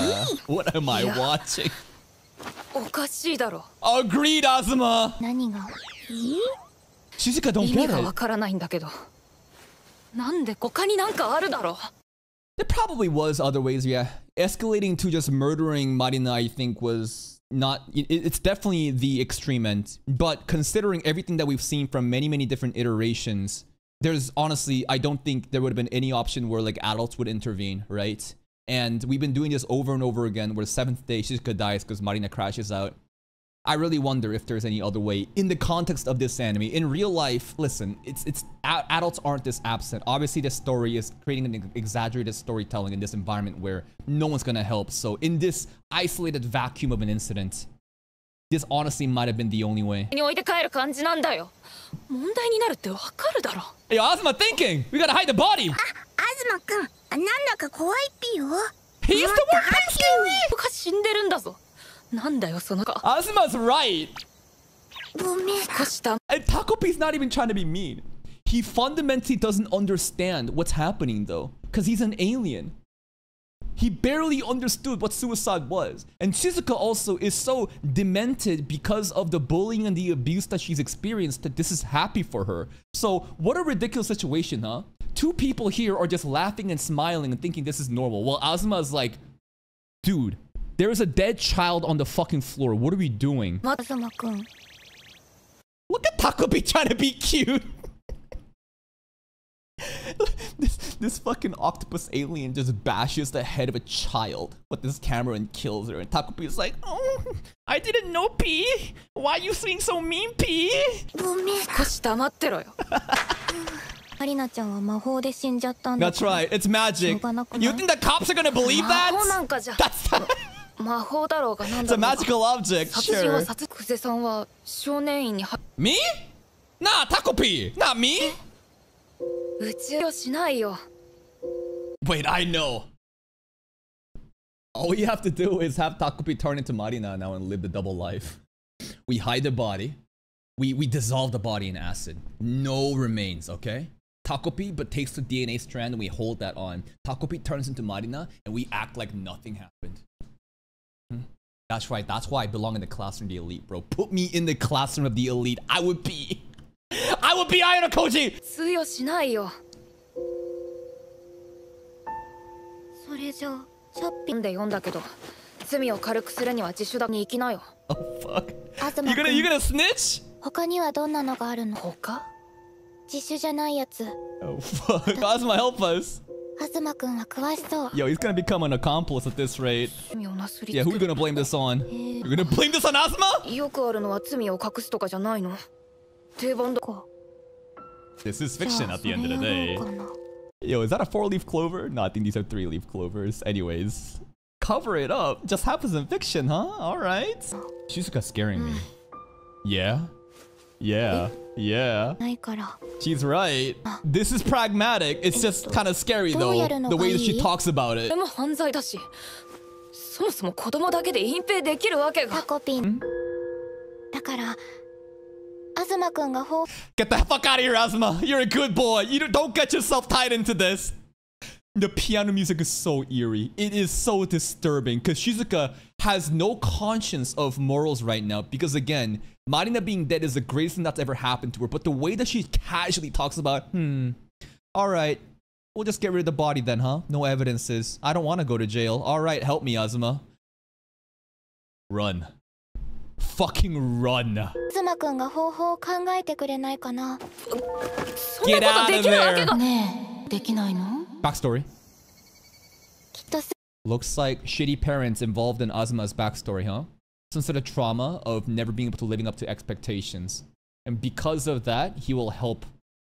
What am I watching? おかしいだろ。 Agreed, Azuma! 何が Shizuka, don't 意味 get が it. わからないんだけど。なんで他になんかあるだろう。 There probably was other ways, yeah. Escalating to just murdering Marina, I think, was not... It's definitely the extreme end. But considering everything that we've seen from many, many different iterations, there's honestly, I don't think there would have been any option where, like, adults would intervene, right? And we've been doing this over and over again, where the 7th day, Shizuka dies because Marina crashes out. I really wonder if there's any other way in the context of this anime. In real life, listen, adults aren't this absent. Obviously, this story is creating an exaggerated storytelling in this environment where no one's gonna help. So in this isolated vacuum of an incident, this honestly might have been the only way. に置いて帰る感じなんだよ。問題になるってわかるだろ。 Hey, Azuma thinking! We gotta hide the body! 東くんなんだか怖いっぴよ He used to work at Scary! 僕が死んでるんだぞ。なんだよそのか。 Azuma's right! ごめん少しだ。 And Takopi's not even trying to be mean. He fundamentally doesn't understand what's happening though, because he's an alien. He barely understood what suicide was. And Shizuka also is so demented because of the bullying and the abuse that she's experienced that this is happy for her. So what a ridiculous situation, huh? Two people here are just laughing and smiling and thinking this is normal. While Azuma is like, dude, there is a dead child on the fucking floor. What are we doing? 東くん Look at Takopi trying to be cute. This fucking octopus alien just bashes the head of a child with this camera and kills her. And Takopi is like, oh, I didn't know, P. Why are you being so mean, P? ごめん少し黙ってろよ。マリナちゃんは魔法で死んじゃったんだ That's right, it's magic. You think the cops are gonna believe 魔法な that? んかじゃ。 That's 魔法だろうがなん it's だ a ろうが。 magical object, 殺人は sure. 殺久世さんは少年院に入 Me? Nah, Takopi, not me. うちをしないよ。 Wait, I know. All we have to do is have Takopi turn into Marina now and live the double life. We hide the body. We dissolve the body in acid. No remains, okay? Takopi but takes the DNA strand and we hold that on. Takopi turns into Marina and we act like nothing happened. That's right. That's why I belong in the classroom of the elite, bro. Put me in the classroom of the elite. I would be Ayano Koji. 通用しないよ。それじゃあシャッピンで読んだけど、罪を軽くするには自首だに行きなよ。Oh fuck. 東 You 君 gonna snitch? 他にはどんなのがあるの？他？自首じゃないやつ。 Oh fuck. Asuma, help us. 東君は詳しそう。 Yo, he's gonna become an accomplice at this rate. 罪をなすり Yeah, つ who are け you gonna blame this on? You're gonna blame this on Asuma? よくあるのは罪を隠すとかじゃないの。定番だ。 This is じゃ fiction あ at そ the れ end of や the ろ day. うかな。 Yo, is that a 4-leaf clover? No, I think these are 3-leaf clovers. Anyways. Cover it up. Just happens in fiction, huh? Alright. Shizuka scaring me. Yeah. Yeah. Yeah. ないから。 She's right. This is pragmatic. It's just kind of scary though. The way that she talks about で it. も犯罪だし、そもそも子供だけで隠蔽できるわけが。タコピン。だから東君がGet the fuck out of here, Asuma. You're a good boy. Don't get yourself tied into this. The piano music is so eerie. It is so disturbing because Shizuka has no conscience of morals right now because again, Marina being dead is the greatest thing that's ever happened to her. But the way that she casually talks about, all right, we'll just get rid of the body then, huh? No evidences. I don't want to go to jail. All right, help me, Azuma. Run. Fucking run. 東君が方法を考えてくれないかな。そんなことできるわけが。ねえ、できないの？ Backstory. きっと Looks like shitty parents involved in Azuma's backstory, huh? Some sort of trauma of never being able to living up to expectations. And because of that, he will help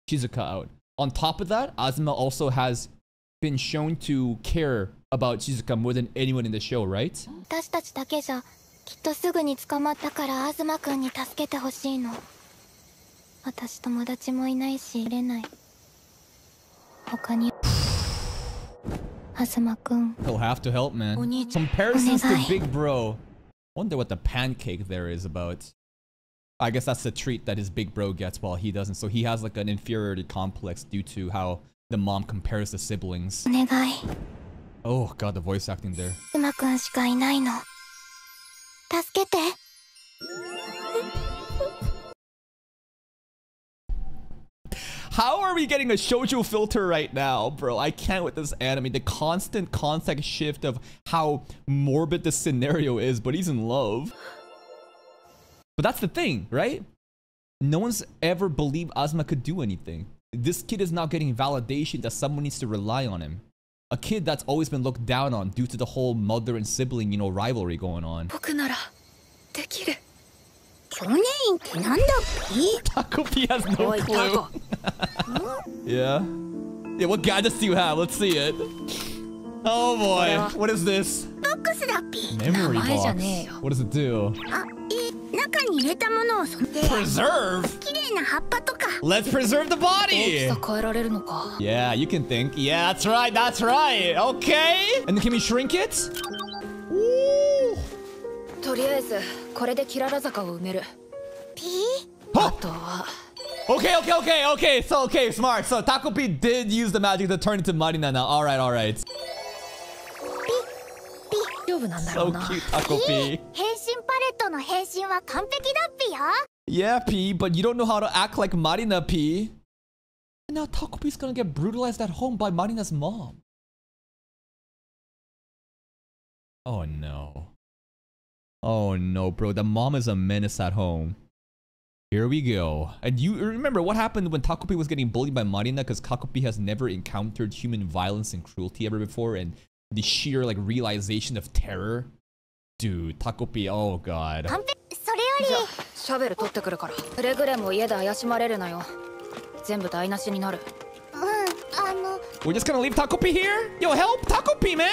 Shizuka out. On top of that, Azuma also has been shown to care about Shizuka more than anyone in the show, right? 私たちだけじゃきっとすぐに捕まったから東君に助けてほしいの。私友達もいないし入れない。他に東君。 He'll have to help, man. Comparisons to Big Bro. Wonder what the pancake there is about. I guess that's the treat that his big bro gets while he doesn't. So he has like an inferiority complex due to how the mom compares the siblings. お願い。 Oh god, the voice acting there. 東君しかいないの。助けて。 How are we getting a shoujo filter right now, bro? I can't with this anime. The constant context shift of how morbid the scenario is, but he's in love. But that's the thing, right? No one's ever believed Asuma could do anything. This kid is now getting validation that someone needs to rely on him. A kid that's always been looked down on due to the whole mother and sibling, you know, rivalry going on. 僕ならできる。去年ってなんだっけ？ Takopi has no おいタ clue. コ。Yeah? Yeah, what gadgets do you have? Let's see it. Oh boy. What is this? ボックスだっぴ。 Memory 名前じゃ box. ねえよ。 What does it do? あ、中に入れたものをそんで Preserve? 綺麗な葉っぱとか。 Let's preserve the 大き body! さ変えられるのか。 Yeah, you can think. Yeah, that's right, that's right. Okay. And then can we shrink it? Ooh. とりあえずこれでキララ坂を埋める。ピあとは。 Okay, okay, okay, okay. So, okay, smart. So, Takopi did use the magic to turn into Marina now. Alright, alright. 大丈夫なんだろ So うな。 cute, ー。 Takopi. 変身パレットの変身は完璧だっぴよ。 Yeah, P, but you don't know how to act like Marina, P. And now Takopi's gonna get brutalized at home by Marina's mom. Oh no. Oh no, bro. The mom is a menace at home. Here we go. And you remember what happened when Takopi was getting bullied by Marina because Takopi has never encountered human violence and cruelty ever before, and the sheer like realization of terror. Dude, Takopi, oh god. 完璧。それよじゃありシャベル取ってくるから。くれぐれも家で怪しまれるなよ。全部台無しになる。We're just gonna leave Takopi here? Yo, help Takopi, man!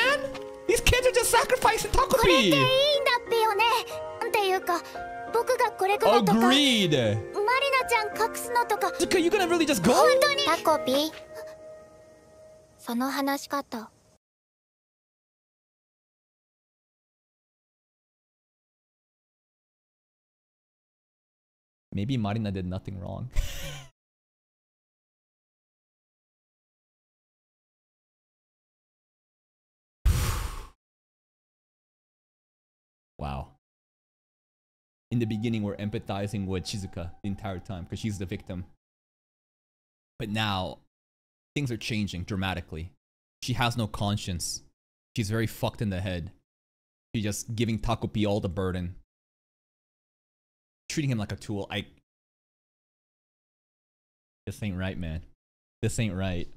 These kids are just sacrificing これっていいん Takopi! だっぴよね。っていうか僕がこれからとかマリ Agreed! ナちゃん隠すのとか Zuka, you gonna really just go? 本当に。タコピその話し方。 Maybe Marina did nothing wrong. Wow. in the beginning were empathizing with Shizuka the entire time because she's the victim. But now, things are changing dramatically. She has no conscience. She's very fucked in the head. She's just giving Takopi all the burden. Treating him like a tool. This ain't right, man. This ain't right.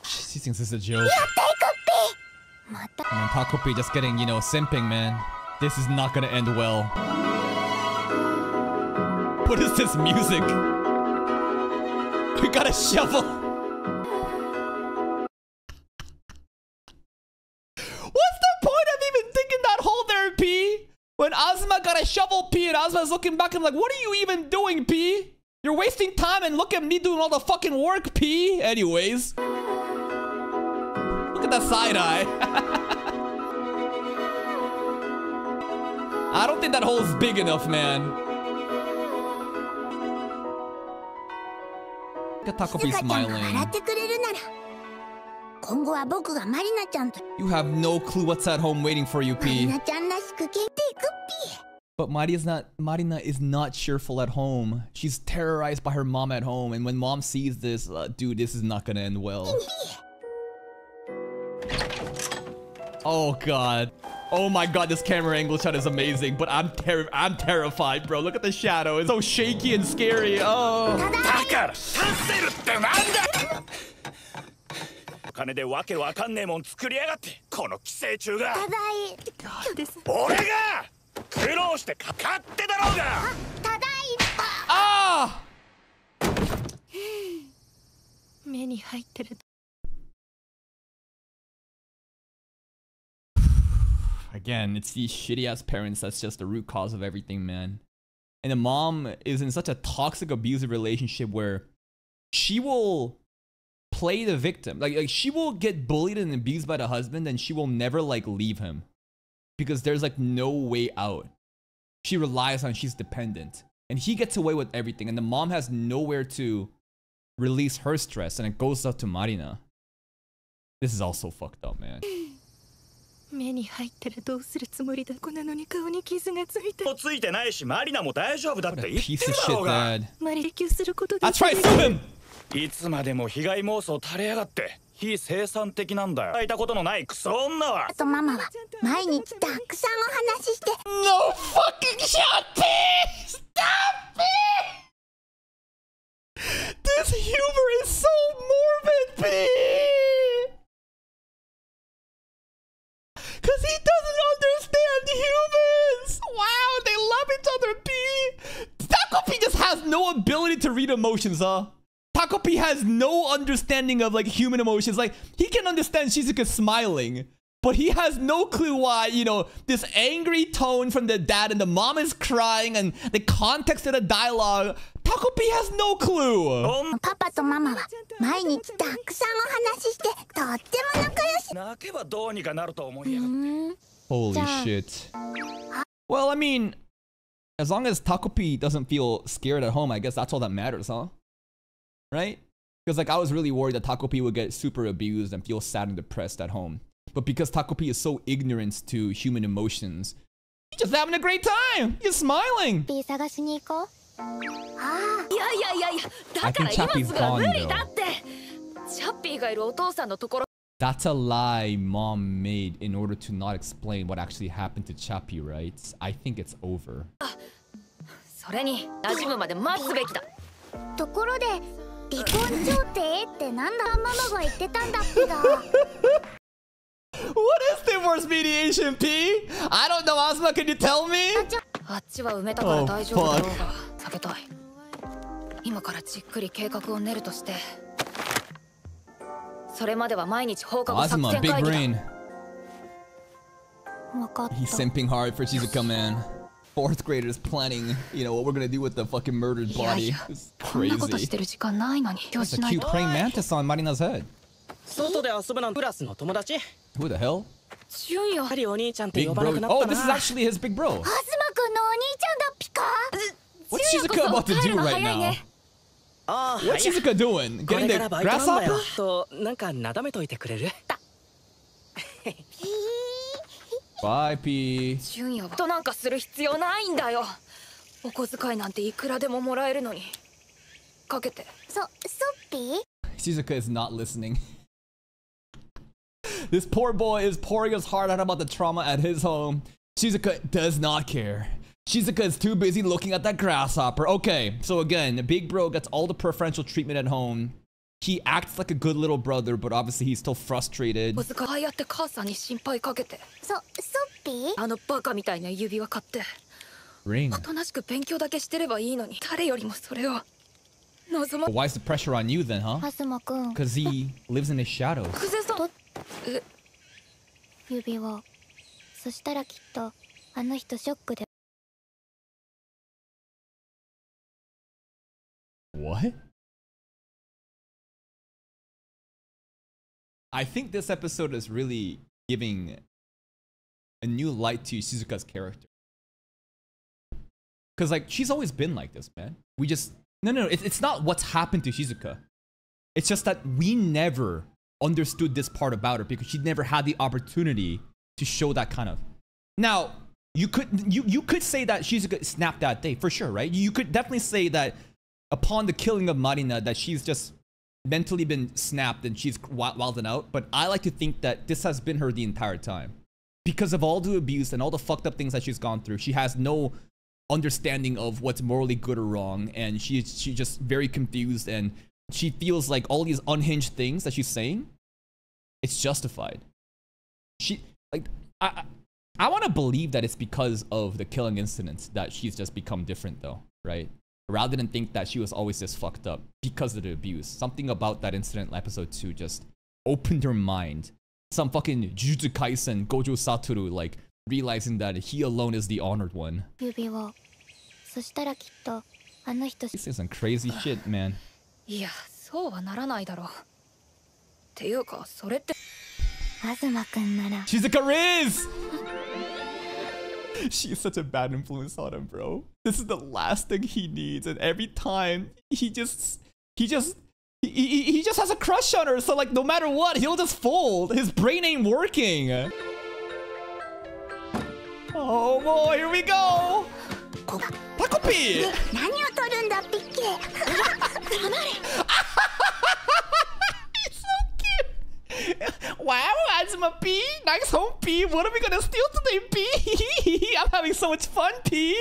She thinks this is a joke. And then Takopi just getting, you know, simping, man. This is not gonna end well. What is this music? We got a shovel. What's the point of even thinking that hole there, P? When Azuma got a shovel, P, and Azuma's looking back and like, what are you even doing, P? You're wasting time and look at me doing all the fucking work, P. Anyways. Look at that side eye. I don't think that hole's big enough, man. Look at Takopi smiling. You have no clue what's at home waiting for you, P. But Marina is not cheerful at home. She's terrorized by her mom at home, and when mom sees this, dude, this is not gonna end well. Oh god. Oh my god, this camera angle shot is amazing, but I'm terrified, bro. Look at the shadow. It's so shaky and scary. Oh. Ah! Again, it's these shitty-ass parents that's just the root cause of everything, man. And the mom is in such a toxic, abusive relationship where she will play the victim. Like she will get bullied and abused by the husband, and she will never, like, leave him. Because there's, like, no way out. She relies on, she's dependent. And he gets away with everything, and the mom has nowhere to release her stress, and it goes up to Marina. This is also fucked up, man. What a piece of shit, dad. That's right, sue him! いつまでも被害妄想垂れやがって非生産的なんだよ。聞いたことのないクソ女は。とママは毎日たくさんお話しして。No fucking shot, P! Stop it! This humor is so morbid, P! Cause he doesn't understand humans! Wow, they love each other, P! Takopi just has no ability to read emotions, huh? Takopi has no understanding of, like, human emotions. Like, he can understand Shizuka smiling, but he has no clue why, you know, this angry tone from the dad and the mom is crying and the context of the dialogue. Takopi has no clue. パパとママは毎日たくさんお話ししてとっても仲良し。泣けばどうにかなると思いやがって。Holy shit. Well, I mean, as long as Takopi doesn't feel scared at home, I guess that's all that matters, huh? Right? Because, like, I was really worried that Takopi would get super abused and feel sad and depressed at home. But because Takopi is so ignorant to human emotions, he's just having a great time. He's smiling. I think Chappie's gone, though. That's a lie Mom made in order to not explain what actually happened to Chappie, right? I think it's over. それに馴染むまで待つべきだ。ところで離婚調停ってなんだママが言ってたんだっけだ。What is divorce mediation, P? I don't know, Asuma, can you tell me? あっちは埋めたから大丈夫だろうが避けたい。今からじっくり計画を練るとして、それまでは毎日放課後作戦会議だ。分かった。He's simping hard for Shizuka, man. Fourth graders planning, you know, what we're gonna do with the fucking murdered body. It's crazy. That's a cute praying mantis on Marina's head. Who the hell? Big bro. Oh, this is actually his big bro. What's Shizuka about to do right now? What's Shizuka doing? Getting the grasshopper? Bye, P. 純也はとなんかする必要ないんだよ。お小遣いなんていくらでももらえるのに。かけて。ソッピー Shizuka is not listening. This poor boy is pouring his heart out about the trauma at his home. Shizuka does not care. Shizuka is too busy looking at that grasshopper. Okay, so again, the big bro gets all the preferential treatment at home. He acts like a good little brother, but obviously he's still frustrated. 小遣いああやって母さんに心配かけて。ソッピーあのバカみたいな指輪買って。Ring. おとなしく勉強だけしてればいいのに、誰よりもそれを望ま。 Why is the pressure on you then, huh? アズマくん Because he lives in the shadows. クゼさん。指輪そしたらきっとあの人ショックで What? I think this episode is really giving a new light to Shizuka's character. Because, like, she's always been like this, man. We just... No, it's not what's happened to Shizuka. It's just that we never understood this part about her because she never had the opportunity to show that kind of... Now, you could say that Shizuka snapped that day, for sure, right? You could definitely say that upon the killing of Marina, that she's just mentally been snapped and she's wilding out. But I like to think that this has been her the entire time. Because of all the abuse and all the fucked up things that she's gone through, she has no understanding of what's morally good or wrong. And she's just very confused, and she feels like all these unhinged things that she's saying, it's justified. I want to believe that it's because of the killing incidents that she's just become different though, right? Rather than think that she was always this fucked up because of the abuse. Something about that incident in episode 2 just opened her mind. Some fucking Jujutsu Kaisen Gojo Satoru, like, realizing that he alone is the honored one. 指輪そしたらきっとあの人 This is some crazy shit, man. いや、そうはならないだろう。っていうか、それって。アズマくんなら Shizuka Riz! She is such a bad influence on him, bro. This is the last thing he needs, and every time he just has a crush on her. So like, no matter what, he'll just fold. His brain ain't working. Oh boy, here we go. Takopi! 何を取るんだピッケ He's so cute. Wow, Azuma P. Nice home, P. What are we gonna steal today, P? I'm having so much fun, P.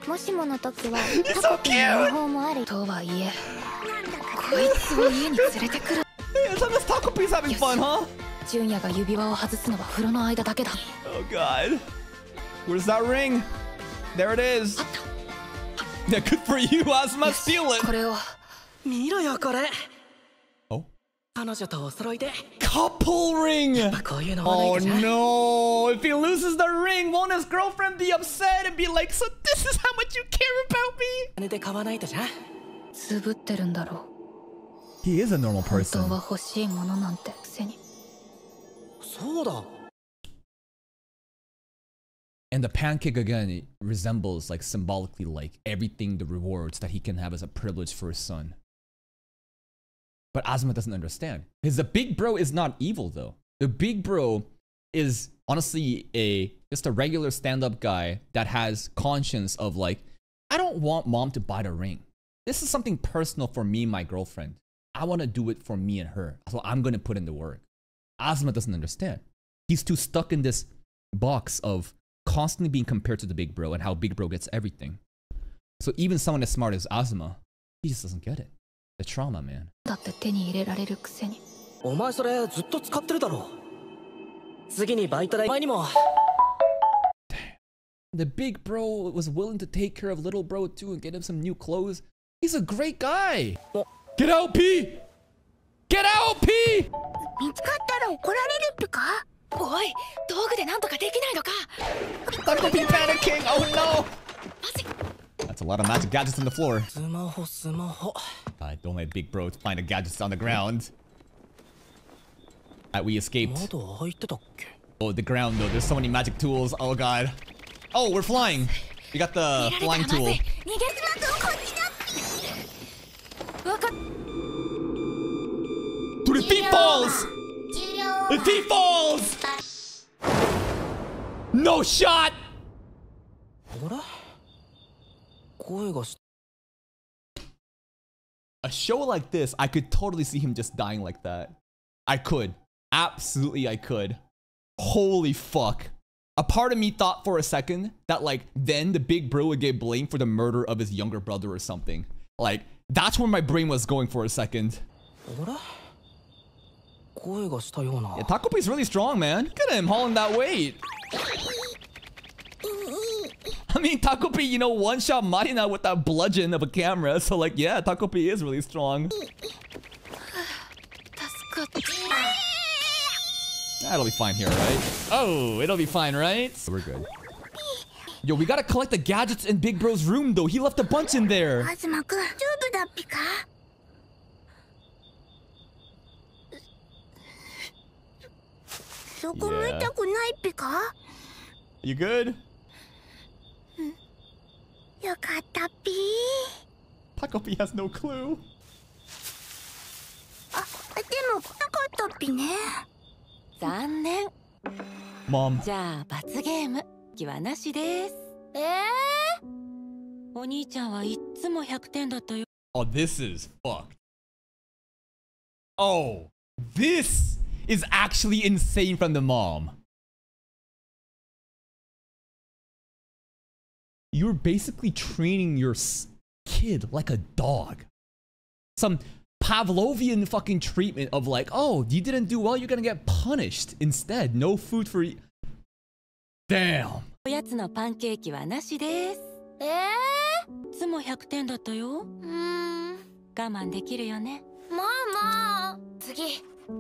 もしもの時は He's タ so コピーの cute. 魔法もあるとはいえ、こいつを家に連れてくる。 Yeah, so this Takopi's having fun, huh? 純也が指輪を外すのは風呂の間だけだ。 Oh god. Where's that ring? There it is. Yeah, good for you, Azuma. Steal it. これを。見ろよこれ Oh. 彼女とお揃いで Couple ring. こういうのはない Oh かじゃん no. If he loses the ring, won't his girlfriend be upset and be like, so this is how much you care about me? 金で買わないとじゃんつぶってるんだろう。 He is a normal 本 person. 当は欲しいものなんてくせに。そうだ And the pancake again, it resembles like symbolically like everything the rewards that he can have as a privilege for his son. But Azuma doesn't understand. Because the big bro is not evil though. The big bro is honestly just a regular stand-up guy that has conscience of like, I don't want mom to buy the ring. This is something personal for me and my girlfriend. I want to do it for me and her. So I'm going to put in the work. Azuma doesn't understand. He's too stuck in this box of constantly being compared to the big bro and how big bro gets everything. So even someone as smart as Azuma, he just doesn't get it. The trauma, man. だって手に入れられるくせに。お前それずっと使ってるだろ次にバイト代前にも The big bro was willing to take care of little bro too and get him some new clothes. He's a great guy. Get out, P! Get out, P! 見つかったら怒られるってかおい、道具でなんとかできないのか。 Takopi panicking! Oh no! That's a lot of magic gadgets on the floor. スマホスマホ Don't let big bro find the gadgets on the ground. We escaped. 窓開いてたっけ Oh, the ground though. There's so many magic tools. Oh god. Oh, we're flying. We got the flying tool. 逃げつまくんこっちだわかっ。 To the feet falls! 終了 The T falls! No shot! A show like this, I could totally see him just dying like that. I could. Absolutely, I could. Holy fuck. A part of me thought for a second that, like, then the big bro would get blamed for the murder of his younger brother or something. Like, that's where my brain was going for a second. Yeah, Takopi's really strong, man. Look at him hauling that weight. I mean, Takopi, you know, one-shot Marina with that bludgeon of a camera. So, like, yeah, Takopi is really strong. That'll be fine here, right? Oh, it'll be fine, right? We're good. Yo, we gotta collect the gadgets in Big Bro's room, though. He left a bunch in there. Yeah. You good? Takopi has no clue. Mom. じゃあ罰ゲーム気はなしです。お兄ちゃんはいっつも100点だったよ。 Oh, this is fucked. Oh, this is actually insane from the mom. You're basically training your kid like a dog. Some Pavlovian fucking treatment of like, oh, you didn't do well, you're gonna get punished instead. No food for you. Damn. おやつのパンケーキはなしです。いつも100点だったよ。我慢できるよね。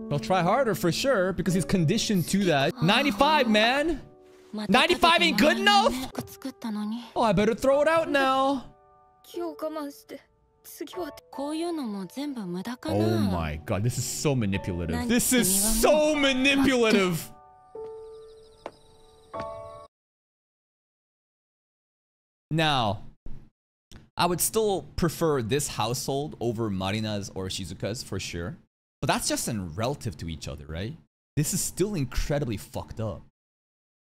He'll try harder for sure because he's conditioned to that. 95, man. 95 ain't good enough. Oh, I better throw it out now. Oh my god, this is so manipulative. This is so manipulative. Now, I would still prefer this household over Marina's or Shizuka's for sure. But that's just in relative to each other, right? This is still incredibly fucked up.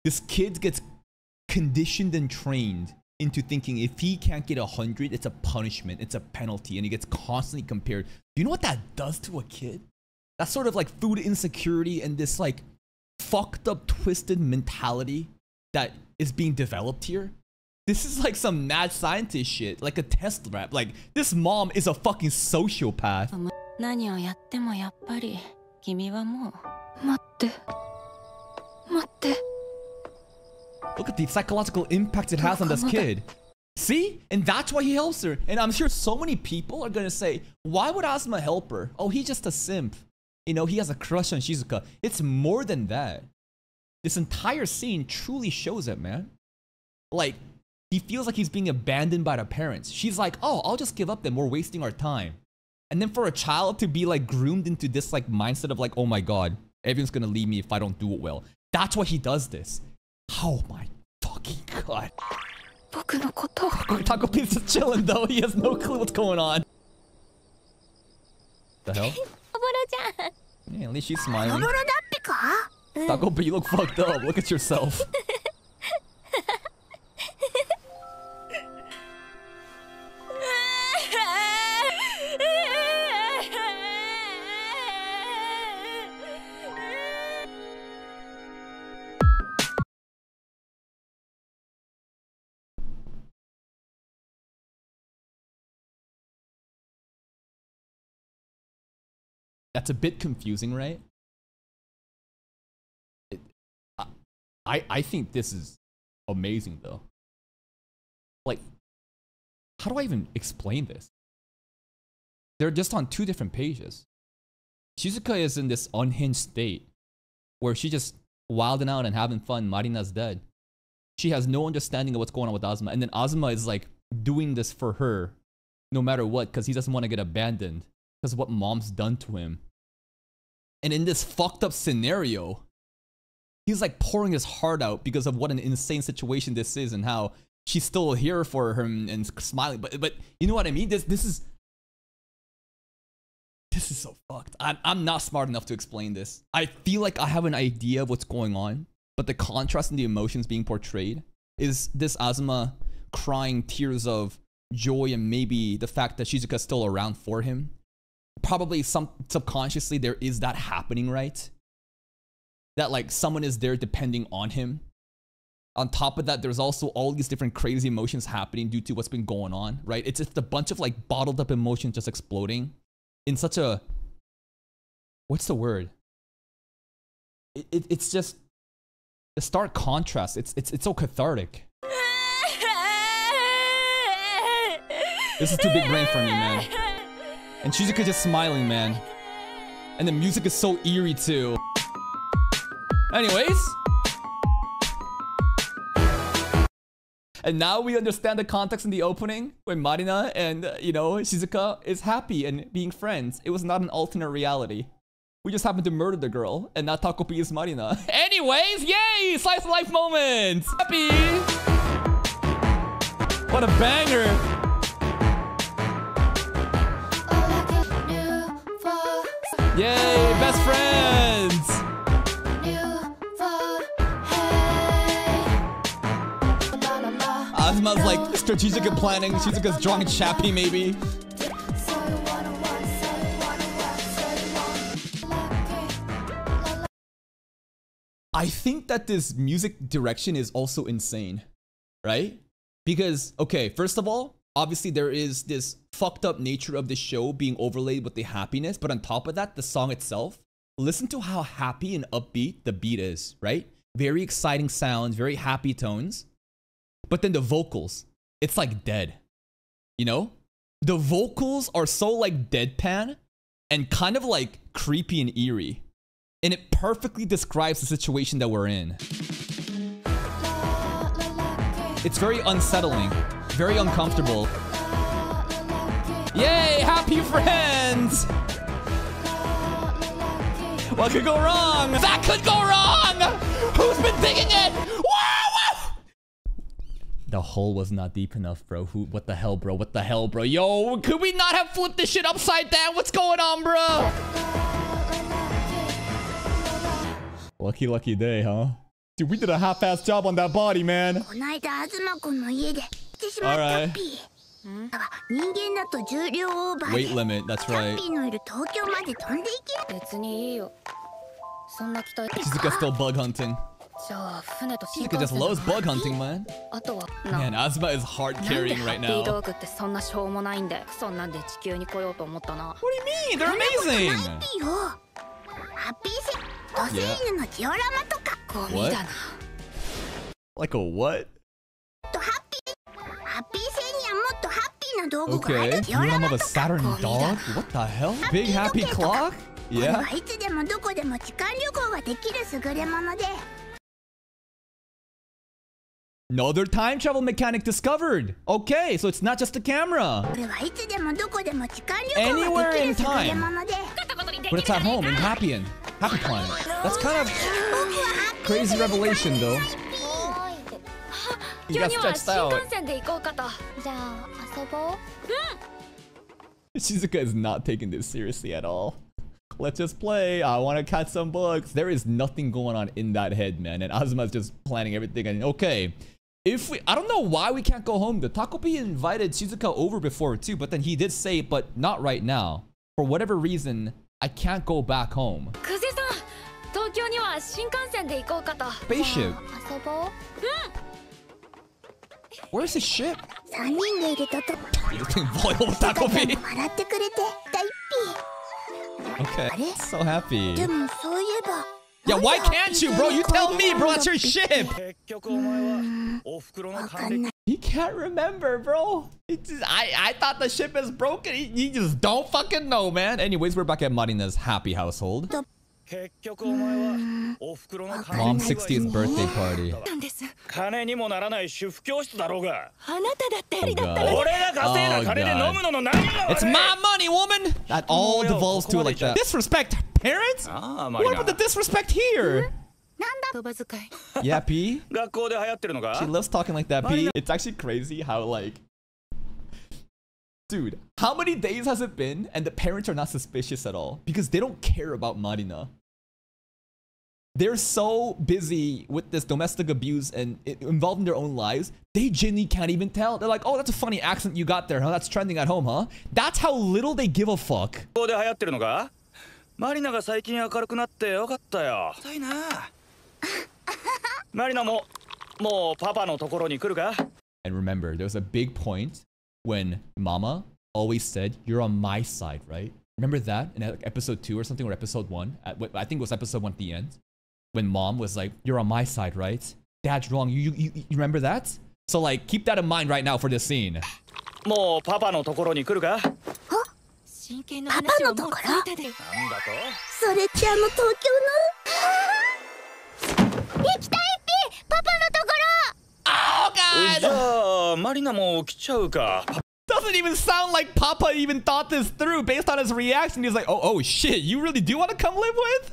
This kid gets conditioned and trained into thinking if he can't get 100, it's a punishment, it's a penalty, and he gets constantly compared. Do you know what that does to a kid? That's sort of like food insecurity and this like fucked up, twisted mentality that is being developed here. This is like some mad scientist shit, like a test lab. Like, this mom is a fucking sociopath. 何をやってもやっぱり君はもう待って Look at the psychological impact it has on this kid. See? And that's why he helps her. And I'm sure so many people are gonna say, why would Asuma help her? Oh, he's just a simp. You know, he has a crush on Shizuka. It's more than that. This entire scene truly shows it, man. Like, he feels like he's being abandoned by the parents. She's like, oh, I'll just give up then. We're wasting our time. And then for a child to be like groomed into this like mindset of like, oh my god, everyone's gonna leave me if I don't do it well. That's why he does this. Oh my fucking god. Takopi's just chilling though. He has no clue what's going on. The hell? Yeah, at least she's smiling. Takopi, you look fucked up. Look at yourself. That's a bit confusing, right? I think this is amazing though. Like, how do I even explain this? They're just on two different pages. Shizuka is in this unhinged state where she's just wilding out and having fun. Marina's dead. She has no understanding of what's going on with Asuma. And then Asuma is like doing this for her no matter what because he doesn't want to get abandoned because of what mom's done to him. And in this fucked up scenario, he's like pouring his heart out because of what an insane situation this is and how she's still here for him and smiling. But you know what I mean? This This is so fucked. I'm not smart enough to explain this. I feel like I have an idea of what's going on, but the contrast in the emotions being portrayed is this Azuma crying tears of joy and maybe the fact that Shizuka's still around for him. Probably subconsciously there is that happening, right? That like someone is there depending on him. On top of that, there's also all these different crazy emotions happening due to what's been going on, right? It's just a bunch of like bottled up emotions just exploding in such a, what's the word? It's just a stark contrast. It's so cathartic. This is too big brain for me, man. And Shizuka just smiling, man. And the music is so eerie too. Anyways. And now we understand the context in the opening when Marina and, you know, Shizuka is happy and being friends. It was not an alternate reality. We just happened to murder the girl and now Takopi is Marina. Anyways, yay! Slice of life moments! Happy! What a banger! Yay! Best friends! Azuma's like strategic and planning. Shizuka's drawing Chappie maybe. I think that this music direction is also insane, right? Because, okay, first of all, obviously there is this fucked up nature of the show being overlaid with the happiness, but on top of that, the song itself, listen to how happy and upbeat the beat is, right? Very exciting sounds, very happy tones. But then the vocals, it's like dead, you know? The vocals are so like deadpan and kind of like creepy and eerie. And it perfectly describes the situation that we're in. It's very unsettling, very uncomfortable. Yay, happy friends! What could go wrong? That could go wrong! Who's been digging it? The hole was not deep enough, bro. What the hell, bro? What the hell, bro? Yo, could we not have flipped this shit upside down? What's going on, bro? Lucky day, huh? Dude, we did a half-ass job on that body, man. Alright. Weight limit, that's right. Shizuka still bug hunting. Shizuka just loves bug hunting, man. Man, Azuma is hard carrying right now. What do you mean? They're amazing! Yeah. What? Like a what? Okay, dioram of a Saturn dog? What the hell? Big happy clock? Yeah. Another time travel mechanic discovered. Okay, so it's not just the camera. Anywhere in time. But it's at home in Happy Planet. That's kind of crazy revelation, though. You got stretched out. Shizuka is not taking this seriously at all. Let's just play. I want to catch some bugs. There is nothing going on in that head, man. And Azuma's just planning everything. And okay, I don't know why we can't go home. The Takopi invited Shizuka over before too, but then he did say, but not right now. For whatever reason, I can't go back home. Spaceship. Where's the ship? You're playing volleyball with Takopi. Okay, so happy. Yeah, why can't you, bro? You tell me, bro. That's your ship. He can't remember, bro. I thought the ship is broken. He just don't fucking know, man. Anyways, we're back at Marina's happy household. Mom's 60th birthday party. Oh God. It's my money, woman! That all devolves to it like that. Disrespect parents? What about the disrespect here? Yeah, P? She loves talking like that, P. It's actually crazy how, like, Dude, how many days has it been and the parents are not suspicious at all? Because they don't care about Marina. They're so busy with this domestic abuse and involved in their own lives, they genuinely can't even tell. They're like, oh, that's a funny accent you got there, huh? That's trending at home, huh? That's how little they give a fuck. ここで流行ってるのか？マリナが最近明るくなってよかったよ。痛いな。マリナもうパパのところに来るか？ And remember, there was a big point when Mama always said, you're on my side, right? Remember that in episode 2 or something, or episode 1? I think it was episode 1 at the end. When Mom was like, you're on my side, right? Dad's wrong. You remember that? So like, keep that in mind right now for this scene. もうパパのところに来るか？パパのところ？なんだと？それって東京の行きたいっぴパパのところ。 Oh god! じゃあマリナも来ちゃうか。 Doesn't even sound like Papa even thought this through based on his reaction. He's like, oh shit, you really do want to come live with?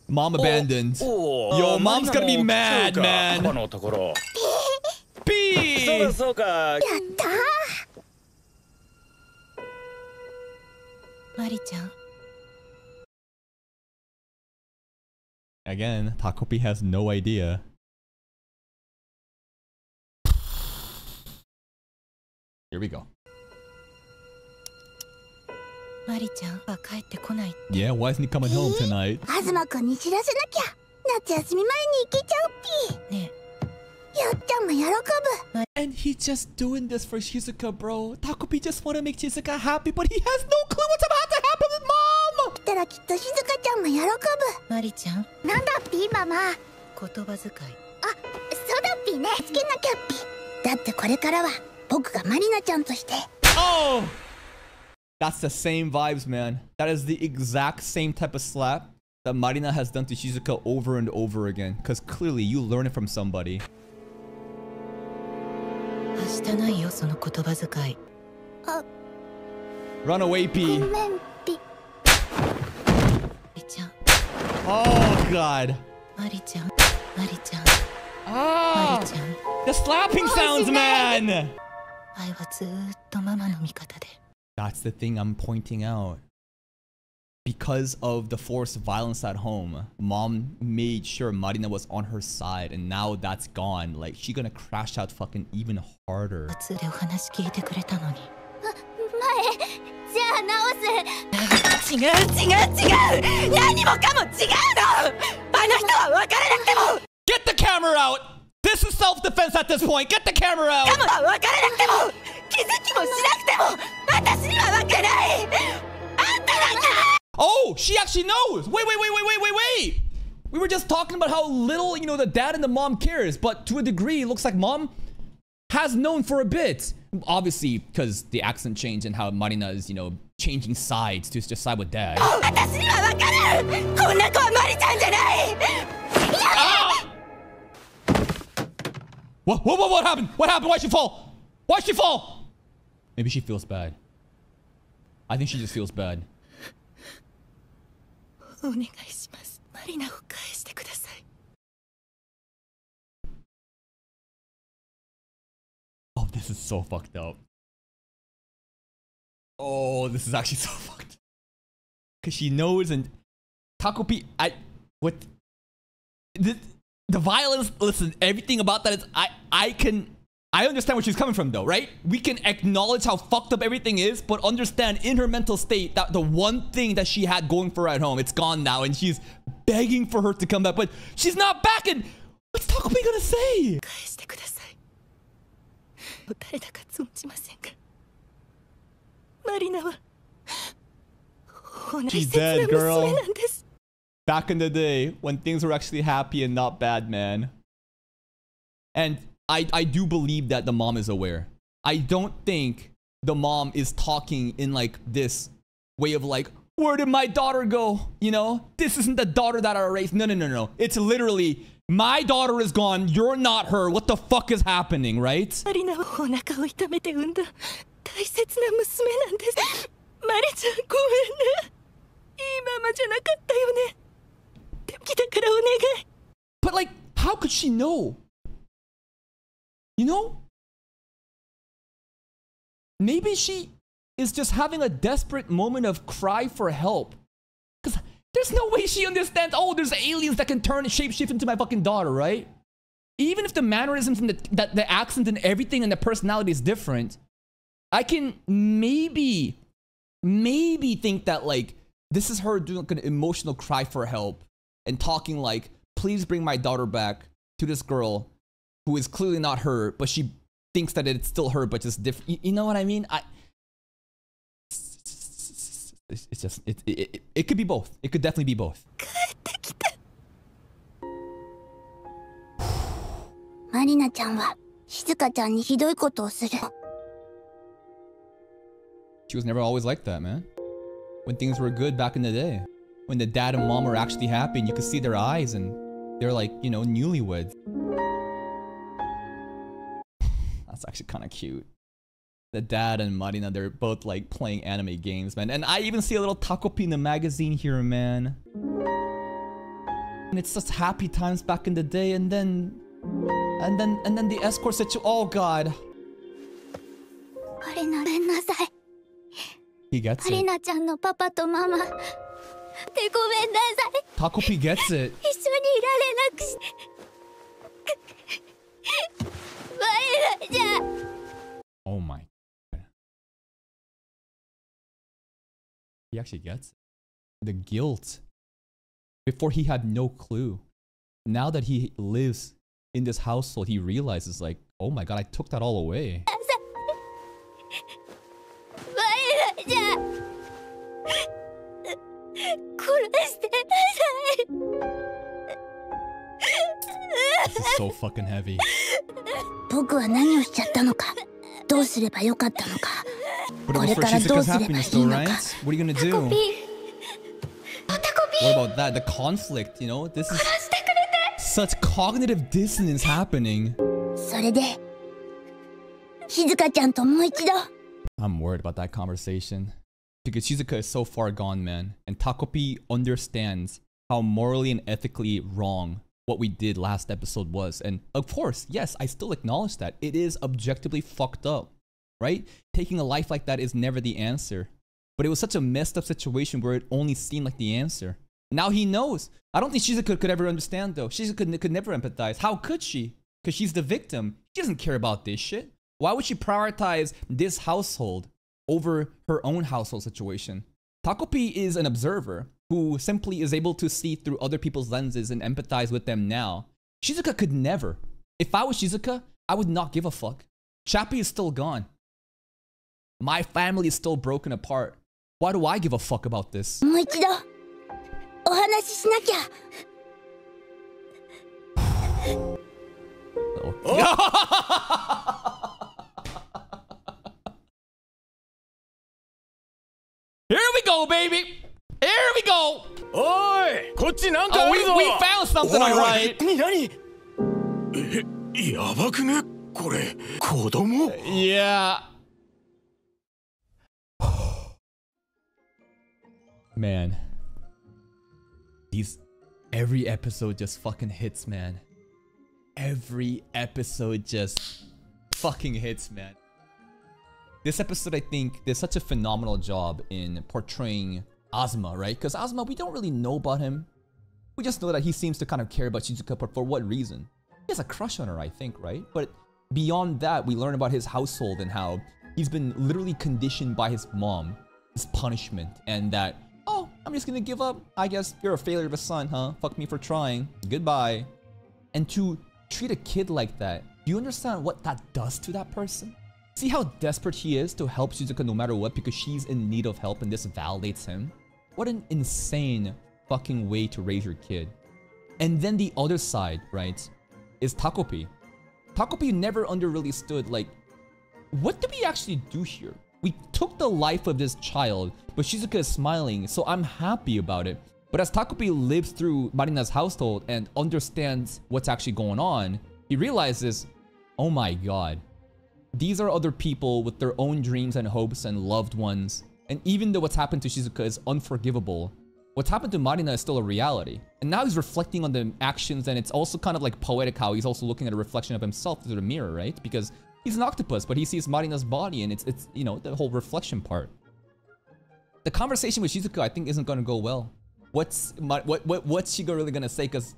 Mom abandoned. Yo, Mom's gonna be mad, man. P! そうだそうか。やったマリちゃん。 Again, Takopi has no idea. Here we go. マリちゃんは帰ってこない。 Yeah, why isn't he coming home tonight? 東くんに知らせなきゃ。夏休み前に行けちゃうっぴ。ねよっちゃんも喜ぶ。 And he's just doing this for Shizuka, bro. Takopi just want to make Shizuka happy, but he has no clue what's about to happen with Mom! 来たらきっと静香ちゃんも喜ぶ。マリちゃん。なんだっぴママ。言葉遣い。あ、そうだっぴね。つけなきゃっぴ。だってこれからは僕がマリナちゃんとして。 Oh! That's the same vibes, man. That is the exact same type of slap that Marina has done to Shizuka over and over again. Because clearly you learn it from somebody. はしたないよ、その言葉遣い。Run away, P. ごめんぴ。マリちゃん。 Oh, God. マリちゃん。マリちゃん。 Ah! マリちゃん。 The slapping sounds, man! 愛はずーっとママの味方で。 That's the thing I'm pointing out. Because of the forced violence at home, Mom made sure Marina was on her side, and now that's gone. Like, she's gonna crash out fucking even harder. 初でお話聞いてくれたのに。前、じゃあ直す。違う。何もかも違うの。あの人は別れなくても。 Get the camera out! This is self-defense at this point. Get the camera out! 別れなくても。気づきもしなくても。私にはわけない。あんたなんか。 Oh, she actually knows. Wait. We were just talking about how little, you know, the dad and the mom cares, but to a degree, it looks like Mom has known for a bit. Obviously, because the accent change and how Marina is, you know, changing sides to just side with Dad. 私にはわかる。こんな子はマリちゃんじゃない。Ah! What happened? What happened? Why'd she fall? Why'd she fall? Maybe she feels bad. I think she just feels bad. お願いします。マリナを返してください。 Oh, this is so fucked up. Oh, this is actually so fucked. Cause she knows, and Takopi, the violence. Listen, everything about that is I understand where she's coming from, though, right? We can acknowledge how fucked up everything is, but understand in her mental state that the one thing that she had going for her at home, it's gone now, and she's begging for her to come back, but she's not back, and what's Takopi gonna say? 返してください。誰だか存じませんが、マリナは大切な娘なんです。 Back in the day, when things were actually happy and not bad, man. And I do believe that the mom is aware. I don't think the mom is talking in like this way of like, where did my daughter go? You know, this isn't the daughter that I raised. No. It's literally, my daughter is gone. You're not her. What the fuck is happening, right? マリナはお腹を痛めて産んだ大切な娘なんです。マリちゃんごめんね。いいママじゃなかったよね。できたからお願い。 But like, how could she know? You know? Maybe she is just having a desperate moment of cry for help. Because there's no way she understands, oh, there's aliens that can turn and shapeshift into my fucking daughter, right? Even if the mannerisms and the accent and everything and the personality is different, I can maybe think that, like, this is her doing like an emotional cry for help and talking like, please bring my daughter back to this girl who is clearly not her, but she thinks that it's still her, but just different. You know what I mean? It's just, it could be both. It could definitely be both. マリナちゃんは静香ちゃんにひどいことをする。She was never always like that, man. When things were good back in the day. When the dad and mom were actually happy and you could see their eyes and they're like, you know, newlyweds. That's actually kind of cute. The dad and Marina, they're both like playing anime games, man. And I even see a little Takopi in the magazine here, man. And it's such happy times back in the day, and then the escort said to, oh god. He gets it. マリナちゃんのパパとママ。でごめんなさい。 Takopi gets it. 一緒にいられなくして。マリナちゃん。 Oh my god. He actually gets it. The guilt. Before he had no clue. Now that he lives in this household, he realizes like, oh my god, I took that all away. This is so fucking heavy. 僕は何をしちゃったのか、どうすればよかったのか、 But こ it れ was for からどう Shizuka's すればい happiness い though, のか。 right? What are you gonna do? What about that? The conflict, you know? This is such cognitive dissonance happening. それで、静香ちゃんともう一度。 I'm worried about that conversation. Because Shizuka is so far gone, man. And Takopi understands how morally and ethically wrong what we did last episode was. And of course, yes, I still acknowledge that. It is objectively fucked up, right? Taking a life like that is never the answer. But it was such a messed up situation where it only seemed like the answer. Now he knows. I don't think Shizuka could ever understand though. Shizuka could never empathize. How could she? Because she's the victim. She doesn't care about this shit. Why would she prioritize this household over her own household situation? Takopi is an observer who simply is able to see through other people's lenses and empathize with them now. Shizuka could never. If I was Shizuka, I would not give a fuck. Chappie is still gone. My family is still broken apart. Why do I give a fuck about this? もう一度お話ししなきゃ。 Here we go, baby. Here we go. おい、こっちなんか Oh, あ we るぞ。 found something, alright. やばくねこれ。子供 Yeah. Man. Every episode just fucking hits, man. Every episode just fucking hits, man. This episode, I think, did such a phenomenal job in portraying Azuma, right? Because Azuma, we don't really know about him. We just know that he seems to kind of care about Shizuka, but for what reason? He has a crush on her, I think, right? But beyond that, we learn about his household and how he's been literally conditioned by his mom, his punishment, and that, oh, I'm just gonna give up. I guess you're a failure of a son, huh? Fuck me for trying. Goodbye. And to treat a kid like that, do you understand what that does to that person? See how desperate he is to help Shizuka no matter what because she's in need of help and this validates him? What an insane fucking way to raise your kid. And then the other side, right, is Takopi. Takopi never understood, like, what did we actually do here? We took the life of this child, but Shizuka is smiling, so I'm happy about it. But as Takopi lives through Marina's household and understands what's actually going on, he realizes, oh my god. These are other people with their own dreams and hopes and loved ones. And even though what's happened to Shizuka is unforgivable, what's happened to Marina is still a reality. And now he's reflecting on the actions, and it's also kind of like poetic how he's also looking at a reflection of himself through the mirror, right? Because He's an octopus, but he sees Marina's body, and it's you know, the whole reflection part. The conversation with Shizuka, I think, isn't gonna go well. What's Shizuka really gonna say? Because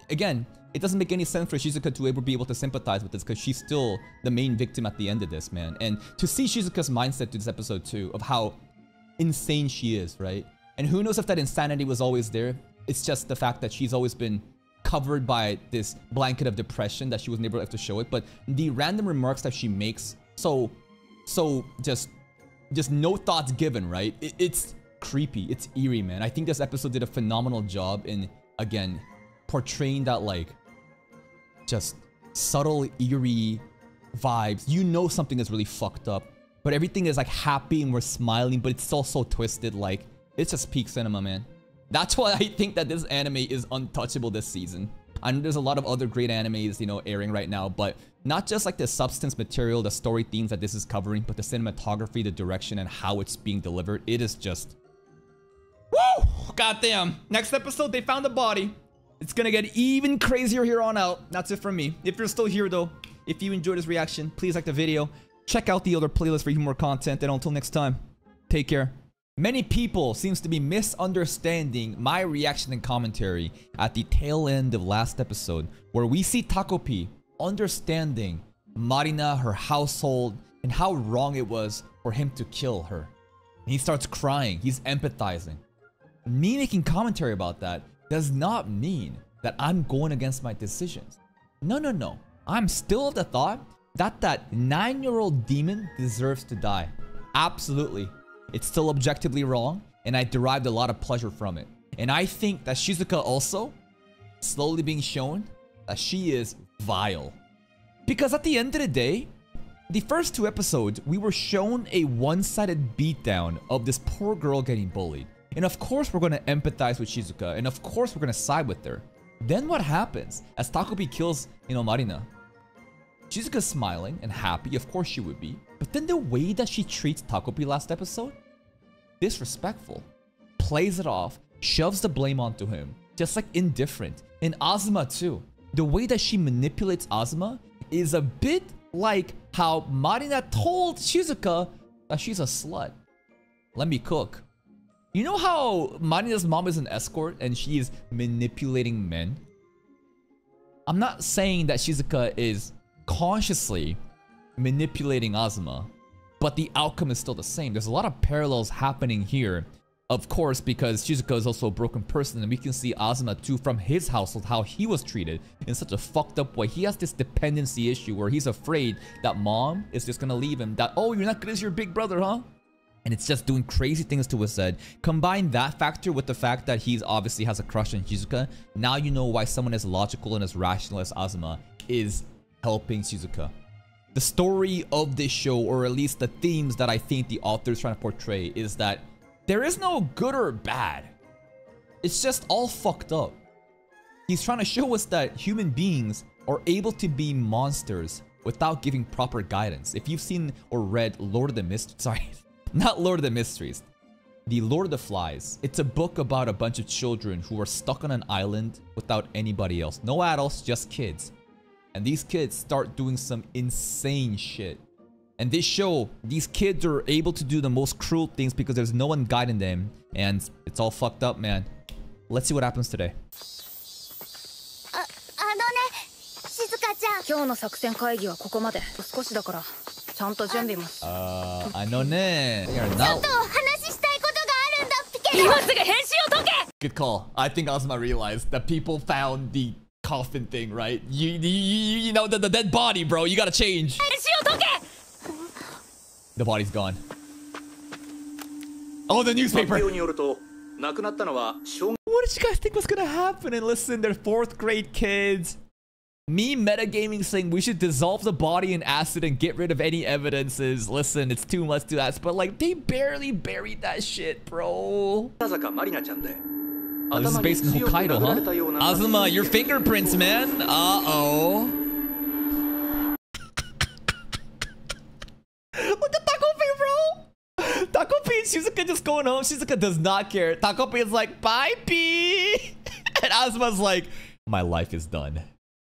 again, it doesn't make any sense for Shizuka to be able to sympathize with this, because she's still the main victim at the end of this, man. And to see Shizuka's mindset to this episode too, of how insane she is, right? And who knows if that insanity was always there? It's just the fact that she's always been covered by this blanket of depression that she wasn't able to show it. But the random remarks that she makes, so just no thoughts given, right? It's creepy, it's eerie, man. I think this episode did a phenomenal job in, again, portraying that, like, just subtle, eerie vibes. You know something is really fucked up, but everything is like happy and we're smiling, but it's still so twisted. Like, it's just peak cinema, man. That's why I think that this anime is untouchable this season. I know there's a lot of other great animes, you know, airing right now, but not just like the substance material, the story themes that this is covering, but the cinematography, the direction, and how it's being delivered. It is just... Woo! Goddamn. Next episode, they found the body. It's gonna get even crazier here on out. That's it from me. If you're still here, though, if you enjoyed this reaction, please like the video. Check out the other playlist for even more content, and until next time, take care. Many people seems to be misunderstanding my reaction and commentary at the tail end of last episode, where we see Takopi understanding Marina, her household, and how wrong it was for him to kill her. And he starts crying. He's empathizing. Me making commentary about that does not mean that I'm going against my decisions. No, no, no. I'm still of the thought that that 9-year-old demon deserves to die. Absolutely. It's still objectively wrong, and I derived a lot of pleasure from it. And I think that Shizuka also slowly being shown that she is vile. Because at the end of the day, the first 2 episodes, we were shown a one-sided beatdown of this poor girl getting bullied. And of course we're going to empathize with Shizuka, and of course we're going to side with her. Then what happens as Takopi kills, you know, Marina? Shizuka's smiling and happy, of course she would be. But then the way that she treats Takopi last episode, disrespectful, plays it off, shoves the blame onto him, just like indifferent. And Azuma too. The way that she manipulates Azuma is a bit like how Marina told Shizuka that she's a slut. Let me cook. You know how Marina's mom is an escort and she is manipulating men? I'm not saying that Shizuka is consciously manipulating Azuma, but the outcome is still the same. There's a lot of parallels happening here, of course, because Shizuka is also a broken person, and we can see Azuma too from his household, how he was treated in such a fucked up way. He has this dependency issue where he's afraid that mom is just gonna leave him, that, oh, you're not good as your big brother, huh? And it's just doing crazy things to his head. Combine that factor with the fact that he's obviously has a crush on Shizuka. Now you know why someone as logical and as rational as Azuma is helping Shizuka. The story of this show, or at least the themes that I think the author is trying to portray, is that there is no good or bad. It's just all fucked up. He's trying to show us that human beings are able to be monsters without giving proper guidance. If you've seen or read Lord of the Mysteries, sorry, not Lord of the Mysteries, the Lord of the Flies. It's a book about a bunch of children who are stuck on an island without anybody else. No adults, just kids. And these kids start doing some insane shit. And this show, these kids are able to do the most cruel things because there's no one guiding them. And it's all fucked up, man. Let's see what happens today. 今日の作戦会議はここまで。少しだからちゃんと準備も。I knowね。ちょっと話したいことがあるんだピケ。今すぐ返信を解け。 Good call. I think Azuma realized that people found the coffin thing, right? You know, the dead body, bro. You gotta change. The body's gone. Oh, the newspaper. What did you guys think was gonna happen? And listen, they're 4th grade kids. Me metagaming saying we should dissolve the body in acid and get rid of any evidences. Listen, it's too much to ask, but like they barely buried that shit, bro. Oh, this is based in Hokkaido, huh? Azuma, your fingerprints, man. Uh-oh. Look at Takopi, bro. Takopi and Shizuka just going home. Shizuka does not care. Takopi is like, bye, P. And Azuma's like, my life is done.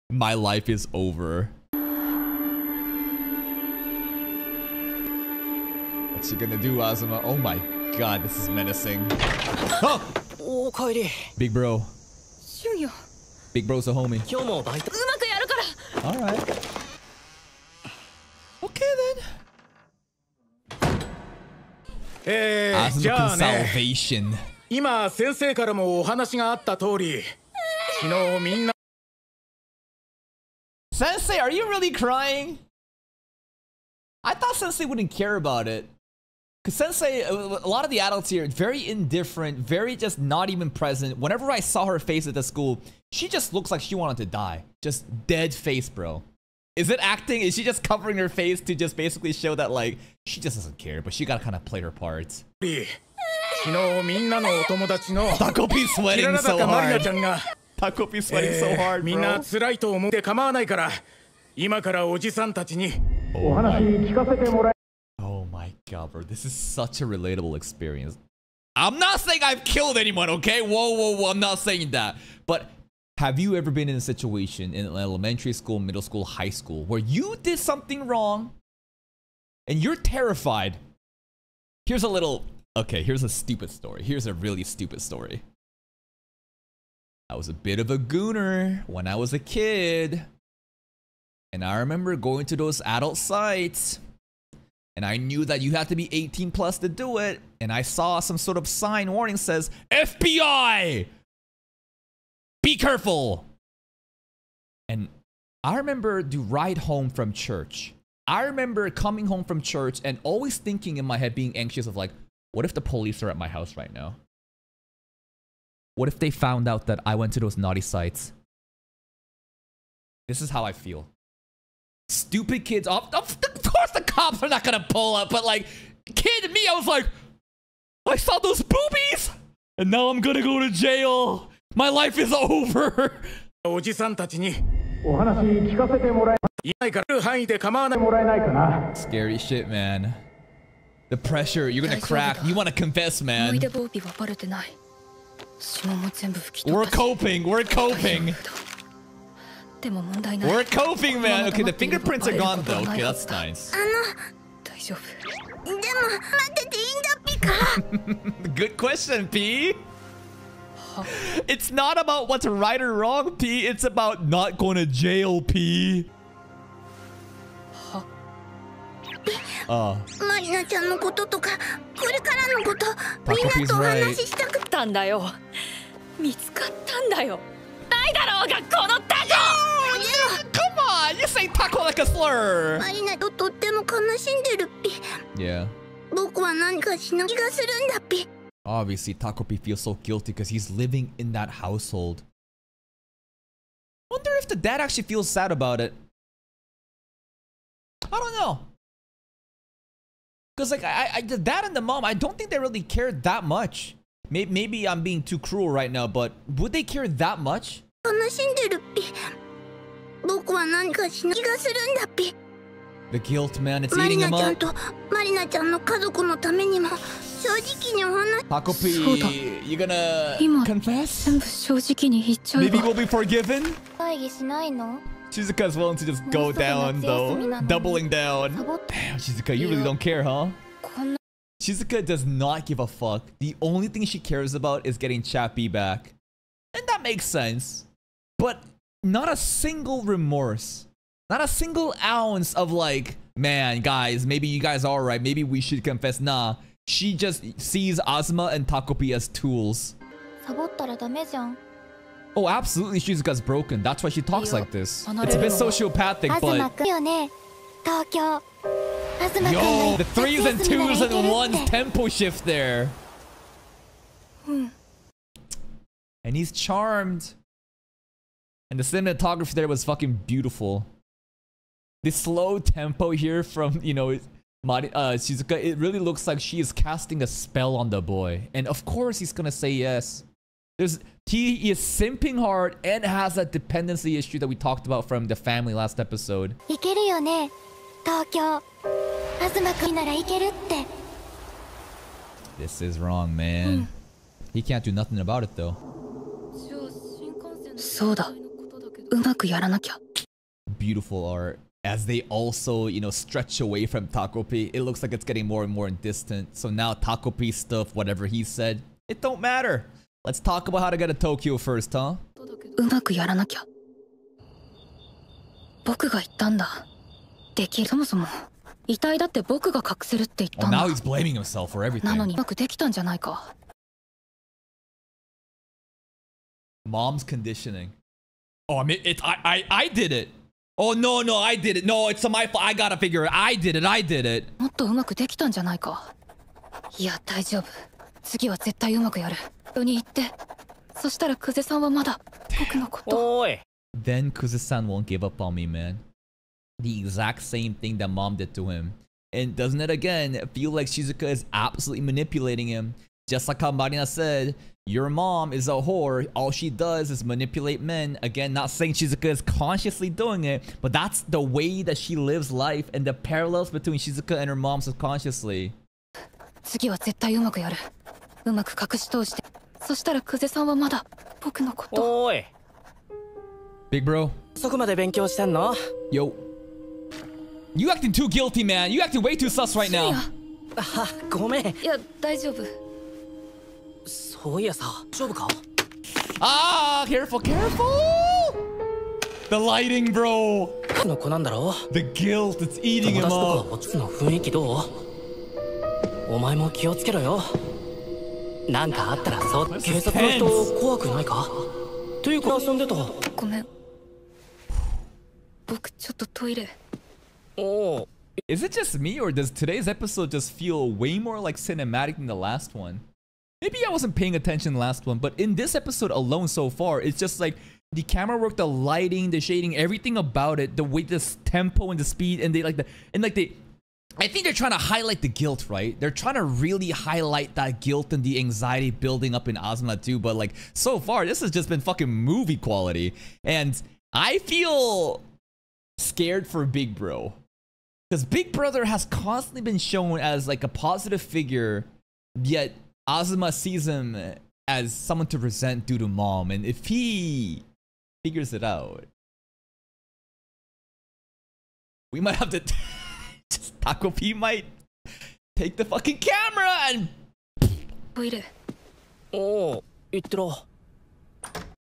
My life is over. What you gonna do, Azuma? Oh my god, this is menacing. Oh! おかえり。 Big bro. シュンよ。 Big bro's a homie. 今日もバイト。うまくやるから。 Alright. Okay then. じゃあ Azuma-kun ね、 salvation. 今先生からもお話があった通り、昨日みんな Sensei, are you really crying? I thought Sensei wouldn't care about it. Because Sensei, a lot of the adults here, very indifferent, very just not even present. Whenever I saw her face at the school, she just looks like she wanted to die. Just dead face, bro. Is it acting? Is she just covering her face to just basically show that, like, she just doesn't care, but she gotta kind of play her part? 昨日みんなのお友達の Takopi キ sweating ララ so 坂マリナ hard. ちゃんが Takopi sweating so hard, みんな bro. 辛いと思って構わないから今からおじさんたちにお話聞かせてもらえ Oh my god, bro. This is such a relatable experience. I'm not saying I've killed anyone, okay? Whoa. I'm not saying that. But have you ever been in a situation in elementary school, middle school, high school where you did something wrong and you're terrified? Here's a little... Okay, here's a stupid story. Here's a really stupid story. I was a bit of a gooner when I was a kid. And I remember going to those adult sites. And I knew that you had to be 18 plus to do it. And I saw some sort of sign warning says, FBI! Be careful! And I remember the ride home from church. I remember coming home from church and always thinking in my head, being anxious of like, what if the police are at my house right now? What if they found out that I went to those naughty sites? This is how I feel. Stupid kids. Of course the cops are not gonna pull up, but like, kid me, I was like, I saw those boobies! And now I'm gonna go to jail! My life is over! おじさんたちにお話聞かせてもらえないから範囲で構わないもらえないかな Scary shit, man. The pressure, you're gonna crack. You wanna confess, man. 思い出防備はバレてない。指紋も全部拭き取 We're ったし。 coping, we're coping. でも問題ない。 We're coping, man. Okay, the fingerprints are gone though. Okay, that's nice. 大丈夫。でも待ってていいんだピカ Good question, P. It's not about what's right or wrong, P. It's about not going to jail, P. マリナちゃんのこととかこれからのことみんなとお話ししたくたんだよ。見つかったんだよ。ないだろうがこのタコ。Come on, you say taco like a slur. マリナととっても悲しんでるピ Yeah. 僕は何かしな気がするんだピ Obviously, Takopi feels so guilty because he's living in that household. Wonder if the dad actually feels sad about it. I don't know. Because like the dad and the mom, I don't think they really cared that much. Maybe I'm being too cruel right now, but would they care that much? 悲しんでるピ僕は何かしな気がするんだピ The guilt, man, it's マリ eating ナ him ちゃん up. とマリナちゃんの家族のためにも正直にお話 Takopi, you gonna 今 confess? 全部正直に言っちゃえ Maybe ば we'll be forgiven? 会議しないの Shizuka's willing to just go down though, doubling down. Damn, Shizuka, you really don't care, huh? こんな Shizuka does not give a fuck. The only thing she cares about is getting Chappie back. And that makes sense. But not a single remorse. Not a single ounce of like, man, guys, maybe you guys are right. Maybe we should confess. Nah, she just sees Azuma and Takopi as tools. サボったらダメじゃん Oh, absolutely, Shizuka's broken. That's why she talks like this. It's a bit sociopathic, 東 but... くんよね東京東くんが Yo, the 夏 threes 休 and みなら twos 行ける and っ ones て tempo shift there. And he's charmed. And the cinematography there was fucking beautiful. The slow tempo here from, you know, Shizuka, it really looks like she is casting a spell on the boy. And of course he's gonna say yes. He is simping hard and has that dependency issue that we talked about from the family last episode. 行けるよね東京東くんなら行けるって This is wrong, man. He can't do nothing about it though. そうだ。うまくやらなきゃ。 Beautiful art. as they also, you know, stretch away from Takopi, it looks like it's getting more and more distant. So now Takopi stuff, whatever he said, it don't matter. Let's talk about how to get to Tokyo first, huh? うまくやらなきゃ。僕が言ったんだ。できる。そもそも遺体だって僕が隠せるって言ったんだ。 Now he's blaming himself for everything. なのにうまくできたんじゃないか。Mom's conditioning. Oh, I mean, I did it. Oh, no, I did it. No, it's my fault. I gotta figure it. I did it. もっとうまくできたんじゃないか。いや、大丈夫。次は絶対うまくやる。人に言って。そしたらクゼさんはまだ僕のこと。おい。Then Kuze-san won't give up on me, man. The exact same thing that mom did to him. And doesn't it again feel like Shizuka is absolutely manipulating him? Just like how Marina said, your mom is a whore. All she does is manipulate men. Again, not saying Shizuka is consciously doing it, but that's the way that she lives life and the parallels between Shizuka and her mom subconsciously. 次は絶対うまくやる。うまく隠し通して。そしたらクゼさんはまだ僕のこと。おい。Big bro. そこまで勉強してんの? Yo. You acting too guilty, man. You acting way too sus right now. あ、ごめん。いや、大丈夫。そういやさ、大丈夫か? Ah, careful. The lighting, bro. の子なんだろ? The guilt, it's eating him up. の雰囲気どう? お前も気をつけろよ。なんかあったらそう。警察の人怖くないか? というか遊んでた。ごめん。僕ちょっとトイレ。お。Is it just me, or does today's episode just feel way more like cinematic than the last one? Maybe I wasn't paying attention the last one, but in this episode alone so far, it's just like the camera work, the lighting, the shading, everything about it, the way, the tempo and the speed, and I think they're trying to highlight the guilt, right? They're trying to really highlight that guilt and the anxiety building up in Asuna too, but like so far, this has just been fucking movie quality, and I feel scared for Big Bro. Because Big Brother has constantly been shown as like a positive figure, yet Azuma sees him as someone to resent due to mom. And if he figures it out, we might have to... just Takopi might take the fucking camera and... Oh, 言ってろ.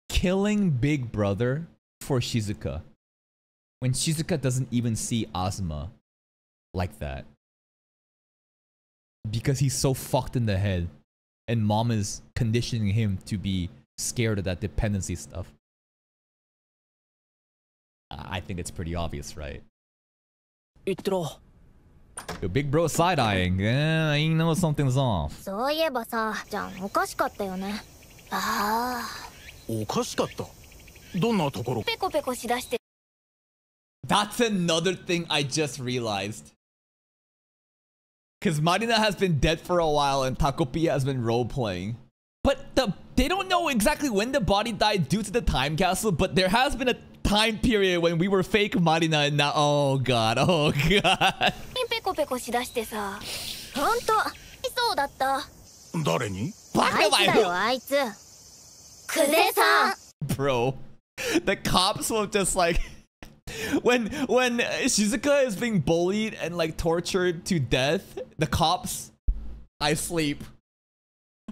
Killing Big Brother for Shizuka. When Shizuka doesn't even see Asuma like that. Because he's so fucked in the head. And mom is conditioning him to be scared of that dependency stuff. I think it's pretty obvious, right? Yo, Big Bro side-eyeing. He knows something's off. そういえばさ、じゃんおかしかったよね。ああ。おかしかった。どんなところ？ペコペコしだして。That's another thing I just realized. Because Marina has been dead for a while and Takopi has been role-playing. But they don't know exactly when the body died due to the time capsule, but there has been a time period when we were fake Marina and now... Oh god, oh god. ペコペコしだしてさ。ほんと、そうだった。誰に？あいつだよ、あいつ。クゼさん。Bro, the cops will just like... When Shizuka is being bullied and like tortured to death, the cops, I sleep.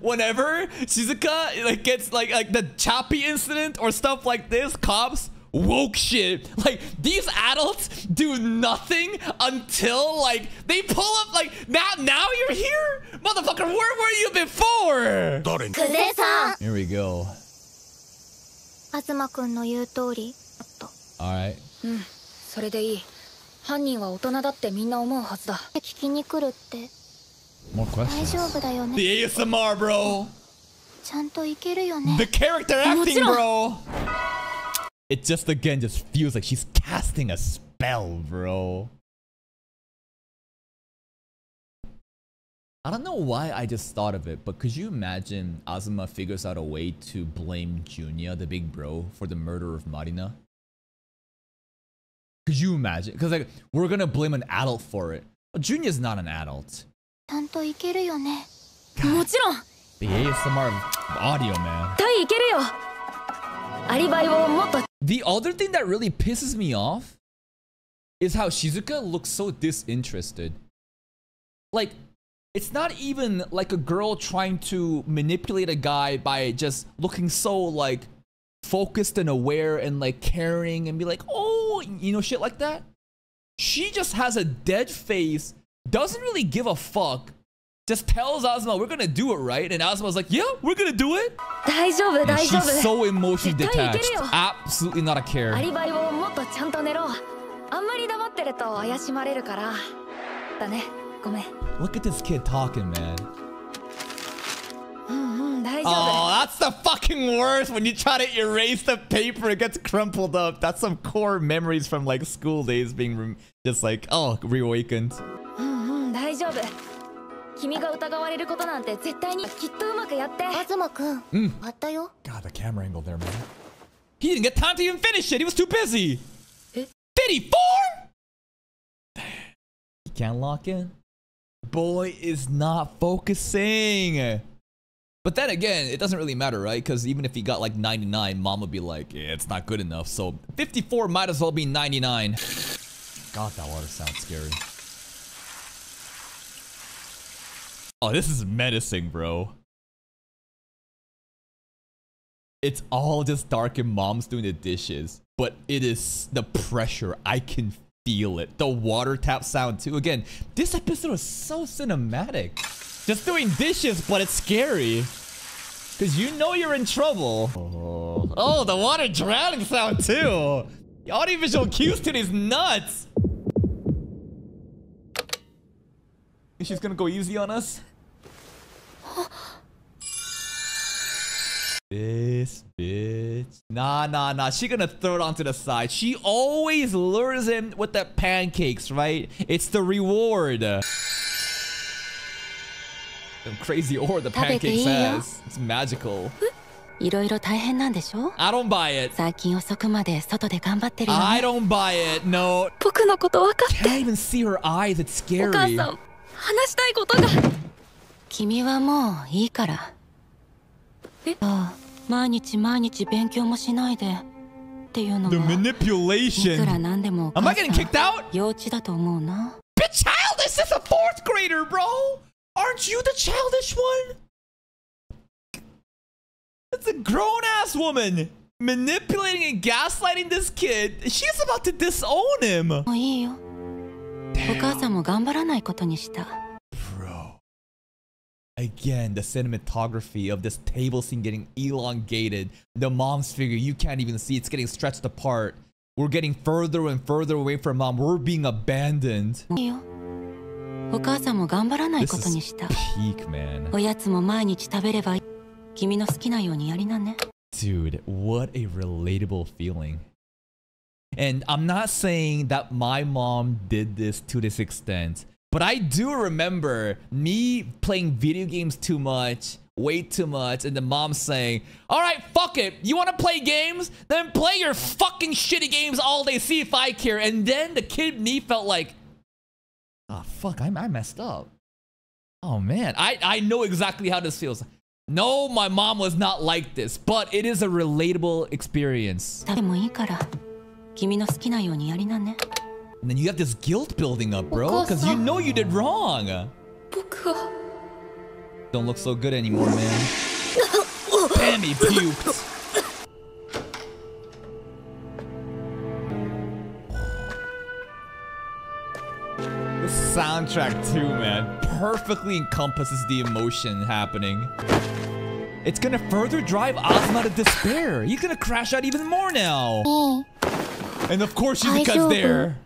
Whenever Shizuka like gets like the Chappie incident or stuff like this, cops woke shit. Like these adults do nothing until like they pull up like now you're here, motherfucker. Where were you before? Here we go. 東くんの言う通り。Alright. うん、それでいい。犯人は大人だってみんな思うはずだ。聞きに来るって。More questions. 大丈夫だよね。 The ASMR, bro. ちゃんといけるよね。 The character acting, bro. It just again just feels like she's casting a spell, bro. I don't know why I just thought of it, but could you imagine Azuma figures out a way to blame Junya, the big bro, for the murder of Marina? Could you imagine? Because like we're gonna blame an adult for it. But Junya's not an adult. ちゃんといけるよね。もちろん。 The ASMR audio, man. いけるよ。アリバイをもっと。 The other thing that really pisses me off is how Shizuka looks so disinterested. Like, it's not even like a girl trying to manipulate a guy by just looking so like focused and aware and like caring and be like, oh, you know, shit like that. She just has a dead face, doesn't really give a fuck, just tells Asuma we're gonna do it, right? And Asuma's like, yeah, we're gonna do it. And she's so emotionally detached, absolutely not a care. Look at this kid talking, man. Oh, that's the fucking worst when you try to erase the paper, it gets crumpled up. That's some core memories from like school days being just like, oh, reawakened. God, the camera angle there, man. He didn't get time to even finish it. He was too busy. 54? He can't lock in. Boy is not focusing. But then again, it doesn't really matter, right? Because even if he got like 99, mom would be like, yeah, it's not good enough. So 54 might as well be 99. God, that water sounds scary. Oh, this is menacing, bro. It's all just dark and mom's doing the dishes. But it is the pressure. I can feel it. The water tap sound too. Again, this episode is so cinematic. Just doing dishes, but it's scary. Because you know you're in trouble. Oh, the water drowning sound too. The audiovisual cues to these nuts. Think she's gonna go easy on us? This bitch. Nah. She gonna throw it onto the side. She always lures him with the pancakes, right? It's the reward. The crazy ore the pancakes has. It's magical. I don't buy it. I don't buy it. No. Can't even see her eyes. It's scary. The manipulation. Am I getting kicked out? Bit childish. This is a 4th grader, bro. Aren't you the childish one? It's a grown-ass woman manipulating and gaslighting this kid. She's about to disown him. Bro. Again, the cinematography of this table scene getting elongated. The mom's figure, you can't even see. It's getting stretched apart. We're getting further and further away from mom. We're being abandoned. This is peak, man. Dude, what a relatable feeling. And I'm not saying that my mom did this to this extent, but I do remember me playing video games too much, way too much, and the mom saying, all right, fuck it. You want to play games? Then play your fucking shitty games all day. See if I care. And then the kid in me felt like, oh, fuck, I messed up. Oh, man. I know exactly how this feels. No, my mom was not like this, but it is a relatable experience. And then you have this guilt building up, bro, because you know you did wrong. Don't look so good anymore, man. Damn, he puked. This soundtrack too, man, perfectly encompasses the emotion happening. It's gonna further drive Asuma to despair. He's gonna crash out even more now. And of course Shizuka's there.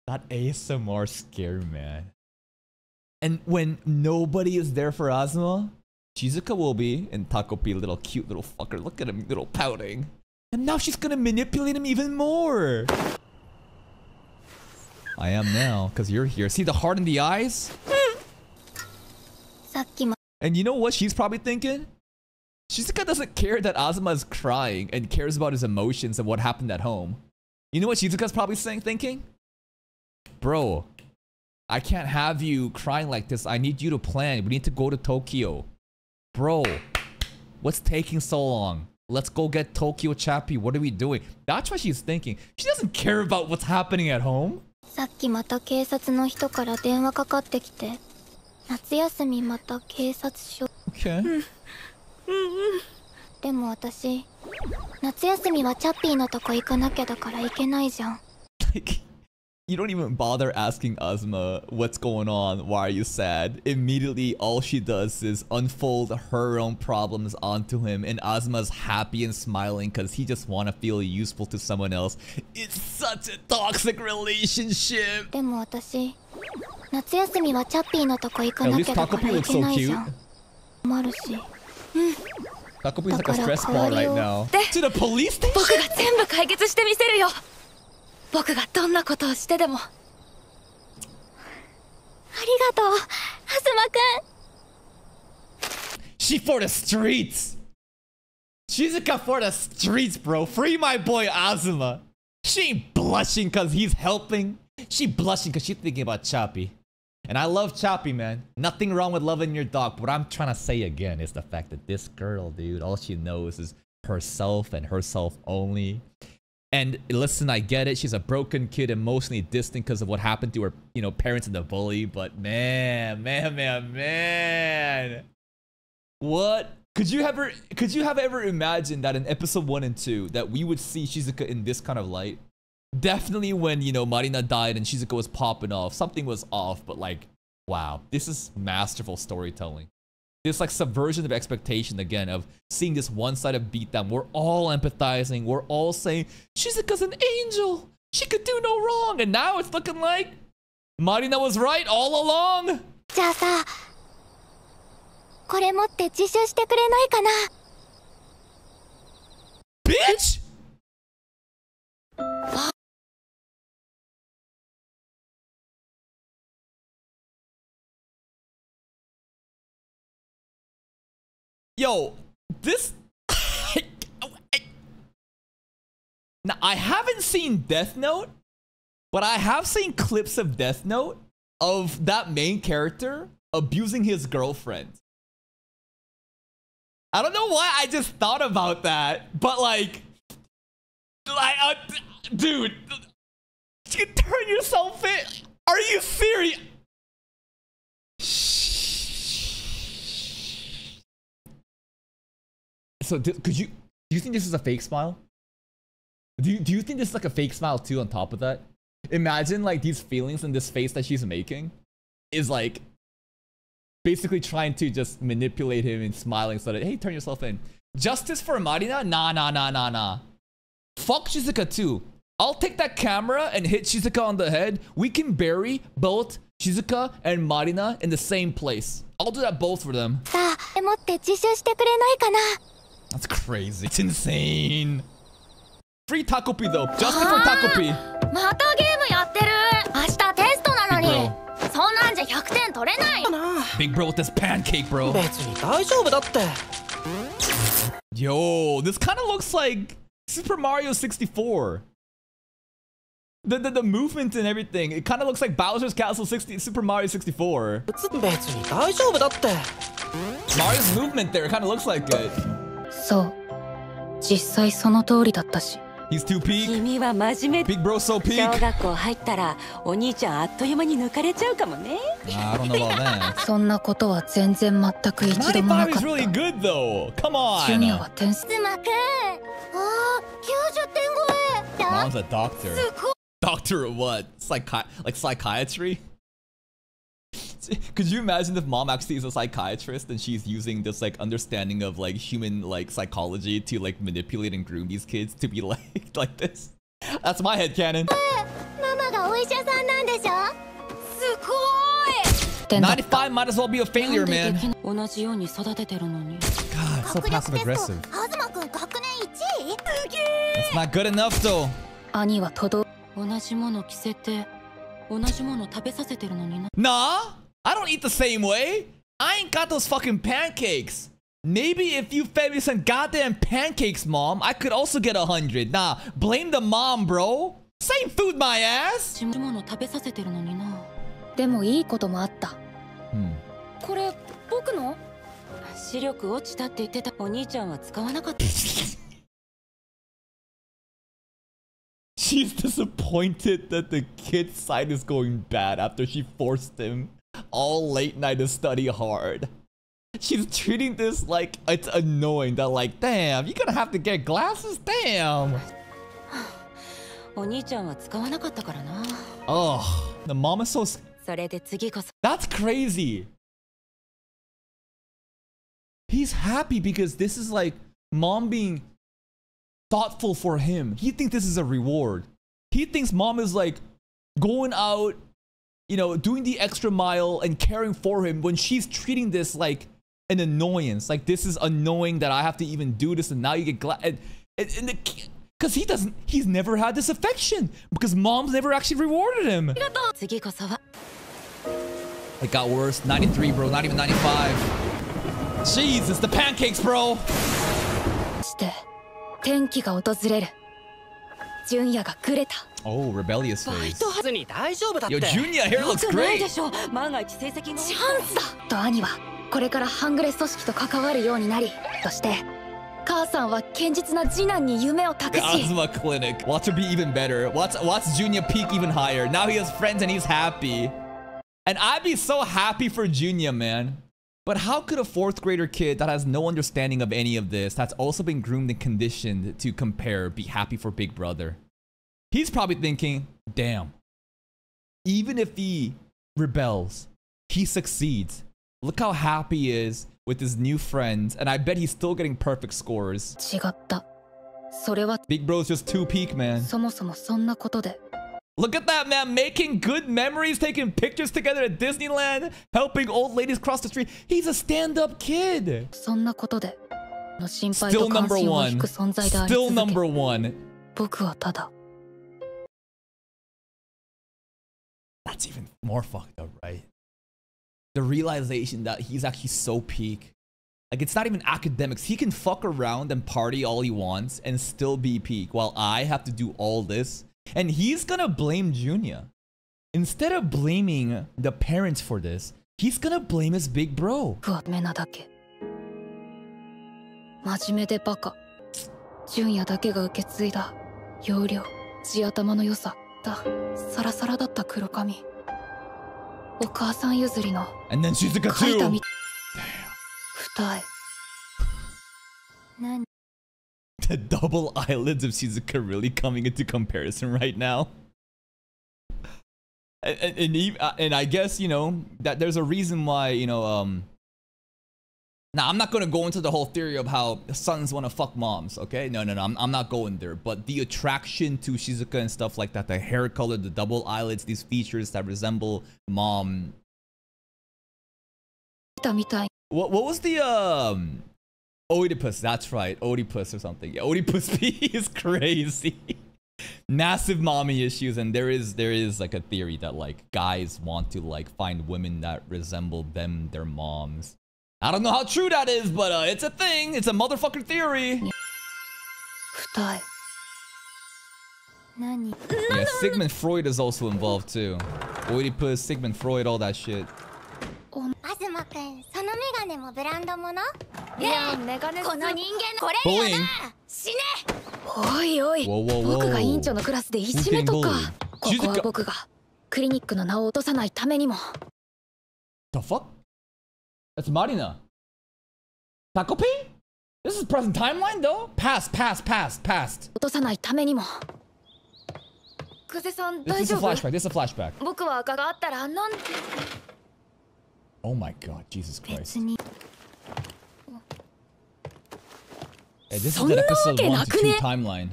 That ASMR scary, man. And when nobody is there for Asuma, Shizuka will be, and Takopi, little cute little fucker. Look at him, little pouting. And now she's gonna manipulate him even more. I am now, because you're here. See the heart in the eyes? And you know what she's probably thinking? Shizuka doesn't care that Asuma is crying and cares about his emotions and what happened at home. You know what Shizuka's probably thinking? Bro, I can't have you crying like this. I need you to plan. We need to go to Tokyo. Bro, what's taking so long? Let's go get Tokyo Chappie. What are we doing? That's what she's thinking. She doesn't care about what's happening at home. さっきまた警察の人から電話かかってきて、夏休みまた警察署。Okay. でも私、夏休みはチャッピーのとこ行かなきゃだから行けないじゃん。Like, you don't even bother asking Asuma what's going on. Why are you sad? Immediately, all she does is unfold her own problems onto him, and Azuma's happy and smiling because he just want to feel useful to someone else. It's such a toxic relationship. でも私、夏休みはチャッピーのとこ行かなきゃだから行けないじゃん。困るし。Takopi's like a stress ball right now. To the police station? 僕が全部解決してみせるよ。僕がどんなことをしてでも。ありがとう、アズマくん。She for the streets. Shizuka for the streets, bro. Free my boy Azuma. She ain't blushing because he's helping. She blushing because she's thinking about Chappie. And I love Chappie, man. Nothing wrong with loving your dog. What I'm trying to say again is the fact that this girl, dude, all she knows is herself and herself only. And listen, I get it. She's a broken kid, emotionally distant because of what happened to her, you know, parents and the bully. But man. What? Could you have ever imagined that in episode 1 and 2 that we would see Shizuka in this kind of light? Definitely when, you know, Marina died and Shizuka was popping off, something was off, but like, wow, this is masterful storytelling. This like subversion of expectation again of seeing this one-sided beatdown. We're all empathizing. We're all saying, Shizuka's an angel. She could do no wrong. And now it's looking like Marina was right all along. じゃあさ、これ持って自首してくれないかな？ Bitch! Yo, this... Now, I haven't seen Death Note, but I have seen clips of Death Note of that main character abusing his girlfriend. I don't know why I just thought about that, but like... dude, you turn yourself in? Are you serious? So do you think this is a fake smile? Do you think this is like a fake smile too on top of that? Imagine like these feelings and this face that she's making is like basically trying to just manipulate him and smiling so that, hey, turn yourself in. Justice for Marina? Nah. Fuck Shizuka too. I'll take that camera and hit Shizuka on the head. We can bury both Shizuka and Marina in the same place. I'll do that both for them. さあ、持って自首してくれないかな？ That's crazy. It's insane. Free Takopi though. Justice for Takopi. またゲームやってる。明日テストなのに。そんなんじゃ100点取れない。Big bro with this pancake, bro. 別に大丈夫だって。Yo, this kind of looks like Super Mario 64. The movement and everything, it kind of looks like Bowser's Castle Super Mario 64. 別に大丈夫だって。Mario's movement there kind of looks like it. そう。実際その通りだったし。He's too peak. 君は真面目。 Big bro so peak. 小学校入ったらお兄ちゃんあっという間に抜かれちゃうかもね。I don't know about that. そんなことは全然全く一度もなかった。95 is really good though. Come on. ジュニアは天才。アズマくん。あー、90点超え。Mom's a doctor. Doctor of what? Psychiatry? Could you imagine if mom actually is a psychiatrist and she's using this like understanding of like human like psychology to like manipulate and groom these kids to be like this? That's my headcanon. ママがお医者さんなんでしょ？すごい。95 might as well be a failure, man. 同じように育ててるのに。 God, so passive aggressive. アズマくん学年1位？すげえ。That's not good enough though. 兄は同じもの着せて同じもの食べさせてるのにな。Nah, I don't eat the same way. I ain't got those fucking pancakes. Maybe if you fed me some goddamn pancakes, mom, I could also get 100. Nah, blame the mom, bro. Same food, my ass. 同じもの食べさせてるのにな。でもいいこともあった。これ僕の？視力落ちたって言ってた。お兄ちゃんは使わなかった。She's disappointed that the kid's side is going bad after she forced him all late night to study hard. She's treating this like it's annoying that like, damn, you're gonna have to get glasses? Damn. お兄ちゃんは使わなかったからな。Oh, the mom is so... それで次こそ。That's crazy. He's happy because this is like mom being thoughtful for him. He thinks this is a reward. He thinks mom is like going out, you know, doing the extra mile and caring for him when she's treating this like an annoyance. Like, this is annoying that I have to even do this, and now you get glad. And because he's never had this affection because mom's never actually rewarded him. It got worse. 93, bro. Not even 95. Jesus, the pancakes, bro. 天気が訪れる。純也がくれた。Oh, rebellious face. Yo, Junior hair looks great. 万が一成績がチャンスだ。と兄はこれから半グレ組織と関わるようになり、そして母さんは堅実な次男に夢を託し。Asthma clinic. Watch her be even better. Watch Junior peak even higher. Now he has friends and he's happy. And I'd be so happy for Junior, man. But how could a 4th grader kid that has no understanding of any of this, that's also been groomed and conditioned to compare, be happy for Big Brother? He's probably thinking, damn, even if he rebels, he succeeds. Look how happy he is with his new friends, and I bet he's still getting perfect scores. 違った。それは Big Bro's just too peak, man. そもそもそんなことで。Look at that, man, making good memories, taking pictures together at Disneyland, helping old ladies cross the street. He's a stand-up kid. そんなことでの心配と Still 関 number 心を one. 引く存在であり Still 続 number け、 one. 僕はただ That's even more fucked up, right? The realization that he's actually so peak. Like, it's not even academics. He can fuck around and party all he wants and still be peak, while I have to do all this. And he's gonna blame Junior. Instead of blaming the parents for this, he's gonna blame his big bro. 僕は目なだけ。真面目でバカ。純也だけが受け継いだ容量、地頭の良さだ。サラサラだった黒髪。お母さん譲りの And then Shizuka 描いた too. み二重。何 The double eyelids of Shizuka really coming into comparison right now. And I guess, you know, that there's a reason why, you know, now I'm not going to go into the whole theory of how sons want to fuck moms, okay? No, I'm not going there. But the attraction to Shizuka and stuff like that, the hair color, the double eyelids, these features that resemble mom. What was the, Oedipus, that's right. Oedipus or something. Yeah, Oedipus P is crazy. Massive mommy issues, and there is like a theory that like guys want to like find women that resemble them, their moms. I don't know how true that is, but it's a thing. It's a motherfucking theory. 二重。何 Yeah, Sigmund Freud is also involved too. Oedipus, Sigmund Freud, all that shit. 東くん、そのメガネもブランドもの？いや、メガネこの人間これや Bullying. な死ね。おいおい。 Whoa, whoa, whoa. 僕が委員長のクラスでいじめとか。 ここは僕がクリニックの名を落とさないためにも。The fuck? That's Marina. Takopi? This is present timeline though? Past. 落とさないためにも。久世さん This 大 is 丈 a 夫？ flashback. This is a flashback. 僕は赤があったらなん。 Oh my god, Jesus Christ. 別に Hey, this is the episode 1 to 2 そんなわけなくね？ timeline.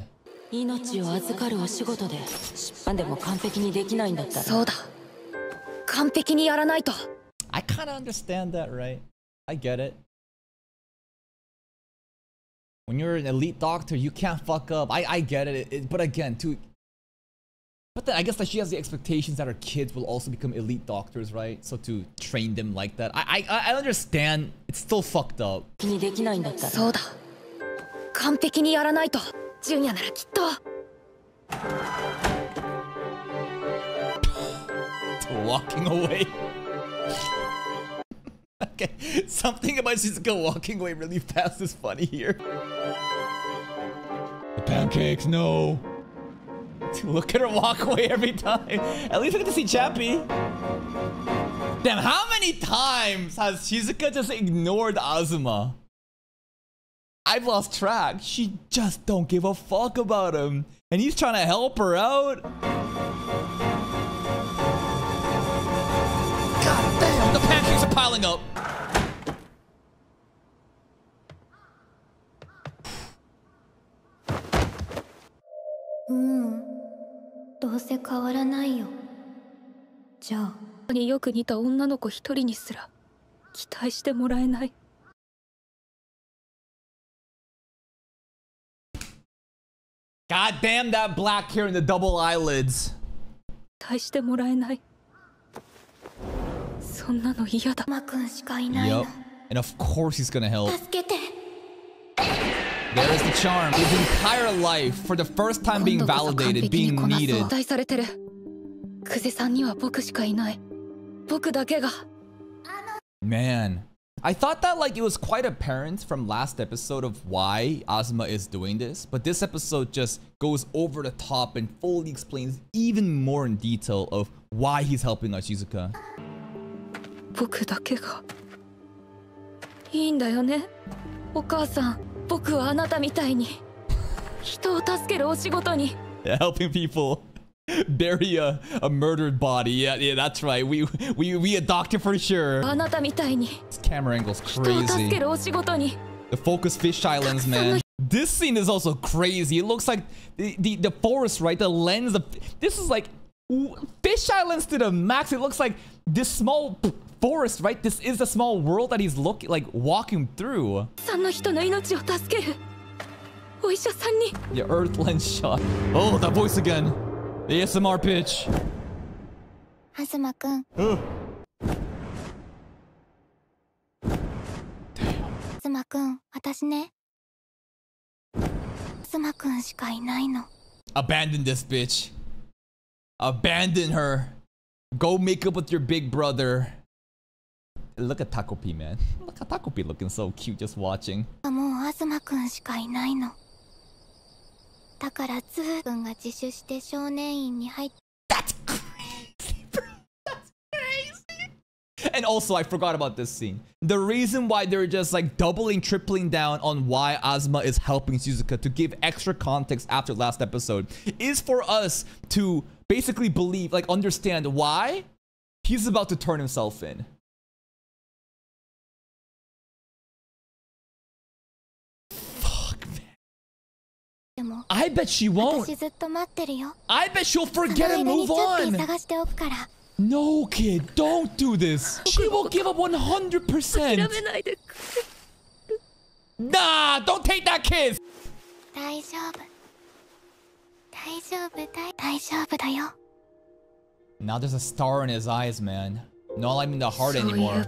命を預かるお仕事で出版でも完璧にできないんだったら。そうだ。完璧にやらないと。 I kind of understand that, right? I get it. When you're an elite doctor, you can't fuck up. I get it. But again, too. But then I guess that she has the expectations that her kids will also become elite doctors, right? So to train them like that, I understand. It's still fucked up. にできないんだったら。そうだ。完璧にやらないと。純也ならきっと。Walking away. Okay, something about Shizuka walking away really fast is funny here. The pancakes, no. Look at her walk away every time. At least I get to see Chappie. Damn, how many times has Shizuka just ignored Azuma? I've lost track. She just don't give a fuck about him. And he's trying to help her out. God damn, the pancakes are piling up. God damn that black hair and the double eyelids. Yep. And of course he's gonna help. There's the charm. His entire life, for the first time being validated, being needed. Man. I thought that like it was quite apparent from last episode of why Azuma is doing this, but this episode just goes over the top and fully explains even more in detail of why he's helping Shizuka. Yeah, helping people bury a murdered body. Yeah, that's right. We a doctor for sure. This camera angle's crazy. The focus fish islands, man. This scene is also crazy. It looks like the forest, right? The lens of this is like fish islands to the max. It looks like this small forest, right? This is a small world that he's walking through. The earth lens shot. Oh, that voice again. The ASMR pitch. Azuma-kun. Azuma-kun, 私ね。Azuma-kun しかいないの。 Abandon this bitch. Abandon her. Go make up with your big brother. Look at Takopi, man. Look at Takopi looking so cute just watching. もうAzuma-kunしかいないの。だからズー君が自首して少年院に入って。 That's crazy, bro. That's crazy. And also, I forgot about this scene. The reason why they're just like doubling, tripling down on why Azuma is helping Shizuka to give extra context after last episode is for us to basically believe, like understand why he's about to turn himself in. I bet she won't. I bet she'll forget and move on. No, kid, don't do this. She will give up 100%. Nah, don't take that kiss. Now there's a star in his eyes, man. Not like in the heart anymore.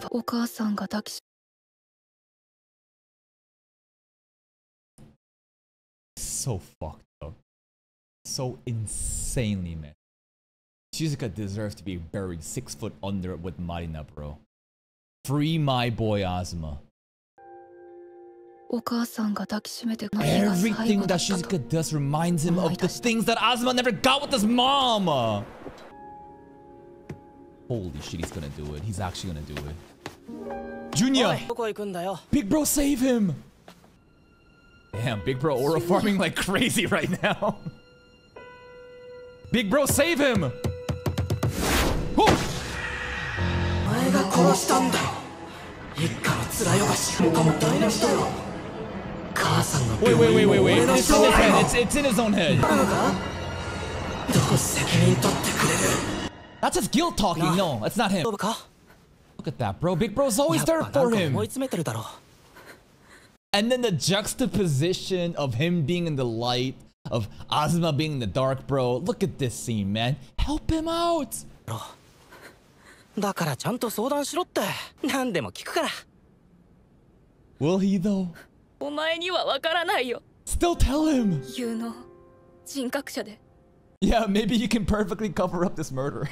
So fucked up. So insanely, man. Shizuka deserves to be buried 6 foot under with Marina, bro. Free my boy Azuma. Everything that Shizuka does reminds him of the things that Azuma never got with his mom. Holy shit, he's gonna do it. He's actually gonna do it. Junior! Big bro, save him! Damn, Big Bro aura farming like crazy right now. Big Bro, save him! Wait. It's in his head. It's in his own head. That's his guilt talking. No, that's not him. Look at that, bro. Big Bro's always there for him. And then the juxtaposition of him being in the light, of Azuma being in the dark, bro. Look at this scene, man. Help him out. Will he though? Still tell him. Yeah, maybe you can perfectly cover up this murder.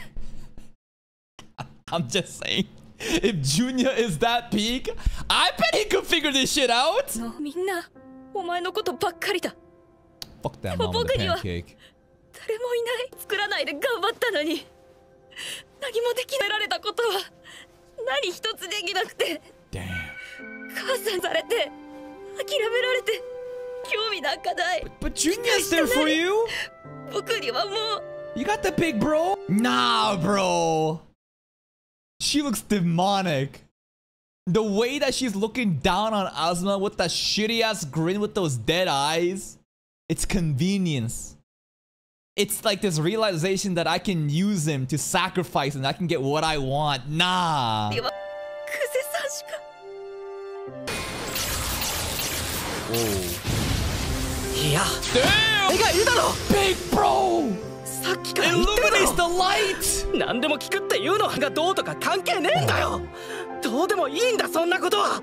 I'm just saying. If Junya is that peak, I bet he could figure this shit out. みんなお前のことばっかりだ。 Fuck that mom with the pancake. 誰もいない。作らないで頑張ったのに何もできられたことは何一つできなくて。 Damn. 母さんされて諦められて興味なんかない。 But Junya's there for you. 僕にはもう You got the big bro? Nah, bro. She looks demonic. The way that she's looking down on Asuma with that shitty ass grin with those dead eyes. It's convenience. It's like this realization that I can use him to sacrifice and I can get what I want. Nah. クセさんしか。 いや Damn! 目がいるだろ Big bro! さっきから言ってるだ Illuminates ろ the light! 何でも聞くっていうのがどうとか関係ねえんだよどうでもいいんだそんなことは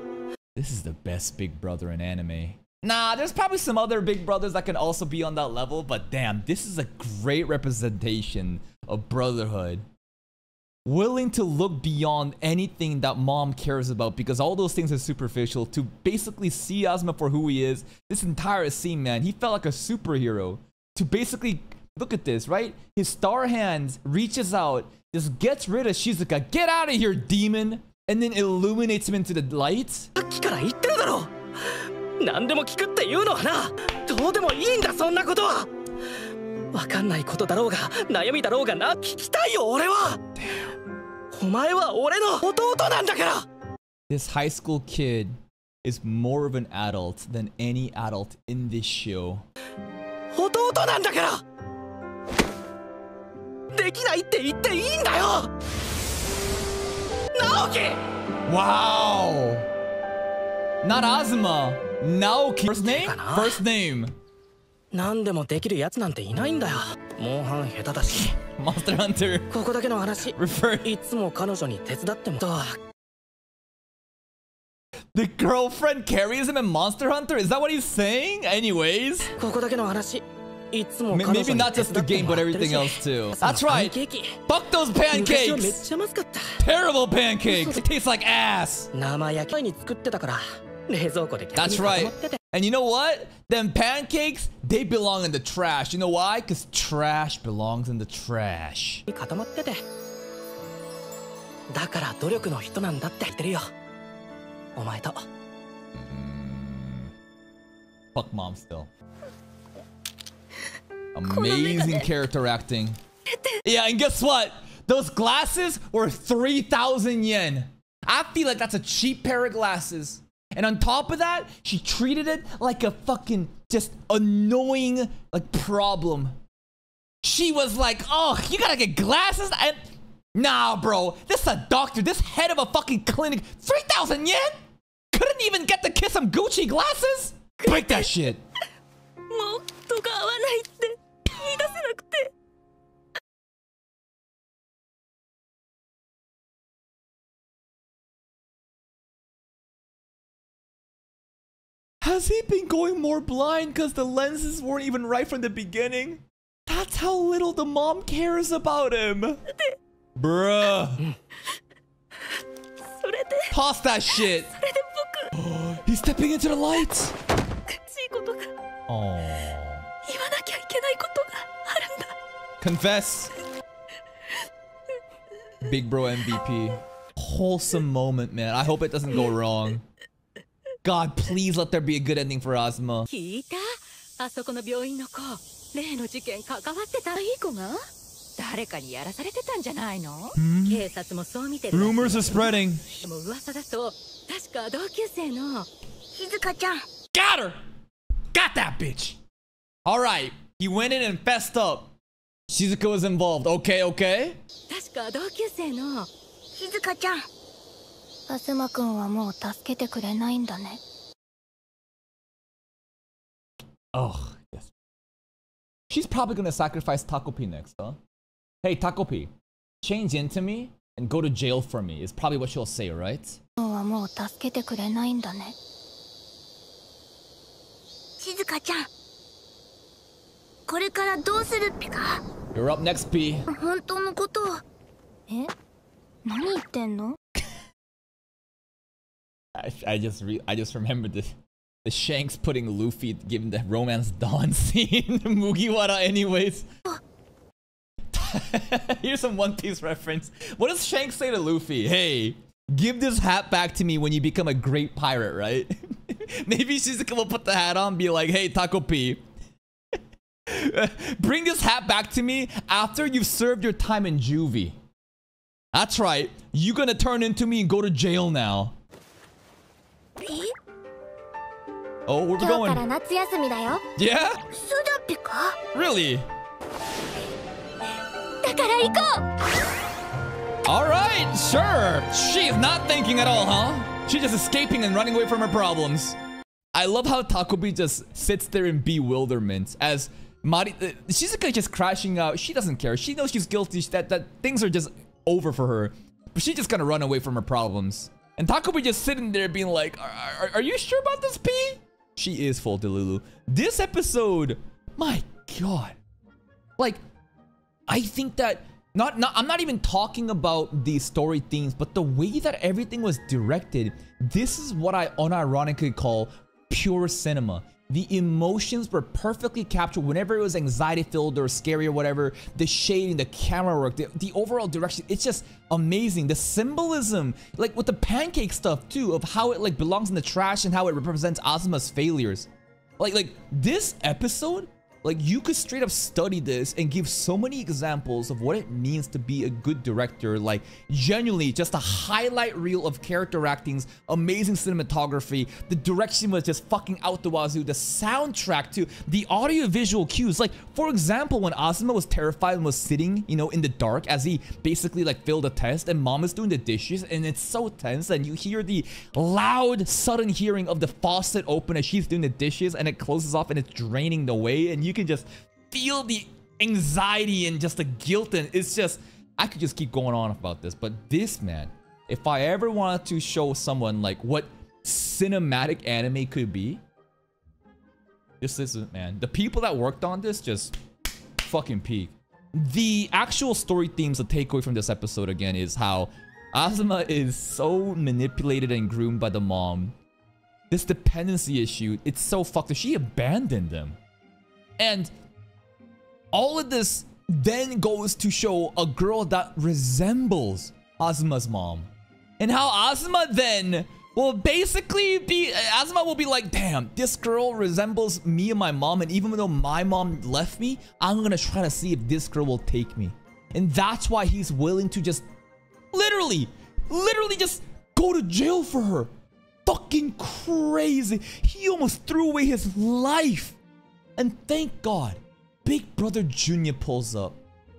This is the best big brother in anime. Nah, there's probably some other big brothers that can also be on that level, but damn, this is a great representation of brotherhood. Willing to look beyond anything that mom cares about because all those things are superficial to basically see Asuma for who he is. This entire scene, man, he felt like a superhero. To basically, look at this, right? His star hand reaches out, just gets rid of Shizuka. Get out of here, demon! And then illuminates him into the light. さっきから言ってるだろ何でも聞くっていうのはなどうでもいいんだそんなことはわかんないことだろうが悩みだろうがな聞きたいよ俺はお前は俺の弟なんだから This high school kid is more of an adult than any adult in this show. 弟なんだからできないって言っていいんだよ直樹 Wow! Not Asuma. Naoki. First name? First name. 何でもできるやつなんていないんだよモンハン下手だし Monster Hunter. ここだけの話 Refer. いつも彼女に手伝っても The girlfriend carries him in Monster Hunter? Is that what he's saying? Anyways. ここだけの話いつも彼女に Maybe not just the game, but everything else too. That's right. Fuck those pancakes. めっちゃまずかった Terrible pancakes. It tastes like ass. 生焼き前に作ってたから冷蔵庫で That's right. And you know what? Them pancakes, they belong in the trash. You know why? Because trash belongs in the trash. 固まっててだから努力の人なんだって言ってるよお前と Fuck mom still. Amazing character acting. Yeah, and guess what? Those glasses were 3,000 yen. I feel like that's a cheap pair of glasses. And on top of that, she treated it like a fucking just annoying like problem. She was like, oh, you gotta get glasses? And nah, bro, this is a doctor, this head of a fucking clinic. 3,000 yen? Couldn't even get the kid some Gucci glasses? Break that shit. もう人が合わないって言い出せなくて。 Has he been going more blind because the lenses weren't even right from the beginning? That's how little the mom cares about him. Bruh. Toss that shit. He's stepping into the light. Oh. Confess. Big bro MVP. Wholesome moment, man. I hope it doesn't go wrong. God, please let there be a good ending for Asuma. 聞いた？あそこの病院の子、例の事件関わってたいい子が？誰かにやらされてたんじゃないの？警察もそう見てる。Rumors are spreading. でも噂だと確か同級生の静香ちゃん。Got her! Got that bitch! Alright, he went in and fessed up. Shizuka was involved. Okay, okay? 確か同級生の静香ちゃん。アスマくんはもう助けてくれないんだね。Oh, yes. She's probably gonna sacrifice Takopi next, huh? Hey, Takopi, change into me and go to jail for me is probably what she'll say, right? はもう助けてくれないんだね。静香ちゃん。これからどうするっぴか？ You're up next, P. 本当のことを。え？何言ってんの？ I just remembered the Shanks putting Luffy, giving the romance dawn scene. Mugiwara anyways. Here's some One Piece reference. What does Shanks say to Luffy? Hey, give this hat back to me when you become a great pirate, right? Maybe Shizuka will put the hat on and be like, hey, Takopi, bring this hat back to me after you've served your time in juvie. That's right. You're gonna turn into me and go to jail now. Oh, where we going? Yeah? Really? Alright, sure. She's not thinking at all, huh? She's just escaping and running away from her problems. I love how Takopi just sits there in bewilderment as Shizuka just crashing out. She doesn't care. She knows she's guilty, that things are just over for her. But she's just gonna run away from her problems. And Takopi just sitting there being like, are you sure about this, P? She is full Delulu. This episode, my god. Like, I think that I'm not even talking about the story themes, but the way that everything was directed, this is what I unironically call pure cinema. The emotions were perfectly captured whenever it was anxiety filled or scary or whatever. The shading, the camera work, the overall direction, it's just amazing. The symbolism, like with the pancake stuff too, of how it like belongs in the trash and how it represents Azuma's failures. Like this episode, like you could straight up study this and give so many examples of what it means to be a good director. Like genuinely just a highlight reel of character actings, amazing cinematography. The direction was just fucking out the wazoo. The soundtrack too, the audio visual cues. Like for example, when Azuma was terrified and was sitting, you know, in the dark as he basically like failed a test and mom is doing the dishes and it's so tense and you hear the loud sudden hearing of the faucet open as she's doing the dishes and it closes off and it's draining the way and you can just feel the anxiety and just the guilt, and it's just, I could just keep going on about this, but this, man, if I ever wanted to show someone like what cinematic anime could be, this isn't, man. The people that worked on this just fucking peak. The actual story themes to take away from this episode again is how Azuma is so manipulated and groomed by the mom. This dependency issue, it's so fucked up. She abandoned them. And all of this then goes to show a girl that resembles Azuma's mom. And how Azuma then will basically be, Azuma will be like, damn, this girl resembles me and my mom, and even though my mom left me, I'm gonna try to see if this girl will take me. And that's why he's willing to just literally just go to jail for her. Fucking crazy. He almost threw away his life. And thank God, Big Brother Junior pulls up.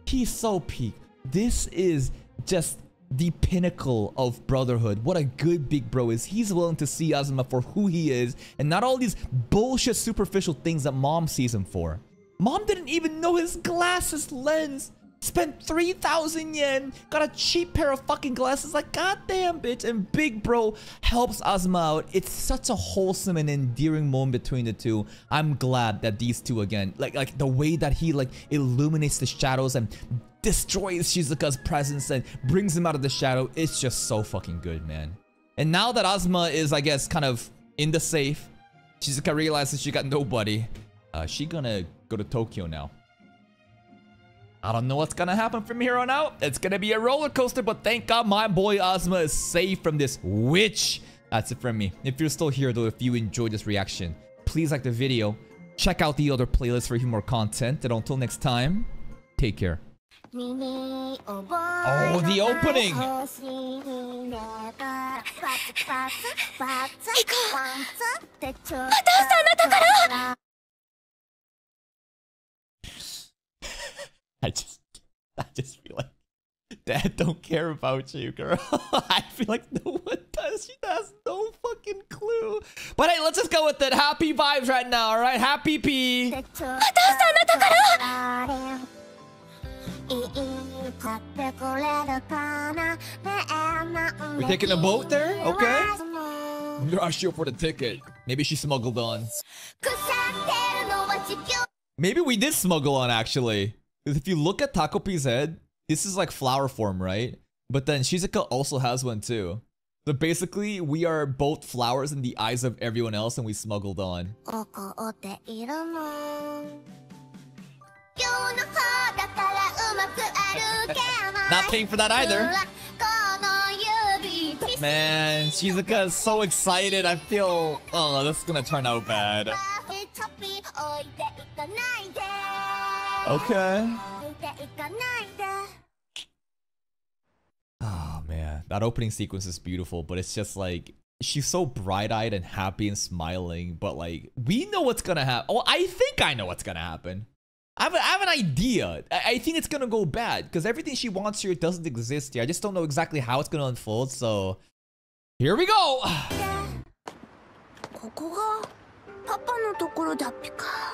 He's so peak. This is just the pinnacle of brotherhood. What a good big bro is. He's willing to see Azuma for who he is and not all these bullshit superficial things that mom sees him for. Mom didn't even know his glasses lens. Spent 3,000 yen, got a cheap pair of fucking glasses, like goddamn bitch, and Big Bro helps Azuma out. It's such a wholesome and endearing moment between the two. I'm glad that these two again, like the way that he like illuminates the shadows and destroys Shizuka's presence and brings him out of the shadow, it's just so fucking good, man. And now that Azuma is, I guess, kind of in the safe, Shizuka realizes she got nobody. She gonna go to Tokyo now. I don't know what's gonna happen from here on out. It's gonna be a roller coaster, but thank God my boy Azuma is safe from this witch. That's it from me. If you're still here though, if you enjoyed this reaction, please like the video. Check out the other playlists for even more content. And until next time, take care. Oh, the opening! I just feel like Dad don't care about you, girl. I feel like no one does. She has no fucking clue. But hey, let's just go with it. Happy vibes right now, all right? Happy P. We're taking a boat there? Okay. Not sure for the ticket. Maybe she smuggled on. Maybe we did smuggle on, actually. Because if you look at Takopi's head, this is like flower form, right? But then Shizuka also has one too. So basically, we are both flowers in the eyes of everyone else, and we smuggled on. Not paying for that either. Man, Shizuka is so excited. I feel, oh, this is gonna turn out bad. Okay. Oh man, that opening sequence is beautiful, but it's just like she's so bright-eyed and happy and smiling, but like we know what's gonna happen. Oh, I think I know what's gonna happen. I have an idea. I think it's gonna go bad because everything she wants here doesn't exist here. I just don't know exactly how it's gonna unfold. So here we go.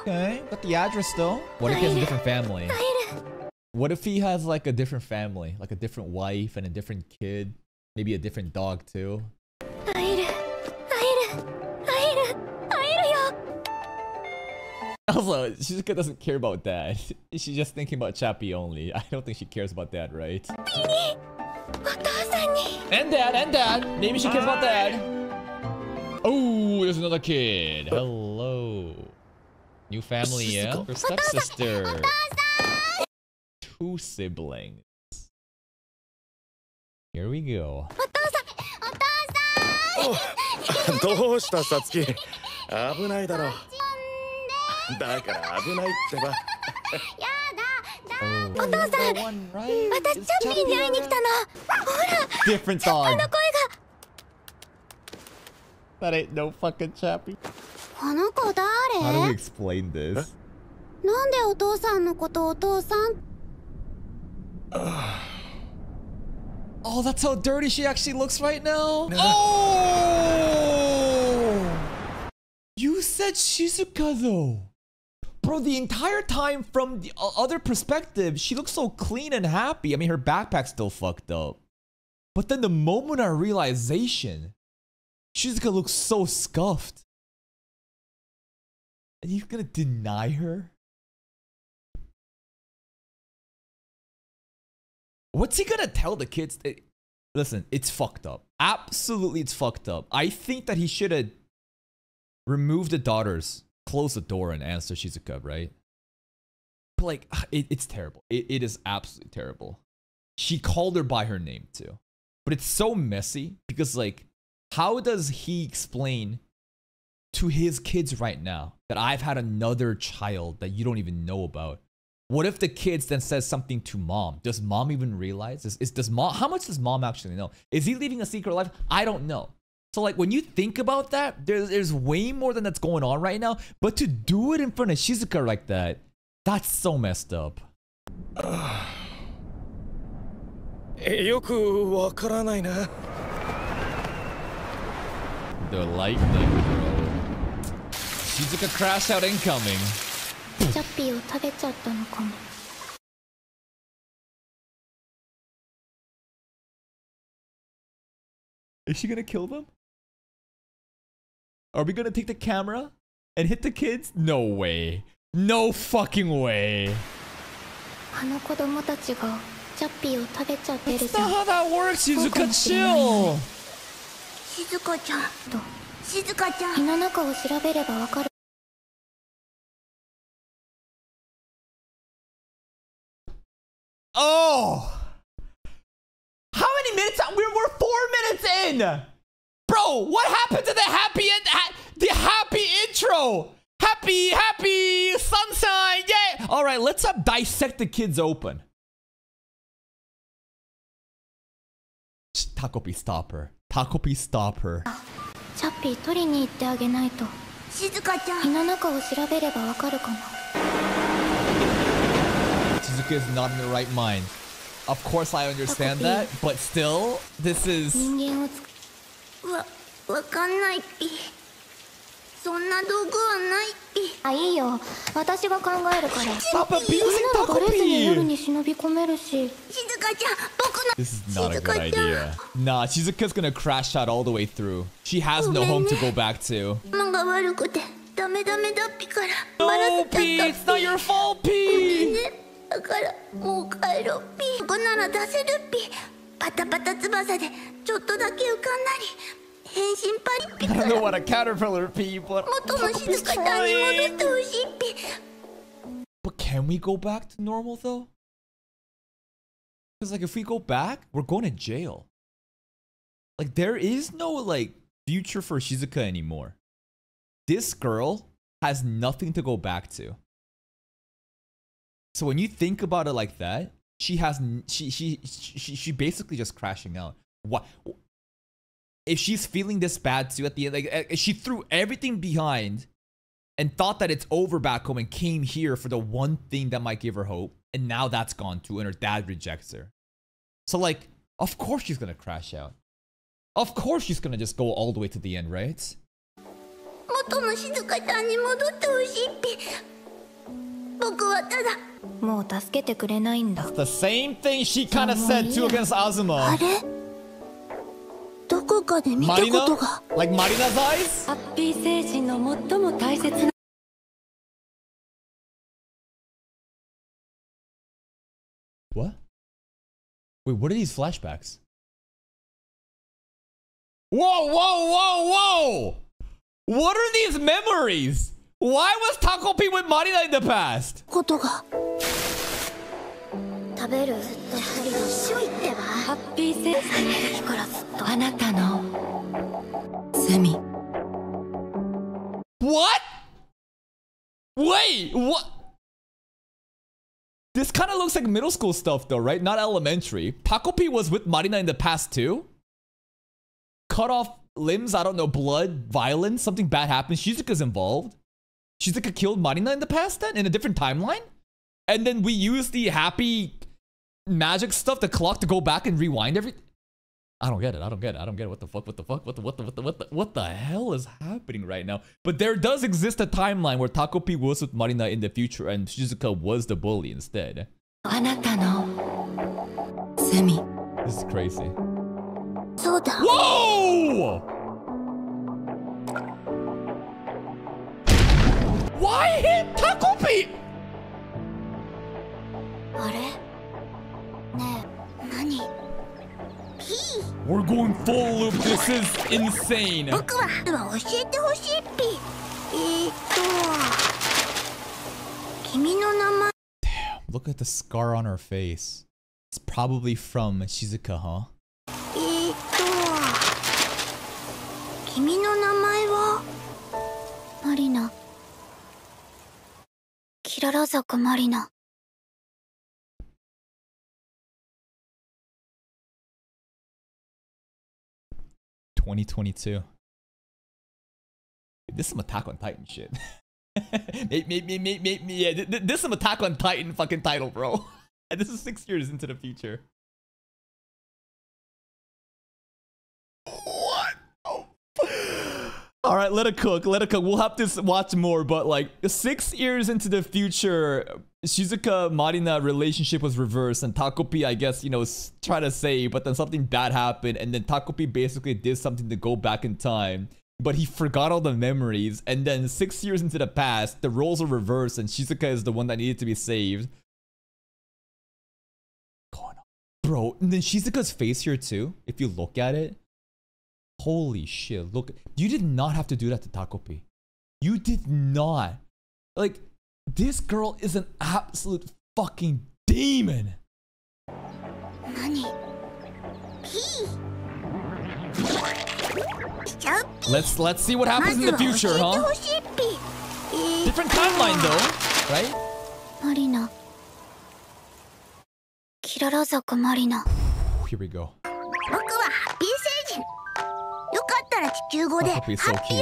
Okay, got the address though. What if he has a different family? What if he has like a different family, like a different wife and a different kid, maybe a different dog too? Also, Shizuka doesn't care about dad. She's just thinking about Chappie only. I don't think she cares about dad, right? And dad. Maybe she cares about dad. Oh, there's another kid. Hello. New family, yeah? Her stepsister. 2 siblings. Here we go. どうしたさつき？危ないだろ。だから危ないってば。お父さん、私チャッピーに会いに来たの。ほら、 Different チャッ dog. ピーの声が。 That ain't no fucking Chappie. あの子誰？ How do we explain this? なんでお父さんのことお父さん？ Oh, that's how dirty she actually looks right now? Oh! You said Shizuka though. Bro, the entire time from the other perspective, she looks so clean and happy. I mean, her backpack's still fucked up. But then the moment of realization, Shizuka looks so scuffed. And you're gonna deny her? What's he gonna tell the kids? Listen, it's fucked up. Absolutely, it's fucked up. I think that he should have removed the daughters, closed the door, and answered Shizuka, right? But like, it's terrible. It is absolutely terrible. She called her by her name too. But it's so messy because like, how does he explain to his kids right now that I've had another child that you don't even know about? What if the kids then says something to mom? Does mom even realize? Does mom? How much does mom actually know? Is he leaving a secret life? I don't know. So like when you think about that, there's way more than that's going on right now. But to do it in front of Shizuka like that, that's so messed up. よくわからないな。 The lightning, bro. Shizuka crash out incoming. チャッピーを食べちゃったのかも。 Is she gonna kill them? Are we gonna take the camera and hit the kids? No way. No fucking way. あの子供たちがチャッピーを食べちゃってる That's じゃ not ん。 how that works, Shizuka. Chill. 静香ちゃんと静香ちゃん。胃の中を調べればわかる。 Oh! How many minutes? We're 4 minutes in! Bro, what happened to the happy intro? Happy sunshine, yeah! Alright, let's dissect the kids open. Takopi, stop her. Takopi, stop her. チャッピー取りに行ってあげないと。静香ちゃん。胃の中を調べればわかるかな。 Shizuka is not in the right mind. Of course I understand that, but still, this is... わかんないピ。そんな道具はないピ。あ、いいよ。私が考えるから。 Stop abusing バレずに夜 Takopi! に忍び込めるし。静香ちゃん、僕の。 This is not a good idea. Nah, Shizuka's gonna crash out all the way through. She has no home to go back to. マが悪くてダメだピから。 No, P! It's not your fault, P! だからもう帰ろうピ。ここなら出せるピ。パタパタ翼でちょっとだけ浮かんだり、変身パリッピ I か don't know ら what a caterpillar be, but 元の静かちゃんに戻ってほしいっぴ。 But can we go back to normal though? Because like if we go back, we're going to jail. Like there is no like future for Shizuka anymore. This girl has nothing to go back to. So when you think about it like that, she basically just crashing out. What if she's feeling this bad too at the end? Like she threw everything behind and thought that it's over back home and came here for the one thing that might give her hope, and now that's gone too, and her dad rejects her. So like, of course she's gonna crash out. Of course she's gonna just go all the way to the end, right? 元の静かちゃんに戻ってほしいっぴ。僕はただ。もう助けてくれないんだ。 The same thing she kind of said too against あ Azuma. れ？どこかで見たことが。 Marina? Like Marina's eyes? ハッピー精神の最も大切な。 What? Wait, what are these flashbacks? Whoa, whoa, whoa, whoa! What are these memories? Why was Takopi with Marina in the past? ことが。食べるずっと一緒言ってば。ハッピー精神の時からずっとあなたの罪。 What? Wait, what? This kind of looks like middle school stuff though, right? Not elementary. Takopi was with Marina in the past too? Cut off limbs, I don't know, blood, violence, something bad happens. Shizuka's involved. Shizuka killed Marina in the past then? In a different timeline? And then we use the happy magic stuff, the clock, to go back and rewind everything? I don't get it. I don't get it. I don't get it. What the fuck? What the fuck? What the hell is happening right now? But there does exist a timeline where Takopi was with Marina in the future and Shizuka was the bully instead. あなたの罪。 This is crazy. そうだ。 Whoa! Why hit Takopi? あれ？ねえ、何？ We're going full loop. This is insane. 僕は教えてほしいっぴ。君の名前。 Damn, look at the scar on her face. It's probably from Shizuka, huh? 君の名前は？マリナ。キララ坂マリナ。 2022. This is some Attack on Titan shit. Maybe, yeah, this is some Attack on Titan fucking title, bro. And this is 6 years into the future. What? Alright, let it cook, let it cook. We'll have to watch more, but like 6 years into the future, Shizuka Marina relationship was reversed, and Takopi, I guess, you know, try to save, but then something bad happened, and then Takopi basically did something to go back in time, but he forgot all the memories, and then 6 years into the past, the roles are reversed, and Shizuka is the one that needed to be saved. Bro, and then Shizuka's face here too, if you look at it. Holy shit, look. You did not have to do that to Takopi. You did not. Like, this girl is an absolute fucking demon. Let's see what happens in the future, huh? Different timeline though, right? マリナ。キララ坂マリナ。 Here we go. 僕はハッピー星人。よかったら地球語でハッピー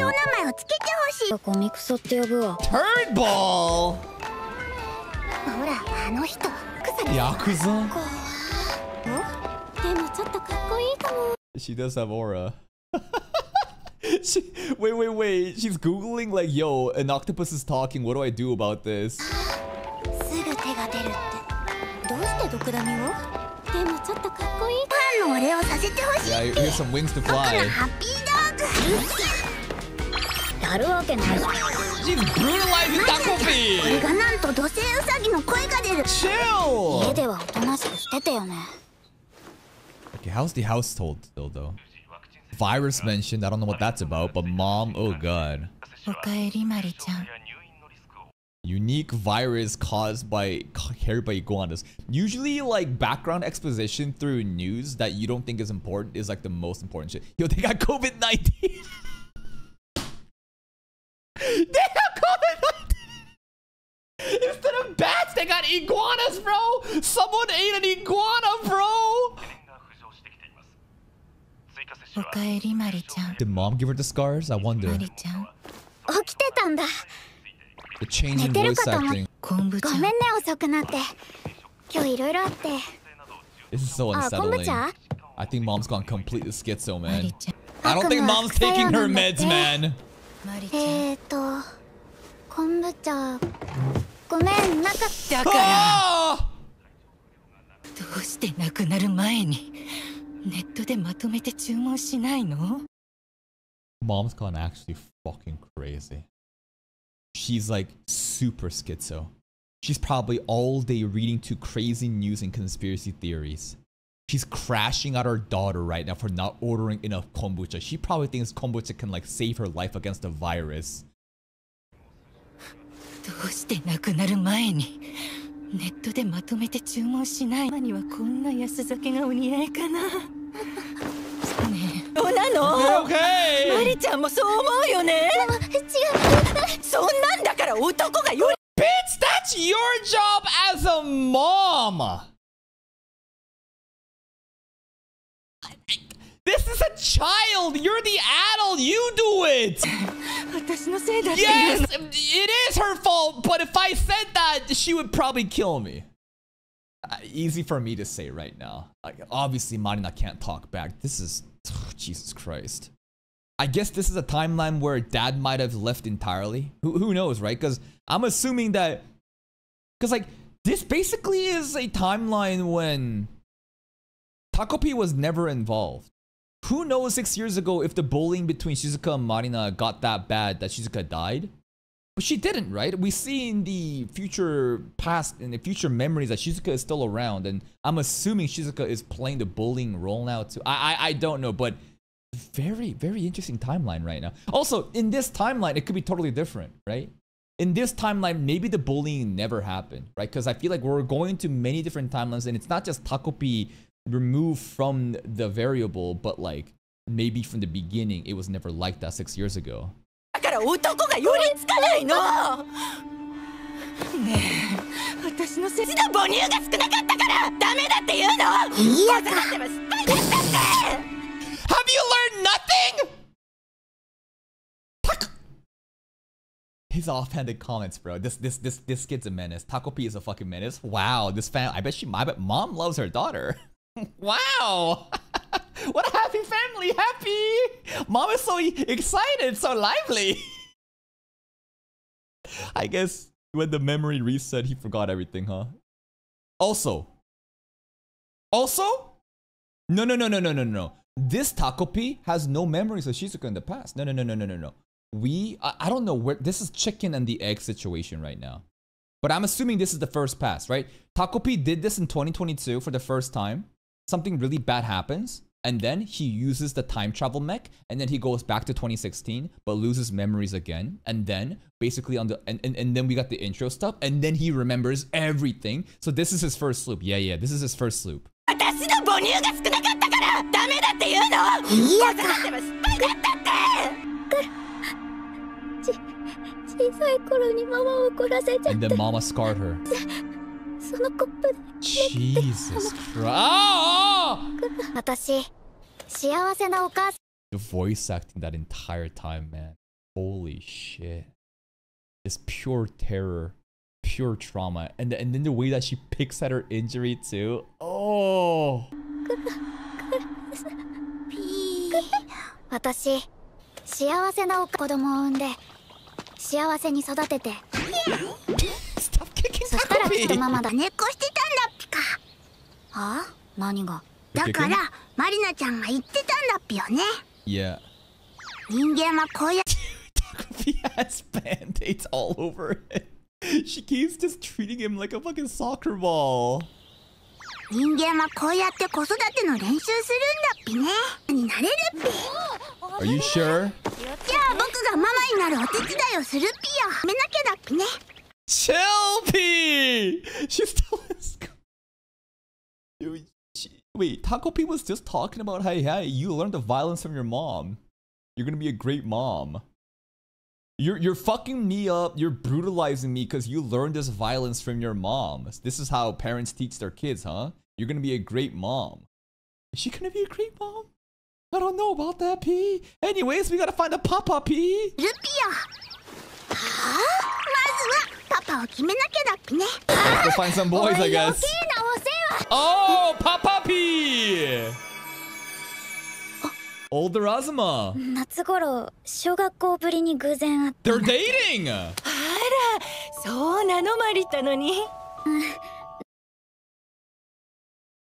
お名前をつけてほしい。ゴミクソって呼ぶわ。 Turd ball! ほら、あの人。Yakuza? でもちょっとかっこいいかも。 She does have aura. Wait. She's Googling like, yo, an octopus is talking. What do I do about this? すぐ手が出るって。どうして毒ダミを？でもちょっとかっこいい。ファンのお礼をさせてほしい。 Yeah, here's some wings to 僕の fly. ハッピードッグ。やるわけないじゃん。 She's brutalizing これ Takopi! がなんと土星ウサギの声が出る。 Chill! 家ではおとなしくしててよね。Okay, how's the household still though? Virus mentioned, I don't know what that's about, but mom, oh god. Unique virus caused by carried by iguanas. Usually like background exposition through news that you don't think is important is like the most important shit. Yo, they got COVID-19. They got COVID-19. Instead of bats, they got iguanas, bro. Someone ate an iguana, bro. Did mom give her the scars? I wonder. The change in voice acting. This is so unsettling. I think mom's gone completely schizo, man. I don't think mom's taking her meds, man. Ah! Mom's gone actually fucking crazy. She's like super schizo. She's probably all day reading to crazy news and conspiracy theories. She's crashing at her daughter right now for not ordering enough kombucha. She probably thinks kombucha can like save her life against the virus. Okay. Bitch, that's your job as a mom. This is a child. You're the adult. You do it. Yes, it is her fault. But if I said that, she would probably kill me. Easy for me to say right now. Like, obviously, Marina can't talk back. This is... Oh, Jesus Christ. I guess this is a timeline where dad might have left entirely. Who knows, right? Because I'm assuming that... Because, like, this basically is a timeline when Takopi was never involved. Who knows 6 years ago if the bullying between Shizuka and Marina got that bad that Shizuka died? But she didn't, right? We see in the future past, in the future memories that Shizuka is still around. And I'm assuming Shizuka is playing the bullying role now too. I don't know, but very, very interesting timeline right now. Also, in this timeline, it could be totally different, right? In this timeline, maybe the bullying never happened, right? Because I feel like we're going to many different timelines and it's not just Takopi removed from the variable, but like maybe from the beginning, it was never like that 6 years ago. Have you learned nothing? His offhanded comments, bro. This kid's a menace. Takopi is a fucking menace. Wow, this fan. I bet mom loves her daughter. Wow. What a happy family. Happy. Mom is so excited, so lively. I guess when the memory reset, he forgot everything, huh? Also. No. This Takopi has no memories of Shizuka in the past. No. I don't know where this is chicken and the egg situation right now. But I'm assuming this is the first pass, right? Takopi did this in 2022 for the first time. Something really bad happens. And then he uses the time travel mech. And then he goes back to 2016, but loses memories again. And then basically on the and then we got the intro stuff. And then he remembers everything. So this is his first loop. Yeah, this is his first loop. And then mama scarred her. Jesus Christ. The voice acting that entire time, man. Holy shit. It's pure terror. Pure trauma. And then the way that she picks at her injury too. Oh. Stop kicking Takopi! Yeah. Takopi has band-aids all over it. She keeps just treating him like a fucking soccer ball. 人間はこうやって子育ての練習するんだっぴね。になれるっぴ。 Are you sure? じゃあ僕がママになるお手伝いをするっぴよ。めなきゃだっぴね。 Chill, P! She's still in school. Dude, wait, Takopi was just talking about how, hey, you learned the violence from your mom. You're gonna be a great mom. You're fucking me up. You're brutalizing me because you learned this violence from your mom. This is how parents teach their kids, huh? You're gonna be a great mom. Is she gonna be a great mom? I don't know about that, P. Anyways, we gotta find a papa, P. ルピよ。はあ、まずはパパを決めなきゃだっぴね。 Let's go find some boys, I guess. 余計なお世話。 Oh, Papa P! Older Azuma. 夏頃小学校ぶりに偶然会った。 They're dating! あら、そうなのマリタのに。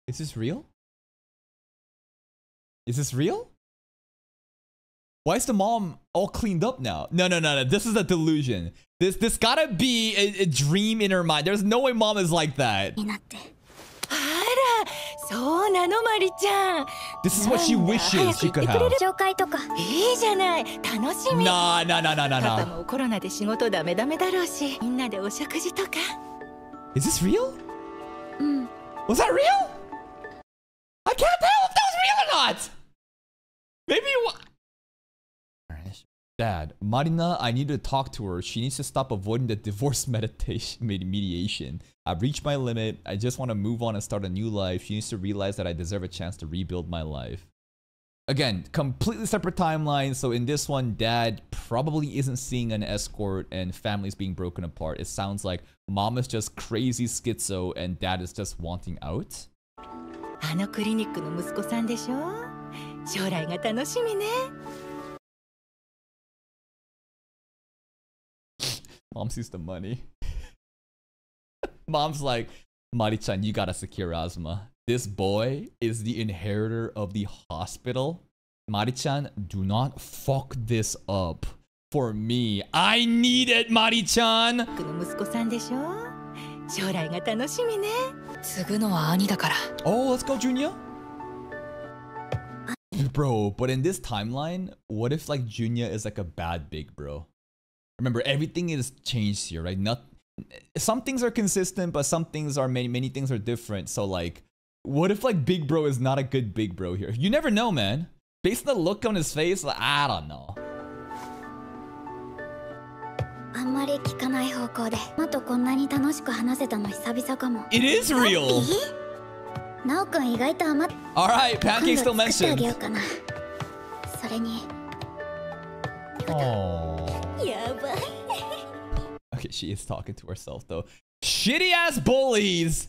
Is this real? Is this real? Why is the mom all cleaned up now? No. This is a delusion. This gotta be a dream in her mind. There's no way mom is like that. になって。あら、そうなのマリちゃん。 This is what she wishes she could have. 紹介とか。いいじゃない、楽しみ。Nah. パパもコロナで仕事ダメダメだろうし、みんなでお食事とか。Is this real? うん。 Was that real? I can't tell if that was real or not! Maybe it was. Dad, Marina, I need to talk to her. She needs to stop avoiding the divorce mediation. I've reached my limit. I just want to move on and start a new life. She needs to realize that I deserve a chance to rebuild my life. Again, completely separate timelines. So in this one, Dad probably isn't seeing an escort and families being broken apart. It sounds like Mom is just crazy schizo and Dad is just wanting out. あのクリニックの息子さんでしょ。将来が楽しみね。Mom sees the money. Mom's like, Mari-chan, you gotta secure Asuma. This boy is the inheritor of the hospital. Mari-chan, do not fuck this up for me. I need it, Mari-chan! の息子さんでしょ。将来が楽しみね。継ぐのは兄だから。Oh, let's go, Junya. Bro, but in this timeline, what if like Junya is like a bad big bro? Remember, everything is changed here, right? Some things are consistent, but some things are many things are different. So like, what if like big bro is not a good big bro here? You never know, man. Based on the look on his face, like, I don't know. あんまり聞かない方向で。あとこんなに楽しく話せたの久々かも。 It is real. なおくん意外と余っ。 Alright, Pancake still 今度作ってあ mentioned. げようかな。それに。 Aww. やばい。 Okay, she is talking to herself though. Shitty ass bullies.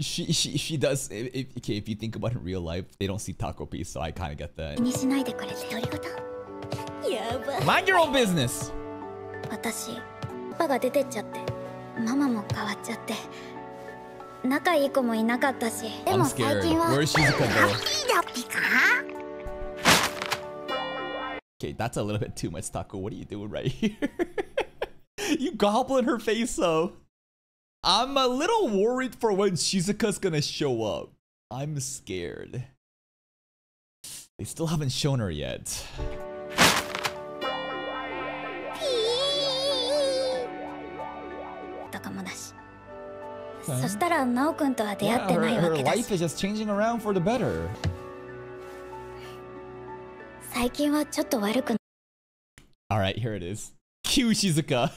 She does. Okay, if you think about it in real life, they don't see Takopi, so I kind of get that. 気にしないでくれ。独り言。やばい。 Mind your own business. 私、パパが出てっちゃって、ママも変わっちゃって、仲いい子もいなかったし。で I'm も最 scared. 近は。 Where's Shizuka ハ though? ッピーだっぴか。 Okay, that's a little bit too much, Taco. What are you doing right here? You gobbling her face though. I'm a little worried for when Shizuka's gonna show up. I'm scared. They still haven't shown her yet. とかもだし。そしたらナオくんとは出会ってないわ her けだ life し。 is just changing around for the better. 最近はちょっと悪く。 Alright, here it is. Cue Shizuka.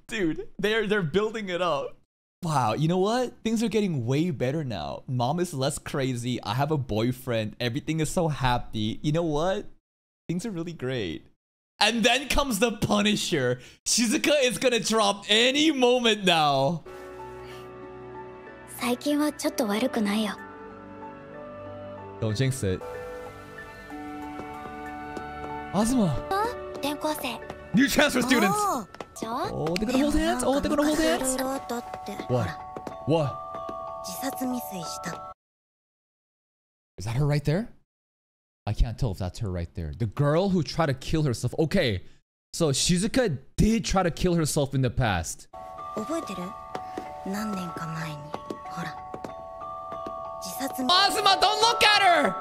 Dude, they're building it up. Wow, you know what? Things are getting way better now. Mom is less crazy. I have a boyfriend. Everything is so happy. You know what? Things are really great. And then comes the Punisher. Shizuka is gonna drop any moment now. 最近はちょっと悪くないよ。 Don't jinx it. Azuma. 転校生。 New transfer students. ちょ Oh, they're gonna hold hands. Oh, they're gonna hold hands. いろいろとって。 What? What? 自殺未遂した。 Is that her right there? I can't tell if that's her right there. The girl who tried to kill herself. Okay, so Shizuka did try to kill herself in the past. 覚えてる？何年か前に。Azuma, don't look at her!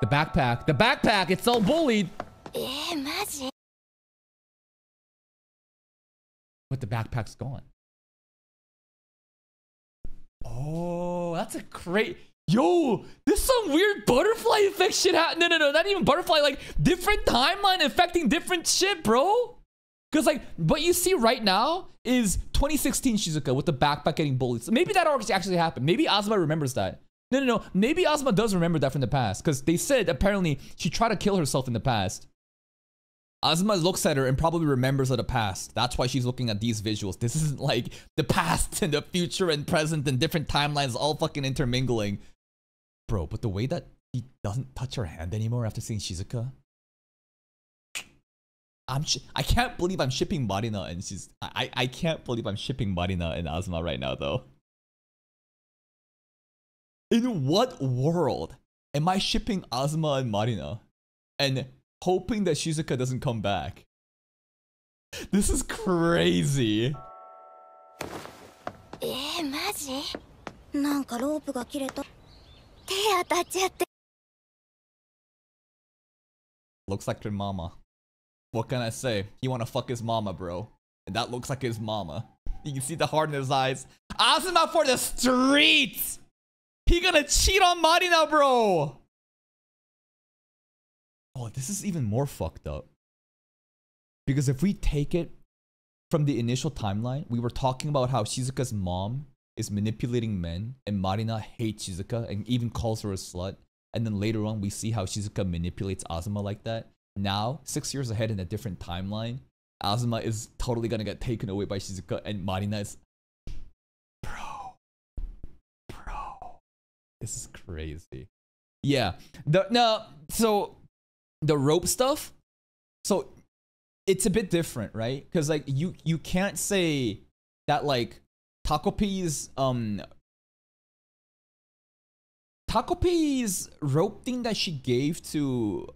The backpack, it's so bullied. マジ But the backpack's gone. Oh, that's a great... Yo, there's some weird butterfly effect shit happening. No, not even butterfly, like different timeline affecting different shit, bro. Because like, what you see right now is 2016 Shizuka with the backpack getting bullied. So maybe that actually happened. Maybe Azuma remembers that. No. Maybe Azuma does remember that from the past. Because they said apparently she tried to kill herself in the past. Azuma looks at her and probably remembers of the past. That's why she's looking at these visuals. This isn't like the past and the future and present and different timelines all fucking intermingling. Bro, but the way that he doesn't touch her hand anymore after seeing Shizuka. I can't believe I'm shipping Marina and she's... I can't believe I'm shipping Marina and Azuma right now though. In what world am I shipping Azuma and Marina and hoping that Shizuka doesn't come back? This is crazy. マジなんかロープが切れた。手当たっちゃって。 Looks like your mama. What can I say? He wanna fuck his mama, bro. And that looks like his mama. You can see the heart in his eyes. Azuma for the streets! He gonna cheat on Marina, bro! Oh, this is even more fucked up. Because if we take it from the initial timeline, we were talking about how Shizuka's mom is manipulating men and Marina hates Shizuka and even calls her a slut. And then later on, we see how Shizuka manipulates Azuma like that. Now, 6 years ahead in a different timeline, Azuma is totally gonna get taken away by Shizuka and Marina is... Bro. This is crazy. Yeah. So, the rope stuff, so it's a bit different, right? Because like, you can't say that like, Takopi's rope thing that she gave to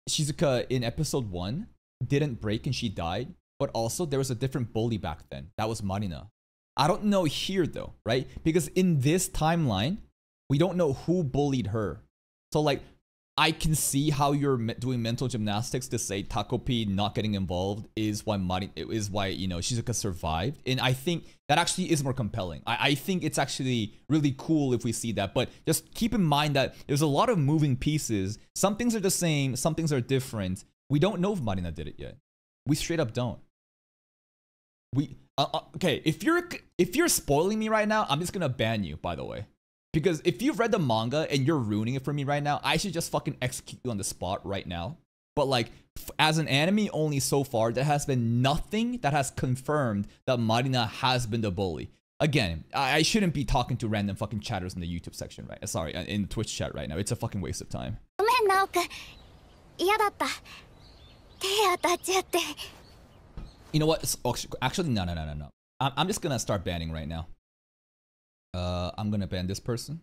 Shizuka in episode 1 didn't break and she died, but also there was a different bully back then. That was Marina. I don't know here though, right? Because in this timeline, we don't know who bullied her. So like, I can see how you're doing mental gymnastics to say Takopi not getting involved is why you know, Shizuka survived. And I think that actually is more compelling. I think it's actually really cool if we see that. But just keep in mind that there's a lot of moving pieces. Some things are the same, some things are different. We don't know if Marina did it yet. We straight up don't. Okay, if you're spoiling me right now, I'm just gonna ban you, by the way. Because if you've read the manga and you're ruining it for me right now, I should just fucking execute you on the spot right now. But like, as an anime only so far, there has been nothing that has confirmed that Marina has been the bully. Again, I shouldn't be talking to random fucking chatters in the YouTube section, right? Sorry, in the Twitch chat right now. It's a fucking waste of time. You know what? Actually, no. I'm just gonna start banning right now. I'm gonna ban this person.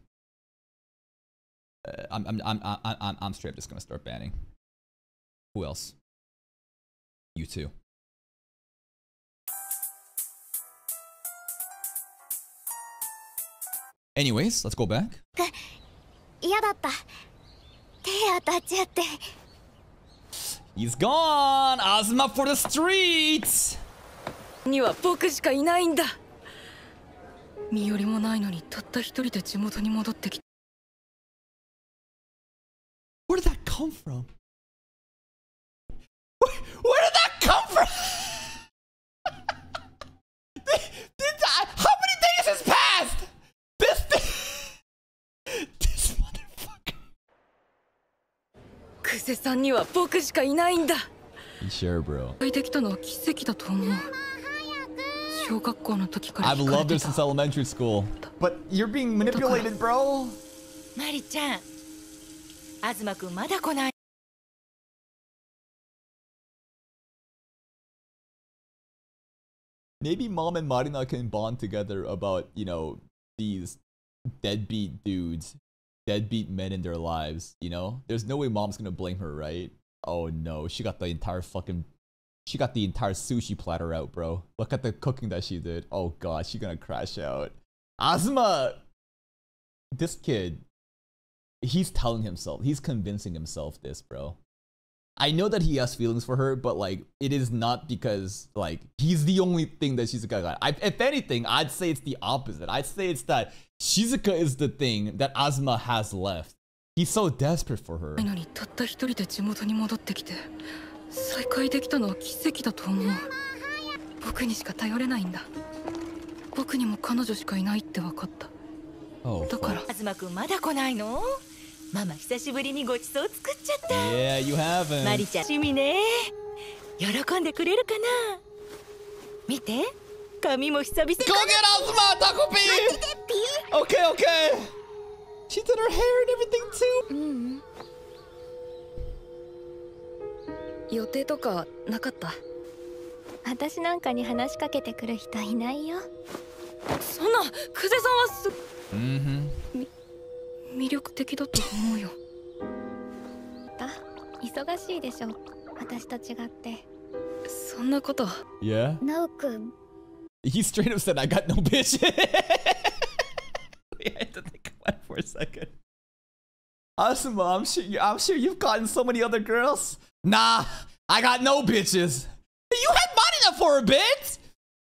I'm straight up just gonna start banning. Who else? You too. Anyways, let's go back. He's gone! Azuma for the streets! には僕しかいないんだ。身寄りもないのにたった一人で地元に戻ってきた。Where did that come from? Where did that come from? How many days has passed? This motherfucker. クセさんには僕しかいないんだ。You sure, bro? できたのは奇跡だと思う。小学校の時から I've loved her since elementary school. But you're being manipulated, bro. マリちゃん、東くんまだ来ない。Maybe Mom and Marina can bond together about, you know, these deadbeat dudes, deadbeat men in their lives, you know? There's no way Mom's gonna blame her, right? Oh no, she got the entire sushi platter out, bro. Look at the cooking that she did. Oh god, she's gonna crash out. Azuma, this kid, he's telling himself, he's convincing himself this, bro. I know that he has feelings for her, but like, it is not because like he's the only thing that Shizuka got. If anything, I'd say it's the opposite. I'd say it's that Shizuka is the thing that Azuma has left. He's so desperate for her. たった一人で地元に戻ってきて再会できたのは奇跡だと思う。僕にしか頼れないんだ。僕にも彼女しかいないって分かった。だから。東くんまだ来ないの？ママ久しぶりにごちそう作っちゃった。Yeah, you haven't. マリちゃん、趣味ね。喜んでくれるかな？見て、髪も久々。Go get Azuma, Takopi! Okay, okay. She did her hair and everything too. 予定とかなかった？私なんかに話しかけてくる人いないよ。そんな、久世さんは魅力的だと思うよ。忙しいでしょ、私と違って。そんなこと。Yeah? ナオくん。He straight up said, I got no bitch. I had to think about it for a second. Asuma, I'm sure you've gotten so many other girls. Nah, I got no bitches. You had Marina for a bit.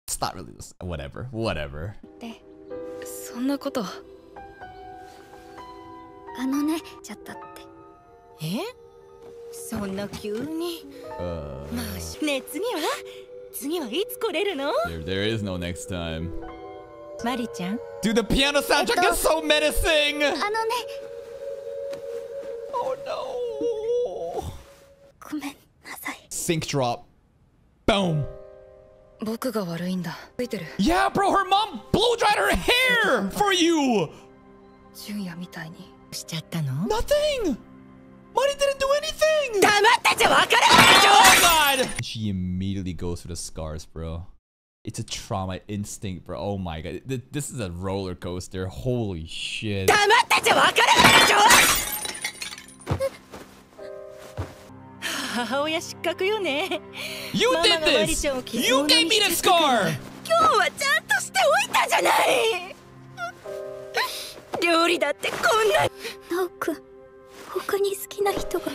It's not really this. Whatever. そんなこと。ちゃったって。え？そんな急に。まあ、ね、次はいつ来れるの？ There is no next time. マリちゃん。 Dude, the piano soundtrack is so menacing. Oh no. ごめんなさい。 Sync drop. Boom. 僕が悪いんだ。ついてる。 Yeah, bro, her mom blow dried her hair for you. 純也みたいに。しちゃったの？ Nothing. Money didn't do anything. 黙ってちゃわからないでしょ。 Oh God. She immediately goes for the scars, bro. It's a trauma instinct, bro. Oh my god. This is a roller coaster. Holy shit. 黙ってちゃわからないでしょ。母親失格よね。 You did this. You gave me the scar. 今日はちゃんとしておいたじゃない。料理だってこんな。ナオくん、他に好きな人が。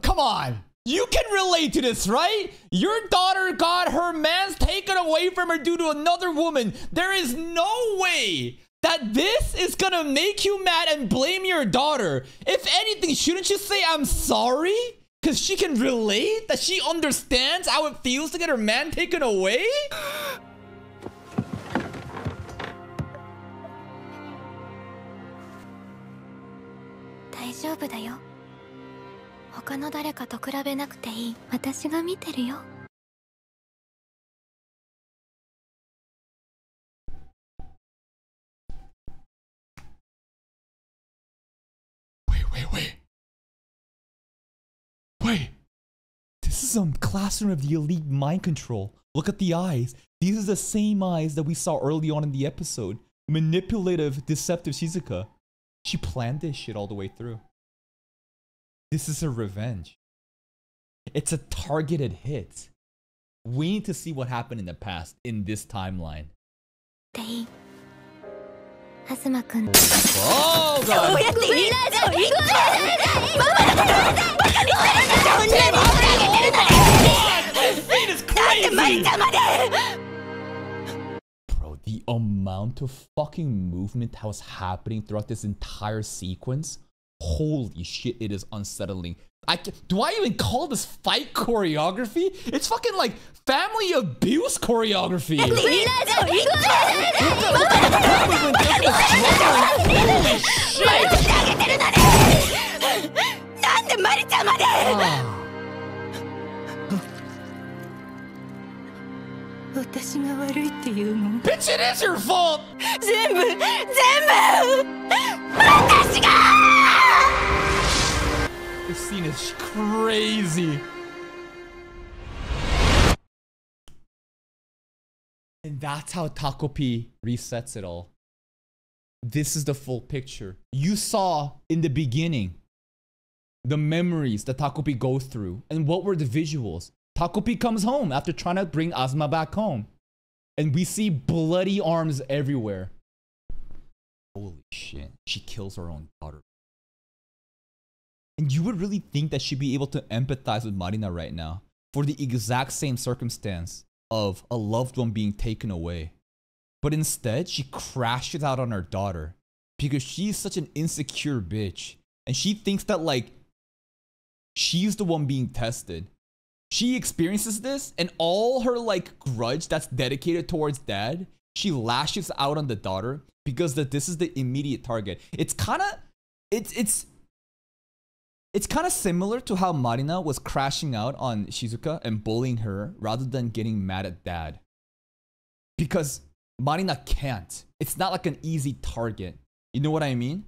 Come on. You can relate to this, right? Your daughter got her man's taken away from her due to another woman. There is no way that this is gonna make you mad and blame your daughter. If anything, shouldn't you say I'm sorry? Because she can relate? That she understands how it feels to get her man taken away? 大丈夫だよ。他の誰かと比べなくていい。私が見てるよ。Wait. This is a classroom of the elite mind control. Look at the eyes. These are the same eyes that we saw early on in the episode. Manipulative, deceptive Shizuka. She planned this shit all the way through. This is her revenge. It's a targeted hit. We need to see what happened in the past in this timeline. でいい。東くん。Oh god! そうやって言いなさい。ママのことバカにするんだ。そんなに怒られてるのに。なんでマリちゃんまで。 Bro, the amount of fucking movement that was happening throughout this entire sequence. Holy shit, it is unsettling. Do I even call this fight choreography? It's fucking like family abuse choreography. Holy shit! 私が悪いっていうの？ Bitch, it is your fault! 全部私が！ This scene is crazy. And that's how Takopi resets it all. This is the full picture. You saw in the beginning the memories that Takopi goes through. And what were the visuals? Takopi comes home after trying to bring Azuma back home. And we see bloody arms everywhere. Holy shit. She kills her own daughter. And you would really think that she'd be able to empathize with Marina right now for the exact same circumstance of a loved one being taken away. But instead, she crashes out on her daughter because she's such an insecure bitch. And she thinks that, like, she's the one being tested. She experiences this, and all her, like, grudge that's dedicated towards dad, she lashes out on the daughter because this is the immediate target. It's kind of, it's kind of similar to how Marina was crashing out on Shizuka and bullying her rather than getting mad at dad. Because Marina can't. It's not like an easy target. You know what I mean?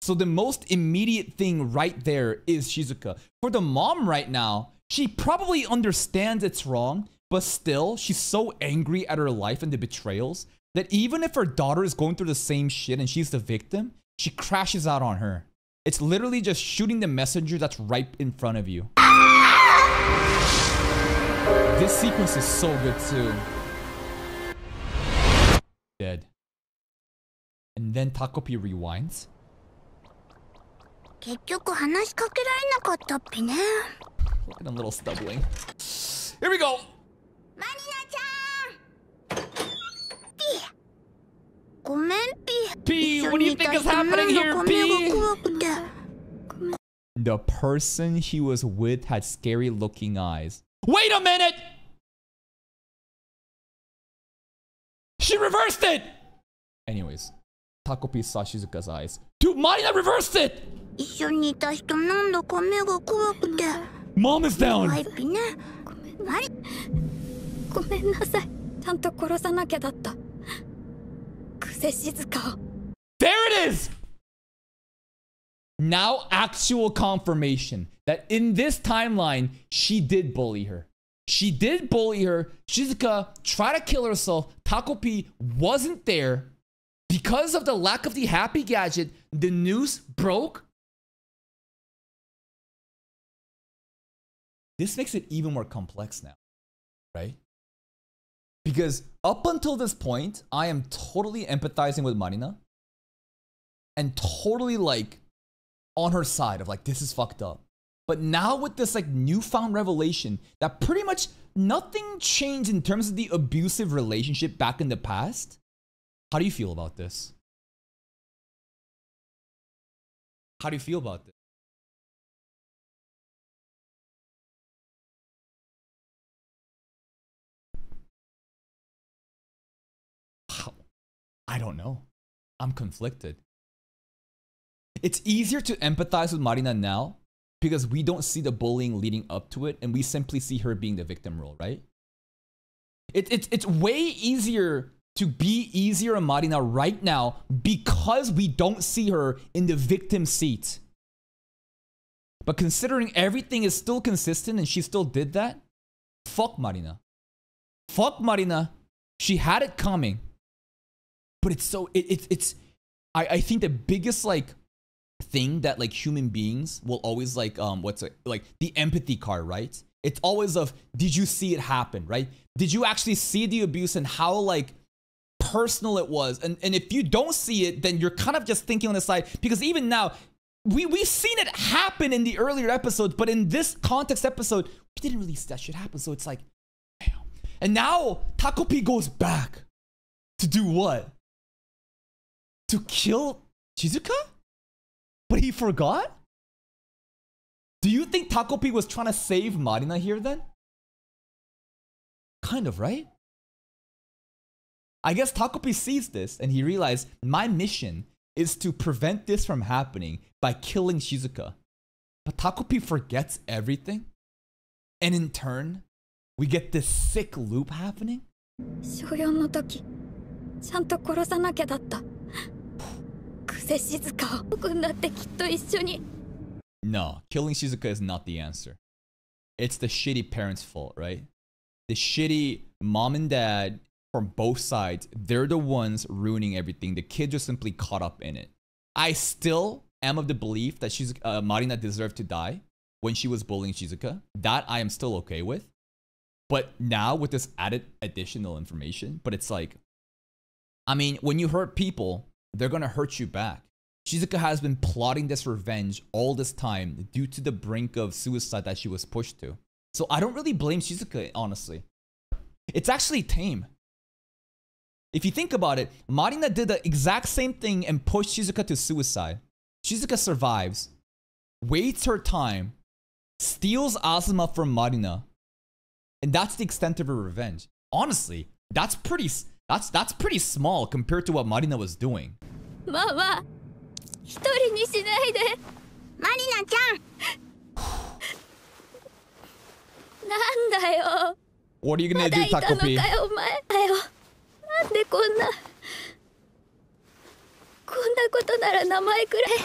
So the most immediate thing right there is Shizuka. For the mom right now, she probably understands it's wrong, but still, she's so angry at her life and the betrayals that even if her daughter is going through the same shit and she's the victim, she crashes out on her. It's literally just shooting the messenger that's right in front of you. This sequence is so good too. Dead. And then Takopi rewinds. 結局話しかけられなかったっぴね。 Look at them little stumbling. Here we go! マリナちゃん。ピー。ごめんピー。 P, what do you think is happening here, P? The person he was with had scary looking eyes. Wait a minute! She reversed it! Anyways, Takopi saw Shizuka's eyes. Dude, Marina reversed it! 一緒にいた人なんだか目が怖くて。 Mom is down! 怖いピね。ごめんなさい。ちゃんと殺さなきゃだった。クセ静かを。 There it is! Now actual confirmation that in this timeline, she did bully her. She did bully her. Shizuka tried to kill herself. Takopi wasn't there. Because of the lack of the happy gadget, the news broke. This makes it even more complex now, right? Because up until this point, I am totally empathizing with Marina. And totally like on her side of like, this is fucked up. But now with this like newfound revelation that pretty much nothing changed in terms of the abusive relationship back in the past. How do you feel about this? How do you feel about this? I don't know. I'm conflicted. It's easier to empathize with Marina now because we don't see the bullying leading up to it and we simply see her being the victim role, right? It's way easier to be easier on Marina right now because we don't see her in the victim seat. But considering everything is still consistent and she still did that, fuck Marina. Fuck Marina. She had it coming. But it's so, I think the biggest like thing that like human beings will always like, what's it, like the empathy card, right? It's always of, did you see it happen, right? Did you actually see the abuse and how like personal it was? And if you don't see it, then you're kind of just thinking on the side, because even now, we've seen it happen in the earlier episodes, but in this context episode, we didn't really see that shit happen. So it's like, damn. And now Takopi goes back to do what? To kill Shizuka? But he forgot? Do you think Takopi was trying to save Marina here then? Kind of, right? I guess Takopi sees this and he realized my mission is to prevent this from happening by killing Shizuka. But Takopi forgets everything. And in turn, we get this sick loop happening. 小4の時、ちゃんと殺さなきゃだった。クセ静かを僕になってきっと一緒に。No, killing Shizuka is not the answer. It's the shitty parents' fault, right? The shitty mom and dad from both sides, they're the ones ruining everything. The kids are simply caught up in it. I still am of the belief that Marina deserved to die when she was bullying Shizuka. That I am still okay with. But now with this added additional information, but it's like, I mean, when you hurt people, they're gonna hurt you back. Shizuka has been plotting this revenge all this time due to the brink of suicide that she was pushed to. So I don't really blame Shizuka, honestly. It's actually tame. If you think about it, Marina did the exact same thing and pushed Shizuka to suicide. Shizuka survives, waits her time, steals Azuma from Marina, and that's the extent of her revenge. Honestly, that's pretty small compared to what Marina was doing. Mama, 一人にしないで。マリナちゃん。なんだよ。 What are you gonna do, Takopi? まだいたのかよ、お前。だよ。なんでこんなことなら名前くらい。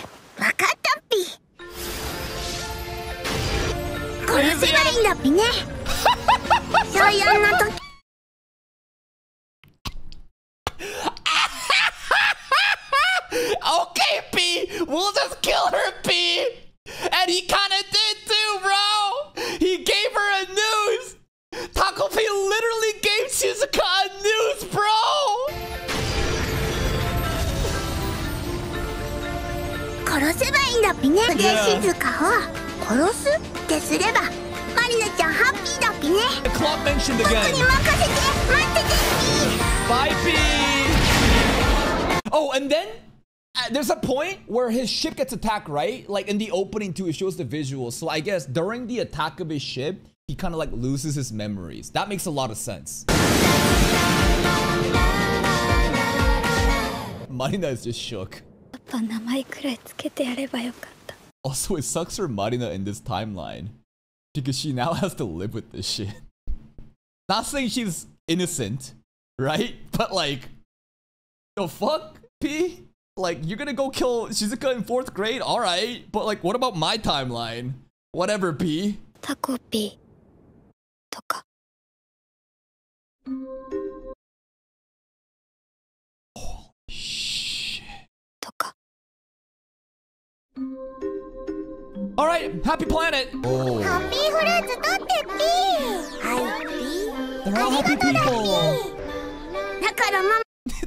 わかったっぴ。殺せばいいんだっぴね。そういうな時。Okay, P! We'll just kill her, P! And he kinda did too, bro! He gave her a news! Takopi literally gave Shizuka a news, bro! 殺せばいいんだっぴね。で、静香を殺すってすれば、マリナちゃんハッピーだっぴね。 The clock mentioned 僕 again. に任せて、待っててっぴ。 Bye, P! Oh, and then there's a point where his ship gets attacked, right? Like in the opening too, it shows the visuals. So I guess during the attack of his ship, he kind of like loses his memories. That makes a lot of sense. Marina is just shook. パパ名前くらいつけてやればよかった。 Also, it sucks for Marina in this timeline because she now has to live with this shit. Not saying she's innocent, right? But like, the fuck, P? Like, you're gonna go kill Shizuka in 4th grade? Alright. But like, what about my timeline? Whatever, P. タコピーとか。 Shit. とか。 Alright, happy planet! Oh. ハッピーフルーツ取ってっぴ。はいっぴ。 They're all happy people! だからママ。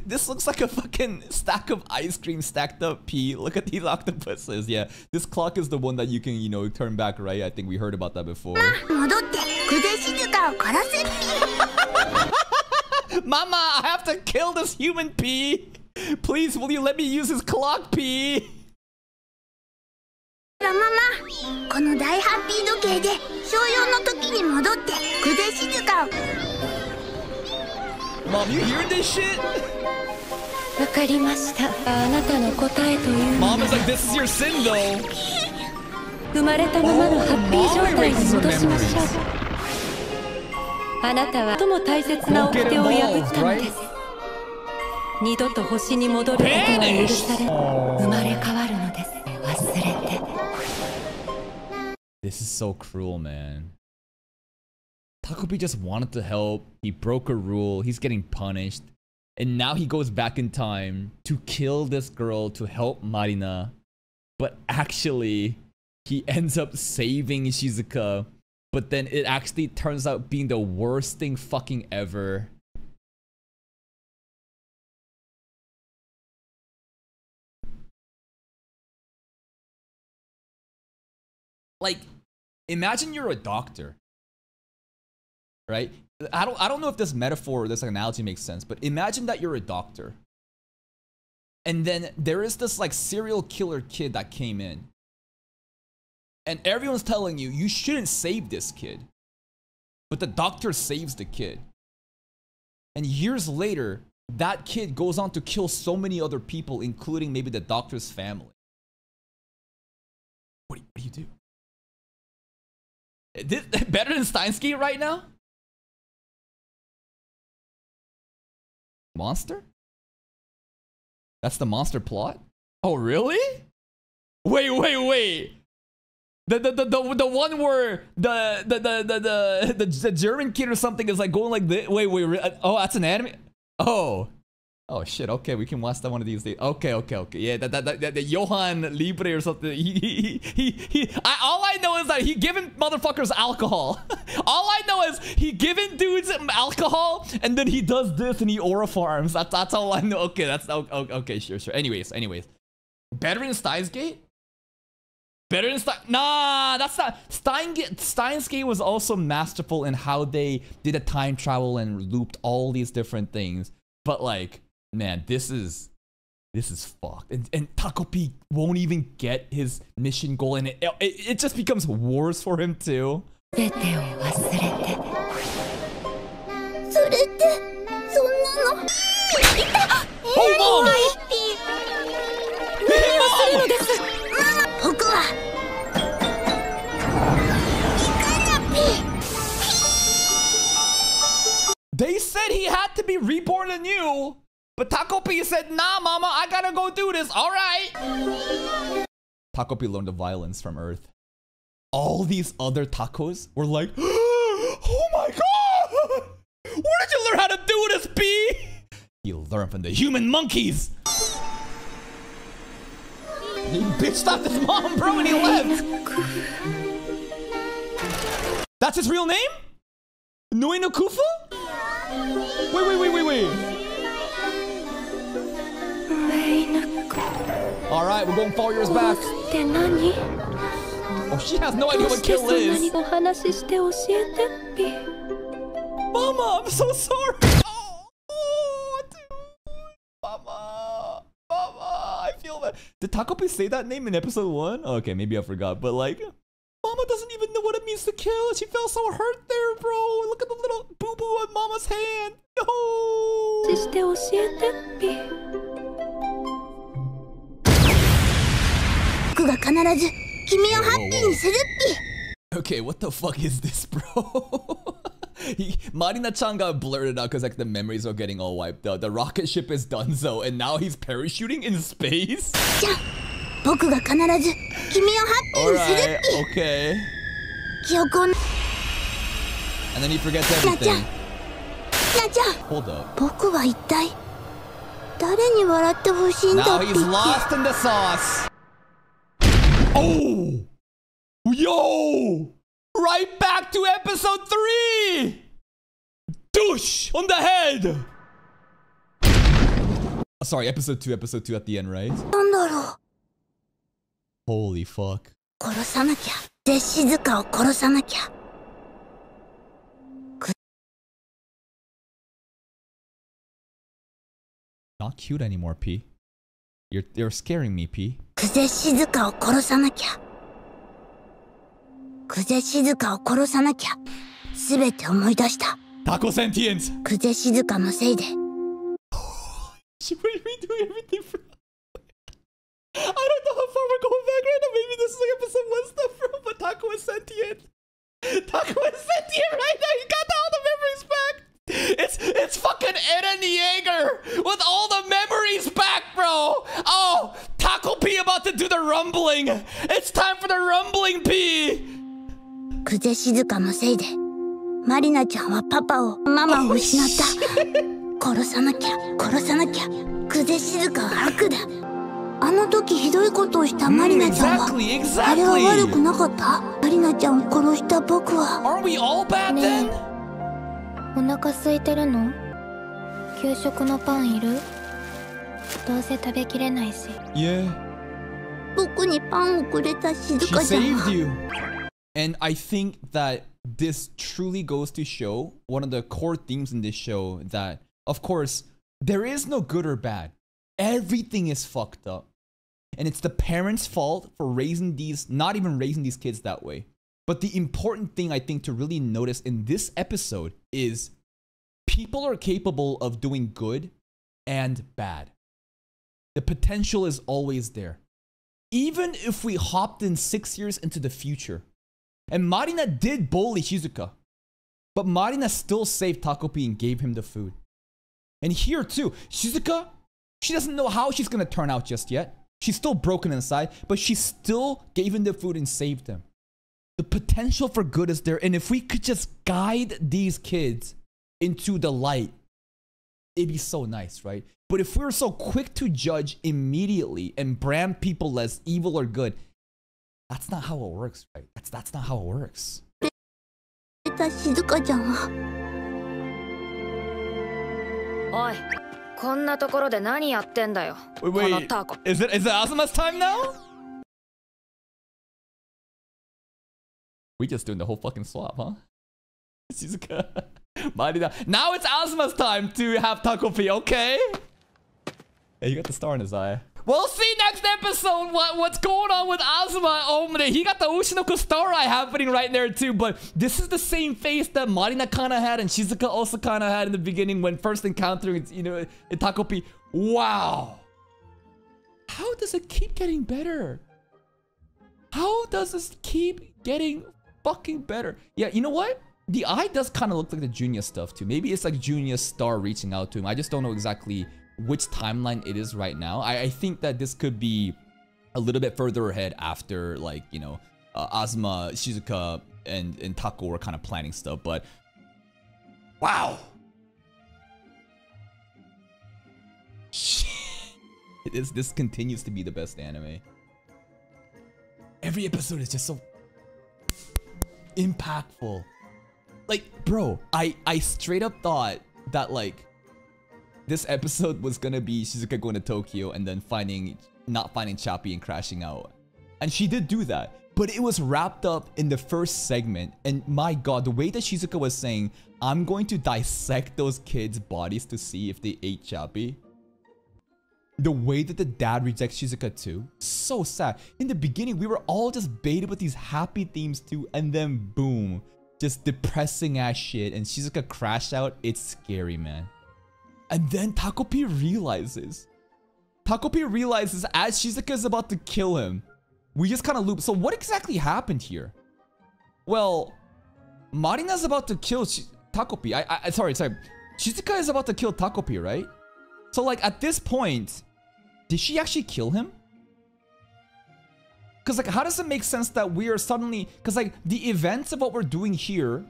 This looks like a fucking stack of ice cream stacked up, P. Look at these octopuses. Yeah, this clock is the one that you can, you know, turn back, right? I think we heard about that before. 戻って、久世静香を殺せっぴ。 Mama, I have to kill this human, P. Please, will you let me use his clock, P? ママ、この大ハッピー時計で小4の時に戻って久世静香を。 Mom, you hearing this shit? わかりました。あなたの答えというの Mom は is like, this is your sin, though. 生まれたままのハッピー状態に戻しましょう。あなたは最も大切な掟を破ったのです。二度と星に戻ることは許され、生まれ変わるのです。忘れて。 This is so cruel, man. Takopi just wanted to help. He broke a rule. He's getting punished. And now he goes back in time to kill this girl to help Marina. But actually, he ends up saving Shizuka. But then it actually turns out being the worst thing fucking ever. Like, imagine you're a doctor. Right? I don't know if this metaphor or this analogy makes sense, but imagine that you're a doctor. And then there is this like serial killer kid that came in. And everyone's telling you, you shouldn't save this kid. But the doctor saves the kid. And years later, that kid goes on to kill so many other people, including maybe the doctor's family. What do you do? This better than Steinsky right now? Monster? That's the monster plot? Oh, really? Wait. The one where the German kid or something is like going like this. Wait. Oh, that's an anime? Oh. Oh shit, okay, we can watch that one of these days. Okay. Yeah, that Johan Libre or something. All I know is that he giving motherfuckers alcohol. All I know is he giving dudes alcohol and then he does this and he aura farms. That's all I know. Okay, that's okay, sure. Anyways. Better in Steins Gate? Better than Nah, that's not. Steins Gate was also masterful in how they did a time travel and looped all these different things. But like, man, this is fucked. And Takopi won't even get his mission goal, and it just becomes wars for him too. Oh, Mom! They said he had to be reborn anew, but Takopi said, nah, mama, I gotta go do this. All right. Takopi learned the violence from Earth. All these other tacos were like, oh my god! Where did you learn how to do this, B? He learned from the human monkeys. He bitched out his mom, bro, and he left. That's his real name? Nui no Kufa? Wait. Alright, we're going 4 years back. Oh, she has no idea what kill is. Mama, I'm so sorry. Oh, dude. Mama, I feel bad. Did Takopi say that name in episode 1? Okay, maybe I forgot, but like, Mama doesn't even know what it means to kill. She felt so hurt there, bro. Look at the little boo-boo on Mama's hand. No. Okay, what the fuck is this, bro? Marina-chan got blurted out because like the memories are getting all wiped out. The rocket ship is donezo, and now he's parachuting in space. Alright, okay. And then he forgets everything. Hold up. Now he's lost in the sauce. Oh! Yo! Right back to episode 3! Douche on the head! Sorry, episode 2 at the end, right? Holy fuck. Not cute anymore, P. You're scaring me, P. Taco sentience! She made me do everything for... I don't know how far we're going back right now. Maybe this is like episode 1 stuff, bro. But Taco is sentient. Taco is sentient right now. He got all the memories back. It's fucking Eren Yeager with all the memories back, bro. Oh, Takopi about to do the rumbling. It's time for the rumbling, P. Aren't we all bad then? お腹空いてるの？給食のパンいる？どうせ食べきれないし。Yeah. She saved you. And I think that this truly goes to show one of the core themes in this show that, of course, there is no good or bad. Everything is fucked up. And it's the parents' fault for not even raising these kids that way. But the important thing I think to really notice in this episode is people are capable of doing good and bad. The potential is always there. Even if we hopped in 6 years into the future, and Marina did bully Shizuka, but Marina still saved Takopi and gave him the food. And here too, Shizuka, she doesn't know how she's gonna turn out just yet. She's still broken inside, but she still gave him the food and saved him. The potential for good is there, and if we could just guide these kids into the light, it'd be so nice, right? But if we were so quick to judge immediately and brand people as evil or good, that's not how it works, right? That's not how it works. 静香ちゃんはおい、こんなところで何やってんだよ。 Wait, is it Azuma's time now? We just doing the whole fucking swap, huh? Shizuka. Marina. Now it's Azuma's time to have Takopi, okay? Hey, you got the star in his eye. We'll see next episode what's going on with Azuma. Oh man, he got the Ushinoku star eye happening right there too. But this is the same face that Marina kind of had and Shizuka also kind of had in the beginning when first encountering, you know, Takopi. Wow. How does it keep getting better? How does this keep getting fucking better? Yeah, you know what? The eye does kind of look like the Junya stuff too. Maybe it's like Junya's star reaching out to him. I just don't know exactly which timeline it is right now. I think that this could be a little bit further ahead after, like, you know, Azuma, Shizuka, and Tako were kind of planning stuff. But wow, this continues to be the best anime. Every episode is just so impactful. Like, bro, I straight up thought that, like, this episode was gonna be Shizuka going to Tokyo and then not finding Chappie and crashing out. And she did do that. But it was wrapped up in the first segment. And my god, the way that Shizuka was saying, I'm going to dissect those kids' bodies to see if they ate Chappie. The way that the dad rejects Shizuka too. So sad. In the beginning, we were all just baited with these happy themes too. And then boom. Just depressing ass shit. And Shizuka crashed out. It's scary, man. And then Takopi realizes as Shizuka is about to kill him. We just kind of loop. So what exactly happened here? Well, Marina's about to kill Takopi. Sorry. Shizuka is about to kill Takopi, right? So like at this point, did she actually kill him? Because like, how does it make sense that we are suddenly... Because like, the events of what we're doing here,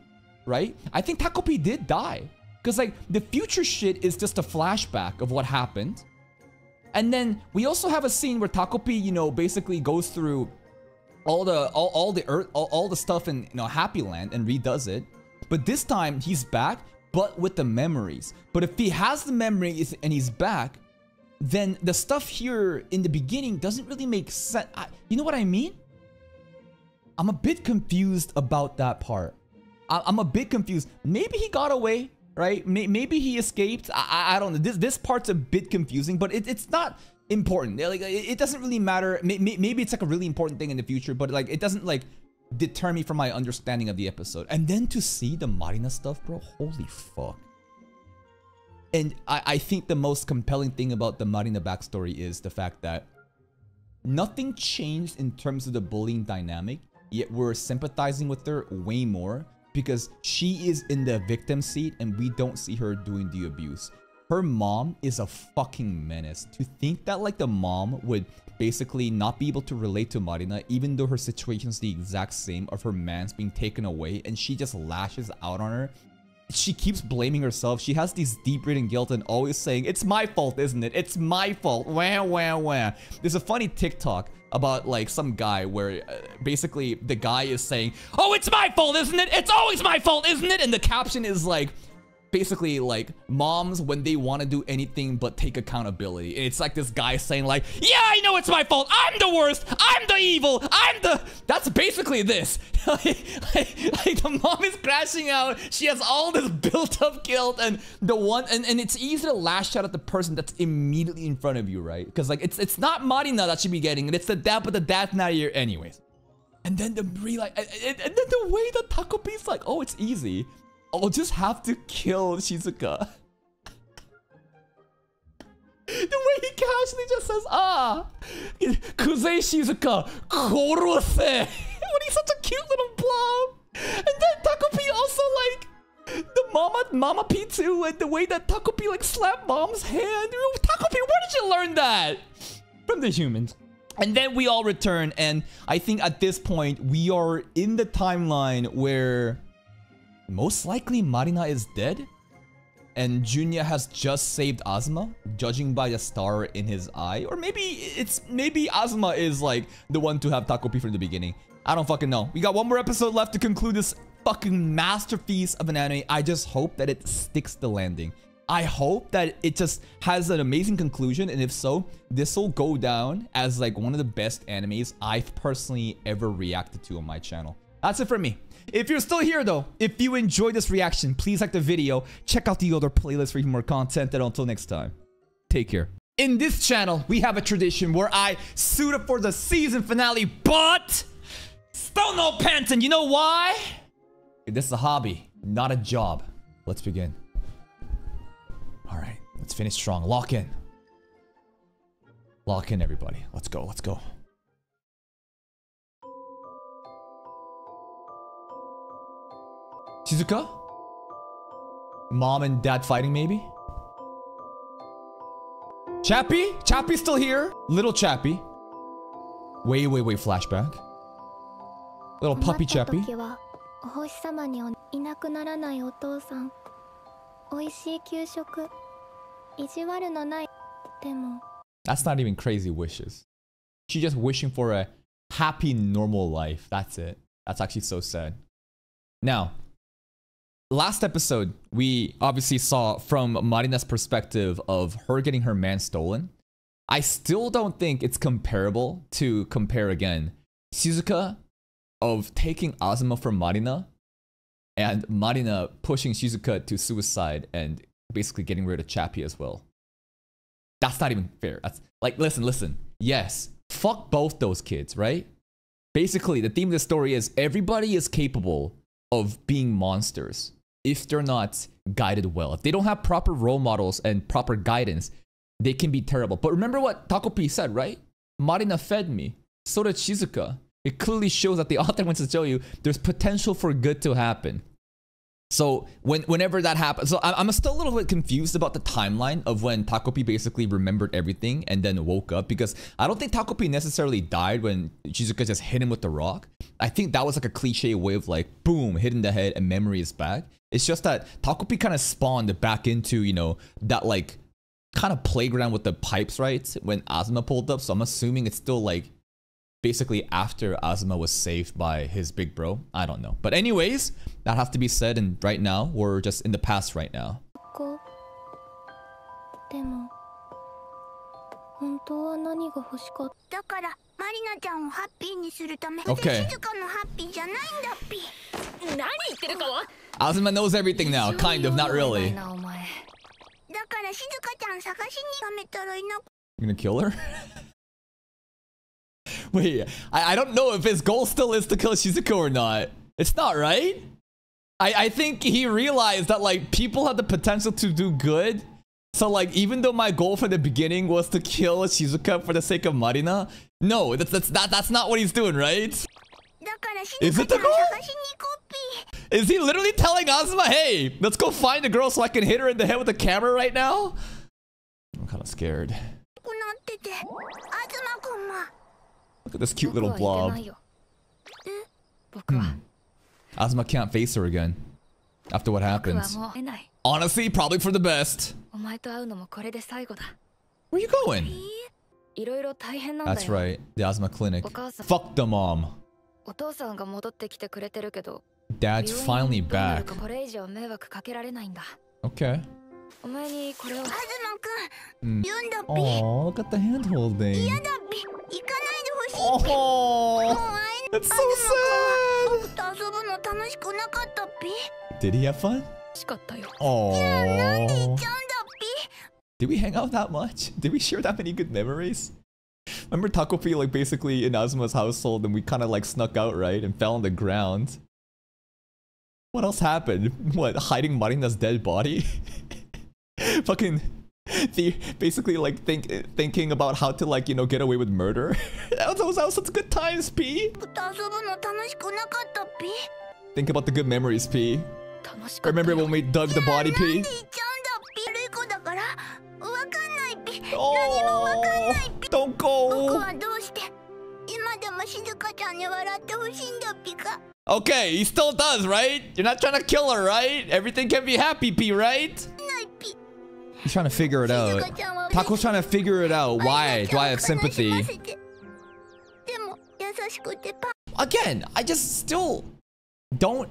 right? I think Takopi did die. Because like, the future shit is just a flashback of what happened. And then we also have a scene where Takopi, you know, basically goes through all the stuff in, you know, Happy Land and redoes it. But this time, he's back, but with the memories. But if he has the memories and he's back, then the stuff here in the beginning doesn't really make sense. You know what I mean? I'm a bit confused about that part. I'm a bit confused. Maybe he got away, right? Maybe he escaped. I don't know. This part's a bit confusing, but it's not important. Like, it doesn't really matter. Maybe it's like a really important thing in the future, but like it doesn't like deter me from my understanding of the episode. And then to see the Marina stuff, bro, holy fuck. And I think the most compelling thing about the Marina backstory is the fact that nothing changed in terms of the bullying dynamic, yet we're sympathizing with her way more because she is in the victim seat and we don't see her doing the abuse. Her mom is a fucking menace. To think that like the mom would basically not be able to relate to Marina even though her situation is the exact same of her man's being taken away and she just lashes out on her. She keeps blaming herself. She has these deep-rooted guilt and always saying, it's my fault, isn't it? It's my fault. Wah, wah, wah. There's a funny TikTok about like some guy where basically the guy is saying, oh, it's my fault, isn't it? It's always my fault, isn't it? And the caption is like, basically like moms when they want to do anything but take accountability. It's like this guy saying like, yeah, I know it's my fault. I'm the worst. I'm the evil. That's basically this. like the mom is crashing out. She has all this built up guilt and and it's easy to lash out at the person that's immediately in front of you, right? Because like it's not Marina that should be getting it. It's the dad, but the dad's not here anyways. And then the way that Takopi's like, oh, it's easy. I'll just have to kill Shizuka. The way he casually just says, Kuzei Shizuka, korose. When he's such a cute little blob. And then Takopi also like, the Mama P too, and the way that Takopi like slapped mom's hand. Takopi, where did you learn that? From the humans. And then we all return, and I think at this point, we are in the timeline where most likely Marina is dead and Junya has just saved Azuma, judging by the star in his eye. Or maybe Azuma is like the one to have Takopi from the beginning. I don't fucking know. We got one more episode left to conclude this fucking masterpiece of an anime. I just hope that it sticks the landing. I hope that it just has an amazing conclusion, and if so, this will go down as like one of the best animes I've personally ever reacted to on my channel. That's it for me. If you're still here though, if you enjoyed this reaction, please like the video, check out the other playlists for even more content, and until next time, take care. In this channel, we have a tradition where I suit up for the season finale, but still no pants, and you know why? This is a hobby, not a job. Let's begin. All right, let's finish strong. Lock in. Lock in, everybody. Let's go, let's go. Shizuka? Mom and dad fighting, maybe? Chappie? Chappie's still here? Little Chappie. Wait, flashback. Little puppy Chappie. That's not even crazy wishes. She's just wishing for a happy, normal life. That's it. That's actually so sad. Now, last episode, we obviously saw from Marina's perspective of her getting her man stolen. I still don't think it's comparable to compare again Shizuka of taking Azuma from Marina and Marina pushing Shizuka to suicide and basically getting rid of Chappie as well. That's not even fair. That's like, listen. Yes, fuck both those kids, right? Basically, the theme of the story is everybody is capable of being monsters if they're not guided well. If they don't have proper role models and proper guidance, they can be terrible. But remember what Takopi said, right? Marina fed me. So did Shizuka. It clearly shows that the author wants to show you there's potential for good to happen. So whenever that happens, so I'm still a little bit confused about the timeline of when Takopi basically remembered everything and then woke up, because I don't think Takopi necessarily died when Shizuka just hit him with the rock. I think that was like a cliche way of like, boom, hit in the head and memory is back. It's just that Takopi kind of spawned back into, you know, that like kind of playground with the pipes, right? When Azuma pulled up. So I'm assuming it's still like basically after Azuma was saved by his big bro. I don't know. But anyways, that has to be said, and right now, we're just in the past right now. Okay. Azuma knows everything now, kind of, not really. You're gonna kill her? Wait, I don't know if his goal still is to kill Shizuka or not. It's not, right? I think he realized that like people have the potential to do good. So like even though my goal from the beginning was to kill Shizuka for the sake of Marina, no, that's not what he's doing, right? Is it the goal? Is he literally telling Azuma, hey, let's go find a girl so I can hit her in the head with a camera right now? I'm kind of scared. Look at this cute little blob. Azuma can't face her again after what happens. Honestly, probably for the best. Where you going? That's right, the Azuma clinic. Fuck the mom. Dad's finally back. Okay. Oh, look at the hand holding. Oh, that's so sad. Did he have fun? Oh. Did we hang out that much? Did we share that many good memories? Remember Takopi like basically in Azuma's household and we kind of like snuck out, right? And fell on the ground. What else happened? What, hiding Marina's dead body? Fucking basically like thinking about how to like, you know, get away with murder. that was such good times, P. Think about the good memories, P. Remember when we dug the body, P? Oh, don't go. Okay, he still does, right? You're not trying to kill her, right? Everything can be happy, P, right? He's trying to figure it out. Tako's trying to figure it out. Why do I have sympathy? Again, I just still don't.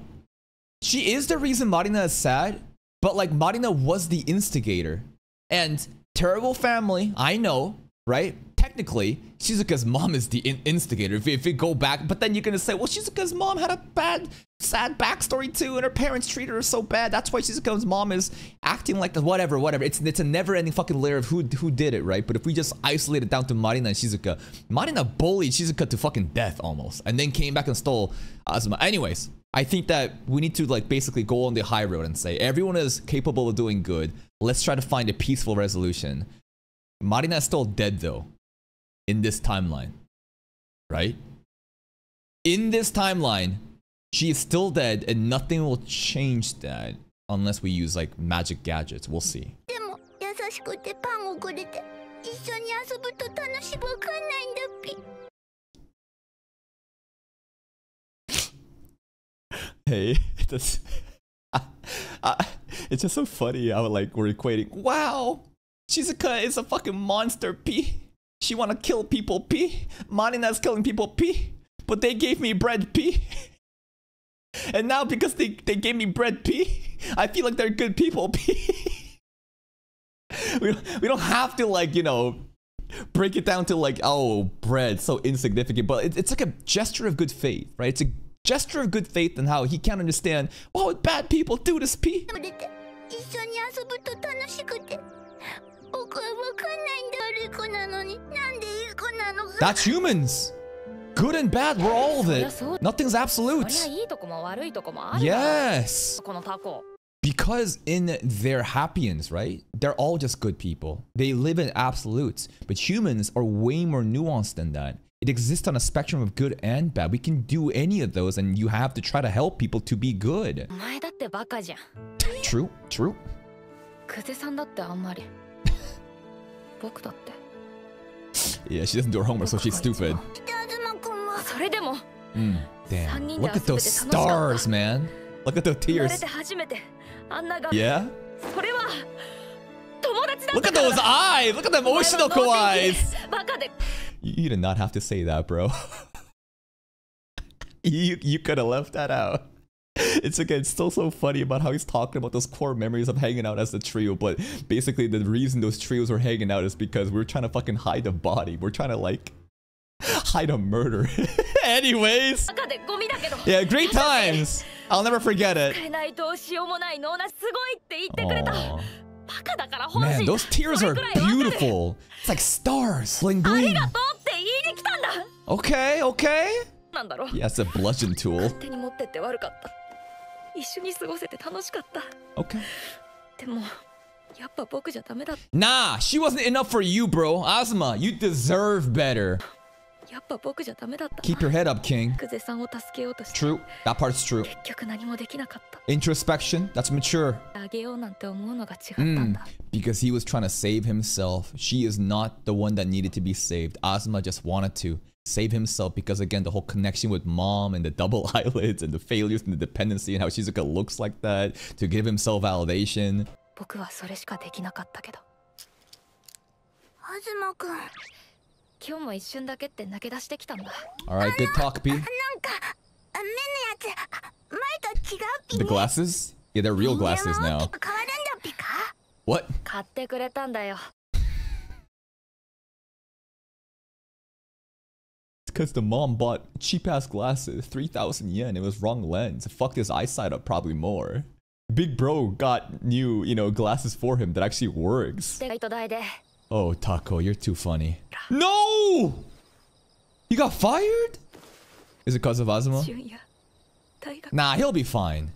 She is the reason Marina is sad, but like Marina was the instigator. And terrible family, I know, right? Technically, Shizuka's mom is the instigator if we go back. But then you're gonna say, well, Shizuka's mom had a bad, sad backstory too, and her parents treated her so bad. That's why Shizuka's mom is acting like this. Whatever. It's a never-ending fucking layer of who did it, right? But if we just isolate it down to Marina and Shizuka, Marina bullied Shizuka to fucking death almost, and then came back and stole Azuma. Anyways, I think that we need to like basically go on the high road and say everyone is capable of doing good. Let's try to find a peaceful resolution. Marina is still dead though. In this timeline, right? In this timeline, she is still dead and nothing will change that unless we use like magic gadgets. We'll see. Hey, that's it's just so funny how like we're equating. Wow, Shizuka is a fucking monster, P. She wanna kill people, P. Marina's killing people, P. But they gave me bread, P. And now because they gave me bread, P, I feel like they're good people, P. we don't have to like, you know, break it down to like, oh, bread, so insignificant. But it's like a gesture of good faith, right? It's a gesture of good faith and how he can't understand, why would bad people do this, P? That's humans. Good and bad, we're all of it. Nothing's absolute. Yes. Because in their happiness, right? They're all just good people. They live in absolutes. But humans are way more nuanced than that. It exists on a spectrum of good and bad. We can do any of those, and you have to try to help people to be good. True, true. Yeah, she doesn't do her homework, so she's stupid. Damn. Look at those stars, man. Look at those tears. Yeah? Look at those eyes! Look at them Oshinoko eyes! You did not have to say that, bro. you could have left that out. It's again still so funny about how he's talking about those core memories of hanging out as a trio, but basically the reason those trios were hanging out is because we're trying to fucking hide a body. We're trying to like hide a murder. Anyways. Yeah, great times. I'll never forget it. Aww. Man, those tears are beautiful. It's like stars. Bling bling. Okay, okay. Yeah, it's a bludgeon tool. Okay. Nah, she wasn't enough for you, bro. Azuma, you deserve better. Keep your head up, King. True, that part's true. Introspection, that's mature. Because he was trying to save himself. She is not the one that needed to be saved. Azuma just wanted to save himself because, again, the whole connection with mom and the double eyelids and the failures and the dependency and how Shizuka looks like that to give himself validation. Alright, good talk, P. The glasses? Yeah, they're real glasses now. What? Because the mom bought cheap-ass glasses, 3,000 yen. It was wrong lens. It fucked his eyesight up probably more. Big bro got new, you know, glasses for him that actually works. Oh, Tako, you're too funny. No! You got fired? Is it because of Azuma? Nah, he'll be fine.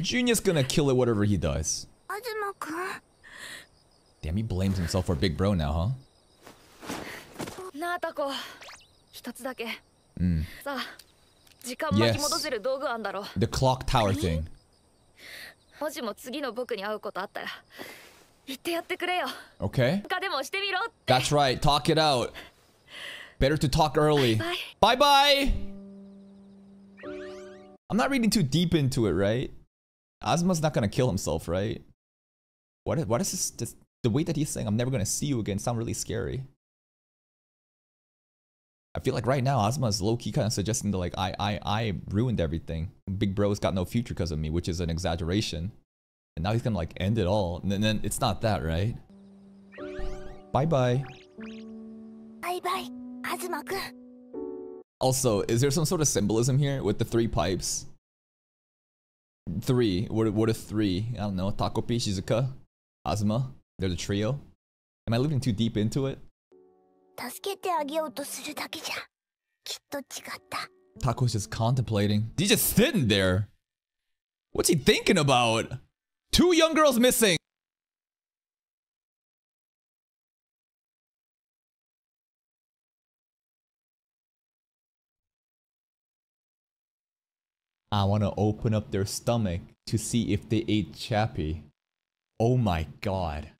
Junior's gonna kill it whatever he does. Damn, he blames himself for Big Bro now, huh? Yes. The clock tower thing. Okay. That's right. Talk it out. Better to talk early. Bye bye. I'm not reading too deep into it, right? Azuma's not gonna kill himself, right? What is this? The way that he's saying, I'm never gonna see you again, sound really scary. I feel like right now, Asuma is low-key kind of suggesting that like, I ruined everything. Big bro's got no future because of me, which is an exaggeration. And now he's gonna like end it all. And then it's not that, right? Bye-bye. Bye-bye, Azuma-kun. Also, is there some sort of symbolism here with the 3 pipes? 3. What are 3? I don't know. Takopi, Shizuka, Azuma. They're the trio. Am I living too deep into it? Tako's just contemplating. He's just sitting there. What's he thinking about? 2 young girls missing. I want to open up their stomach to see if they ate Chappie. Oh my god.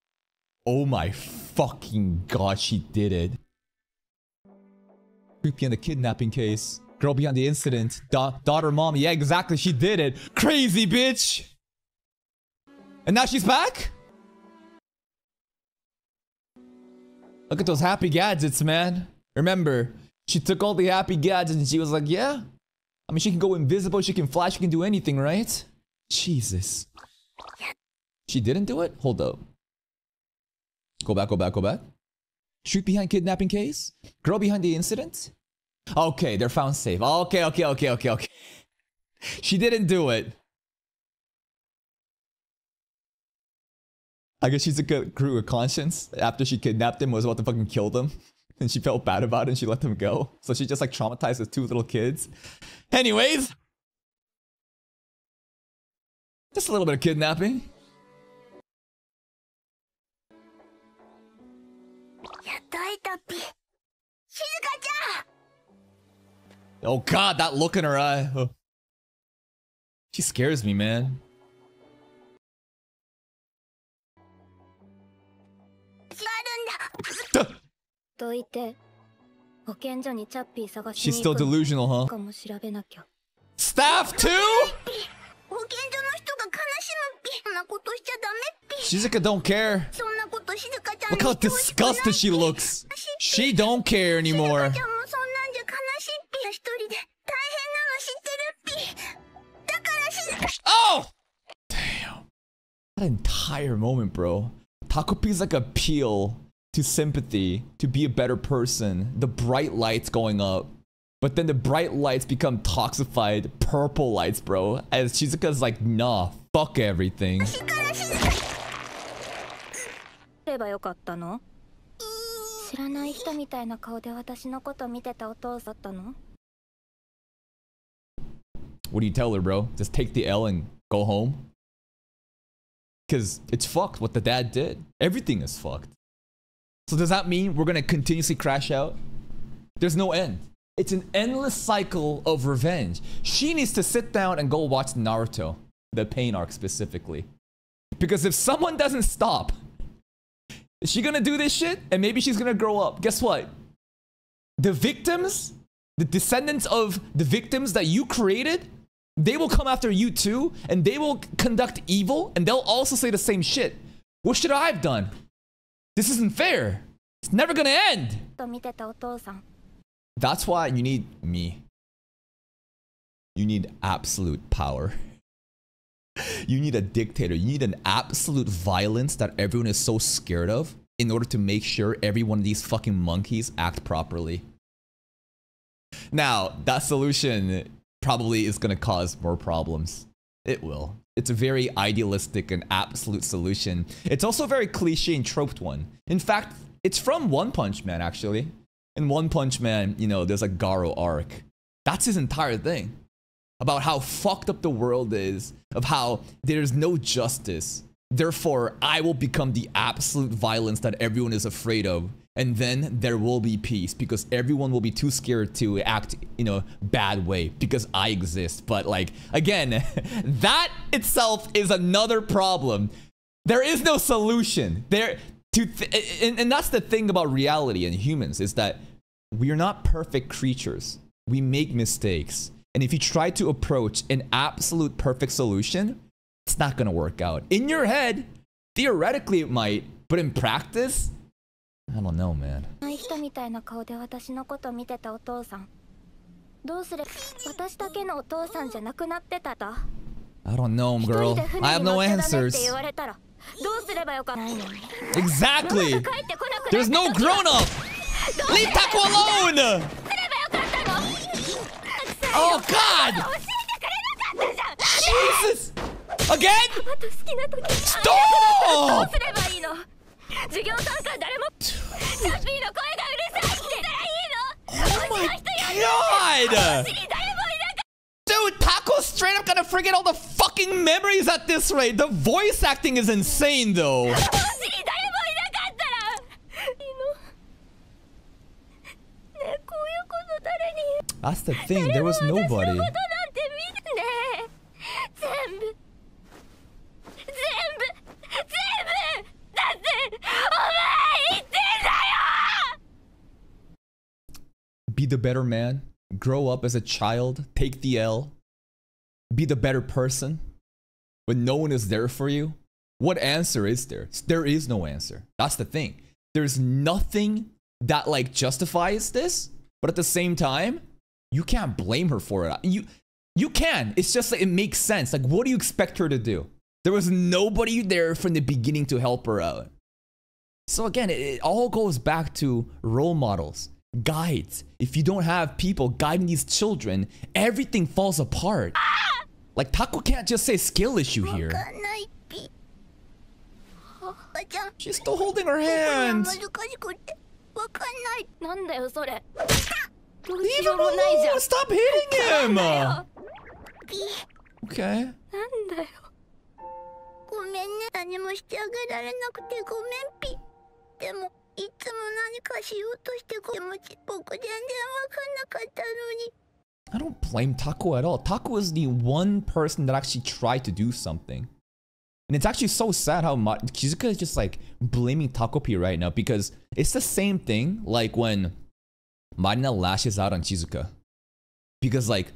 Oh my fucking god, she did it. Creepy on the kidnapping case. Girl behind the incident. Daughter, mom. Yeah, exactly. She did it. Crazy bitch. And now she's back? Look at those happy gadgets, man. Remember, she took all the happy gadgets and she was like, yeah. I mean, she can go invisible, she can fly, she can do anything, right? Jesus. She didn't do it? Hold up. Go back, go back, go back. Shoot behind kidnapping case? Girl behind the incident? Okay, they're found safe. Okay. She didn't do it. I guess she's a good crew of conscience. After she kidnapped him, was about to fucking kill them. And she felt bad about it and she let them go. So she just like traumatized the 2 little kids. Anyways. Just a little bit of kidnapping. Oh god, that look in her eye. Oh. She scares me, man. She's still delusional, huh? Staff too? Shizuka don't care. Look how disgusted she looks. She don't care anymore. Oh! Damn. That entire moment, bro. Takopi's like appeal to sympathy, to be a better person. The bright lights going up. But then the bright lights become toxified purple lights, bro. As Shizuka's like, nah, fuck everything. What do you tell her, bro? Just take the L and go home? Because it's fucked what the dad did. Everything is fucked. So does that mean we're gonna continuously crash out? There's no end. It's an endless cycle of revenge. She needs to sit down and go watch Naruto. The pain arc specifically. Because if someone doesn't stop, is she gonna do this shit? And maybe she's gonna grow up. Guess what? The victims, the descendants of the victims that you created, they will come after you too, and they will conduct evil, and they'll also say the same shit. What should I have done? This isn't fair. It's never gonna end. That's why you need me. You need absolute power. You need a dictator. You need an absolute violence that everyone is so scared of in order to make sure every one of these fucking monkeys act properly. Now, that solution probably is gonna cause more problems. It will. It's a very idealistic and absolute solution. It's also a very cliche and troped one. In fact, it's from One Punch Man, actually. In One Punch Man, you know, there's a Garo arc. That's his entire thing. About how fucked up the world is. Of how there's no justice. Therefore, I will become the absolute violence that everyone is afraid of. And then there will be peace. Because everyone will be too scared to act, you know, bad way. Because I exist. But like, again, that itself is another problem. There is no solution. And that's the thing about reality and humans, is that we are not perfect creatures. We make mistakes. And if you try to approach an absolute perfect solution, it's not gonna work out. In your head, Theoretically it might, but in practice, I don't know, man. 人みたいな顔で私のこと見てたお父さん。どうすれば私だけのお父さんじゃなくなってたと。I don't know, girl. I have no answers. Exactly. There's no grown-up. Leave Taco alone. Oh God. Jesus. Again? Stop. Oh my God. Dude, Taco's straight up gonna forget all the fucking memories at this rate. The voice acting is insane, though. That's the thing, there was nobody. Be the better man. Grow up as a child. Take the L. Be the better person. When no one is there for you. What answer is there? There is no answer. That's the thing. There's nothing that like justifies this. But at the same time, you can't blame her for it. You can. It's just like it makes sense. Like, what do you expect her to do? There was nobody there from the beginning to help her out. So again, it all goes back to role models. Guides. If you don't have people guiding these children, everything falls apart. Like Taco can't just say skill issue here. She's still holding her hand. Leave him alone. Stop hitting him. Okay. I don't blame Taco at all. Taco is the one person that actually tried to do something. And it's actually so sad how Shizuka is just like blaming Takopi right now, because it's the same thing like when Marina lashes out on Shizuka. Because like,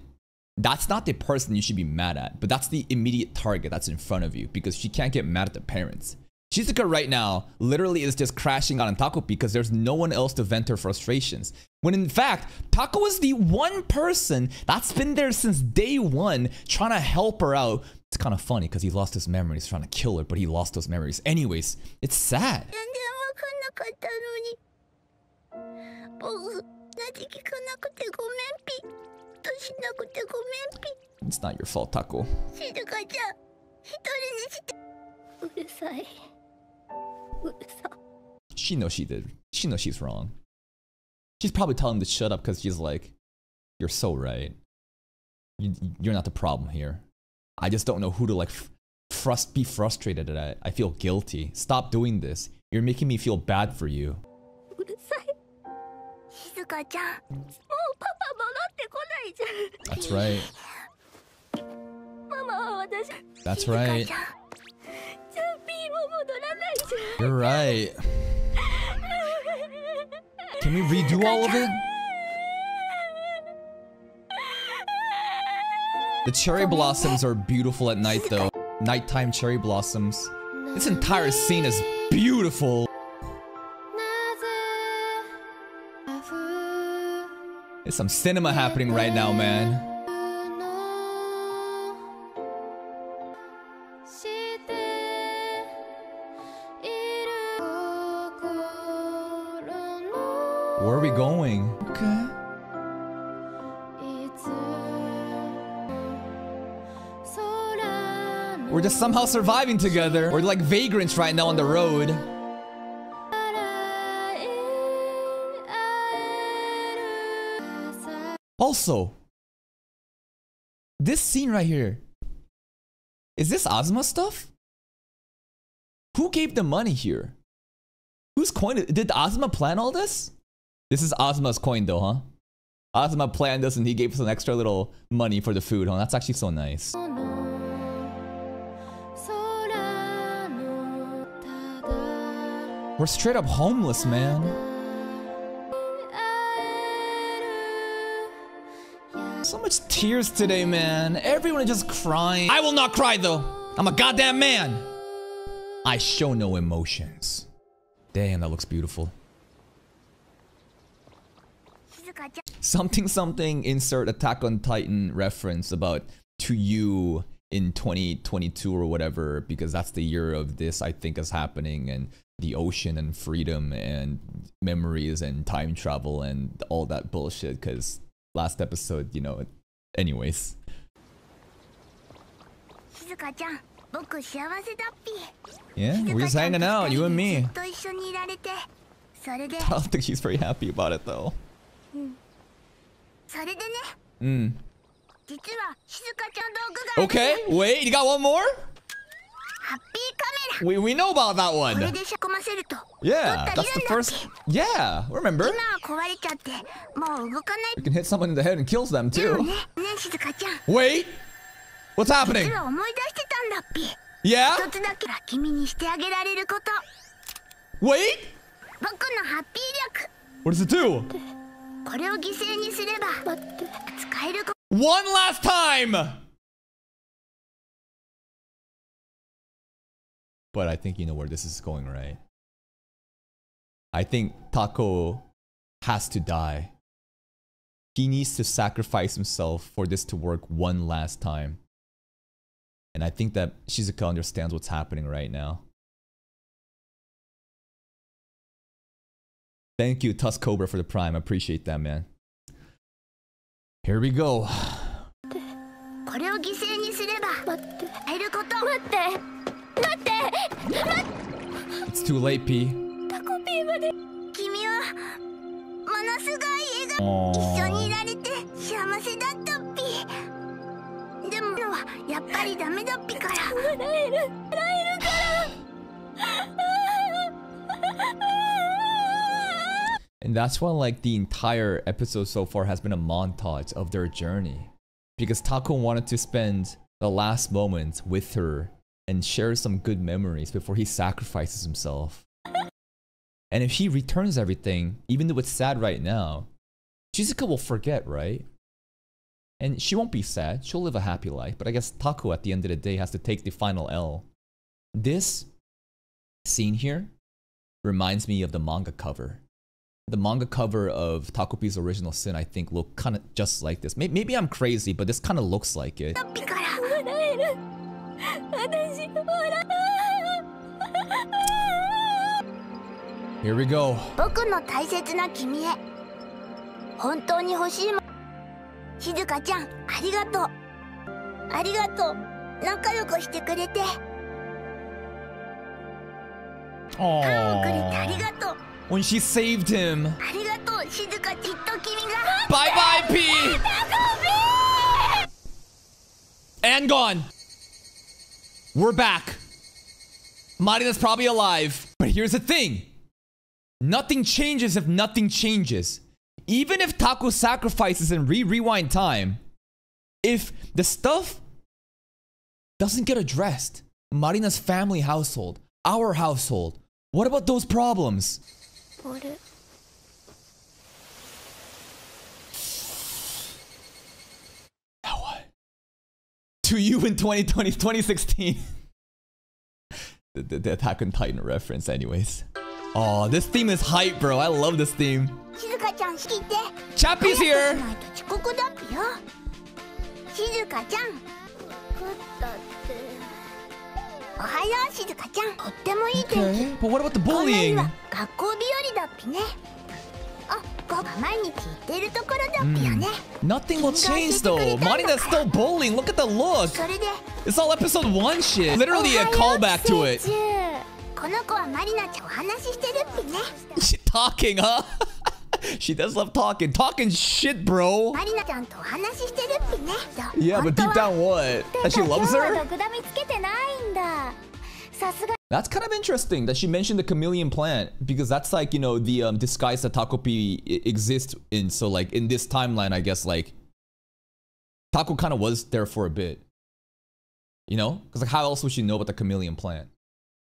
that's not the person you should be mad at, but that's the immediate target that's in front of you, because she can't get mad at the parents. Shizuka right now literally is just crashing out on Takopi because there's no one else to vent her frustrations. When in fact, Taco is the one person that's been there since day one trying to help her out. It's kind of funny because he lost his memories trying to kill her, but he lost those memories. Anyways, it's sad. It's not your fault, Taco. She knows she did. She knows she's wrong. She's probably telling him to shut up because she's like, you're so right. You're not the problem here. I just don't know who to like be frustrated at. I feel guilty. Stop doing this. You're making me feel bad for you. That's right. That's right. You're right. Can we redo all of it? The cherry blossoms are beautiful at night though. Nighttime cherry blossoms. This entire scene is beautiful. There's some cinema happening right now, man. Where are we going? Okay. We're just somehow surviving together. We're like vagrants right now on the road. Also, this scene right here. Is this Azuma stuff? Who gave the money here? Whose coin? Did Azuma plan all this? This is Azuma's coin though, huh? Azuma planned this and he gave us an extra little money for the food, huh? That's actually so nice. We're straight up homeless, man. So much tears today, man. Everyone is just crying. I will not cry though. I'm a goddamn man. I show no emotions. Damn, that looks beautiful. Something something insert Attack on Titan reference about to you in 2022 or whatever, because that's the year of this I think is happening, and the ocean and freedom and memories and time travel and all that bullshit, because last episode, you know, anyways. Yeah, we're just hanging out, you and me. I don't think she's very happy about it though. Okay, wait, you got one more? We know about that one. Yeah, that's the first. Yeah, remember? You can hit someone in the head and kills them too. Wait, what's happening? Yeah? Wait? What does it do? One last time! But I think you know where this is going, right? I think Tako has to die. He needs to sacrifice himself for this to work one last time. And I think that Shizuka understands what's happening right now. Thank you, Tusk Cobra, for the prime. I appreciate that, man. Here we go. It's too late, P. And that's why, like, the entire episode so far has been a montage of their journey. Because Tako wanted to spend the last moments with her and share some good memories before he sacrifices himself. And if he returns everything, even though it's sad right now, Shizuka will forget, right? And she won't be sad, she'll live a happy life. But I guess Tako at the end of the day has to take the final L. This scene here reminds me of the manga cover. The manga cover of Takopi's Original Sin, I think, look kind of just like this. Maybe I'm crazy, but this kind of looks like it. Here we go. Aww. When she saved him. Bye bye, P! And gone. We're back. Marina's probably alive. But here's the thing. Nothing changes if nothing changes. Even if Tako sacrifices and rewind time, if the stuff doesn't get addressed, Marina's family household, our household, what about those problems? Now what? To you in 2020, 2016. the Attack on Titan reference anyways. Oh, this theme is hype, bro. I love this theme. Chappie's here! Okay, but what about the bullying? Nothing will change though. Marina's still bullying. Look at the look. It's all episode 1 shit. Literally a callback to it. She talking, huh? She does love talking. Talking shit, bro. Yeah, but deep down what? That she loves her? That's kind of interesting that she mentioned the chameleon plant, because that's like, you know, the disguise that Takopi exists in. So like in this timeline, I guess like Tako kind of was there for a bit. You know? Because like how else would she know about the chameleon plant?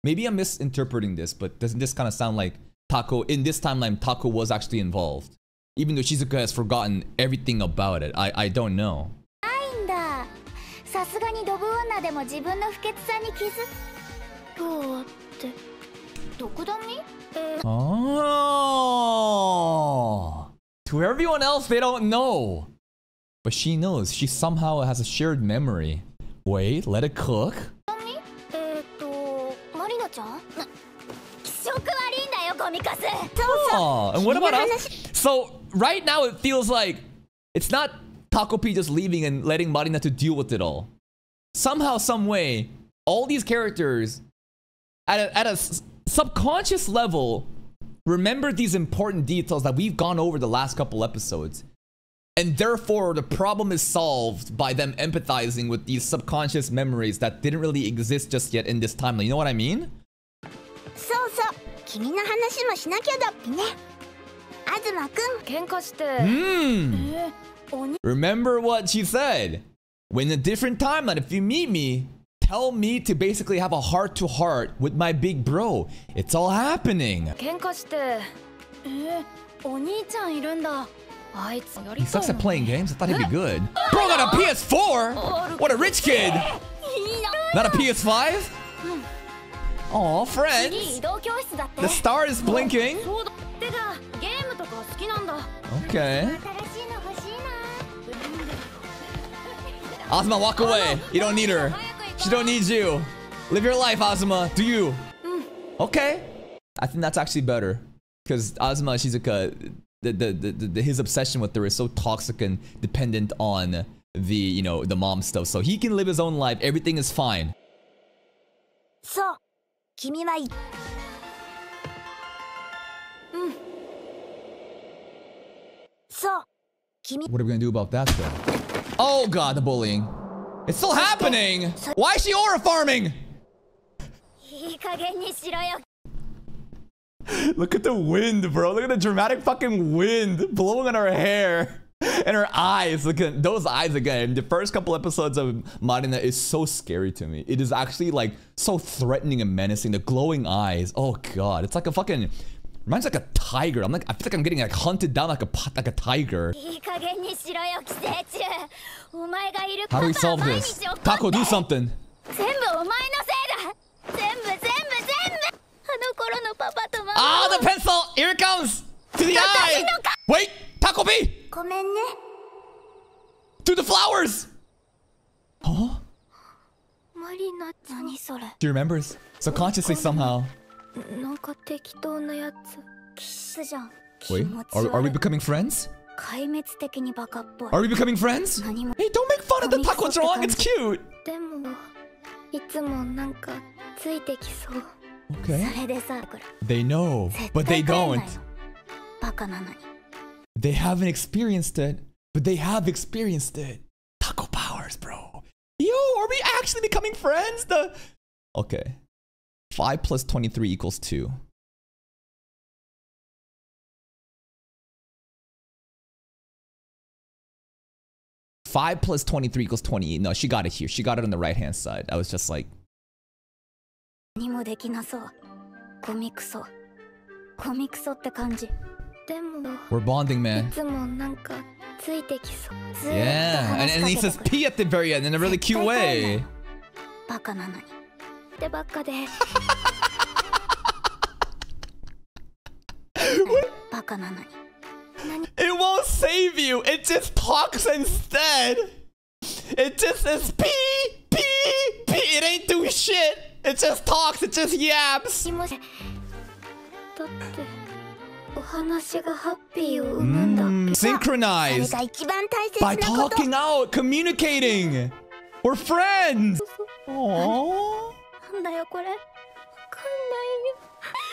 Maybe I'm misinterpreting this, but doesn't this kind of sound like Tako, in this timeline, Tako was actually involved? Even though Shizuka has forgotten everything about it. I don't know. って独断にOh. To everyone else, they don't know. But she knows. She somehow has a shared memory. Wait, let it cook. マリナちゃん気色悪いんだよゴミカス。 Oh, and what about us? So, right now it feels like it's not Takopi just leaving and letting Marina to deal with it all. Somehow, some way, all these characters at a subconscious level remember these important details that we've gone over the last couple episodes. And therefore, the problem is solved by them empathizing with these subconscious memories that didn't really exist just yet in this timeline. You know what I mean? そうそう君の話もしなきゃだっぴね東くん喧嘩して。Remember what she said. When a different timeline, if you meet me, tell me to basically have a heart-to-heart with my big bro. It's all happening. 喧嘩して。お兄ちゃんいるんだ。あいつやり He たい sucks の。 at playing games. I thought he'd be good. Bro got a PS4? What a rich kid. Not a PS5? Aw, 次 friends. 移動教室だって。 The star is blinking. そうだ。てかゲームとか好きなんだ。 Okay. 新しいの欲しいな Azuma, walk away. You don't need her. She don't need you. Live your life, Azuma. Do you? Okay. I think that's actually better. Because Azuma Shizuka, his obsession with her is so toxic and dependent on the, the mom stuff. So he can live his own life. Everything is fine. そう君はいそう君 What are we gonna do about that though? Oh god, the bullying. It's still happening! Why is she aura farming? いい加減にしろよ。 Look at the wind, bro. Look at the dramatic fucking wind blowing on her hair. And her eyes. Look at those eyes again. The first couple episodes of Marina is so scary to me. It is actually like so threatening and menacing. The glowing eyes. Oh god. It's like a fucking... Reminds me like a tiger. I feel like I'm getting like hunted down like a tiger. いい加減にしろよ寄生虫。お前がいるこ How と do we は solve 毎 this? 日起こって。 Taco, do something. 全部お前のせいだ。全部。あの頃のパパとママ。 Ah, the pencil! Here it comes! To the eye! Wait! Takopi! ごめんね Through the flowers! Huh? マリナちゃん。何それ。 She remembers. Subconsciously somehow. なんか適当なやつ。キスじゃん。 Wait, 気持ち are 悪 we い。 becoming friends? 壊滅的にバカっぽい。 Are we becoming friends? 何も。 Hey, don't make fun of the taco drawing. It's cute. でもいつもなんかついてきそう。 Okay. それでさ、これ They know, 絶 but 対 they 帰ん don't. ないの。バカなのに。 They haven't experienced it, but they have experienced it. Taco powers, bro. Yo, are we actually becoming friends? Okay. 5 plus 23 equals 2. Five plus 23 equals 28. No, she got it here. She got it on the right-hand side. I was just like... 何もできなそう。ゴミクソ。ゴミクソって感じ。でも We're bonding, い man. つもなんかついてきそう。ずーっと Yeah, 話 and し he か says けてくる。 P at the very end in a really cute way. バカなのに。でばっかで。バカなのに。 It won't save you. It just talks instead. It just says P, P, P. It ain't doing shit. It just talks. It just yaps. だってお話がハッピーを生むんだっけ。それ Synchronized が一番大 by 切なこと talking out, communicating. We're friends. Aww. なんだよこれ。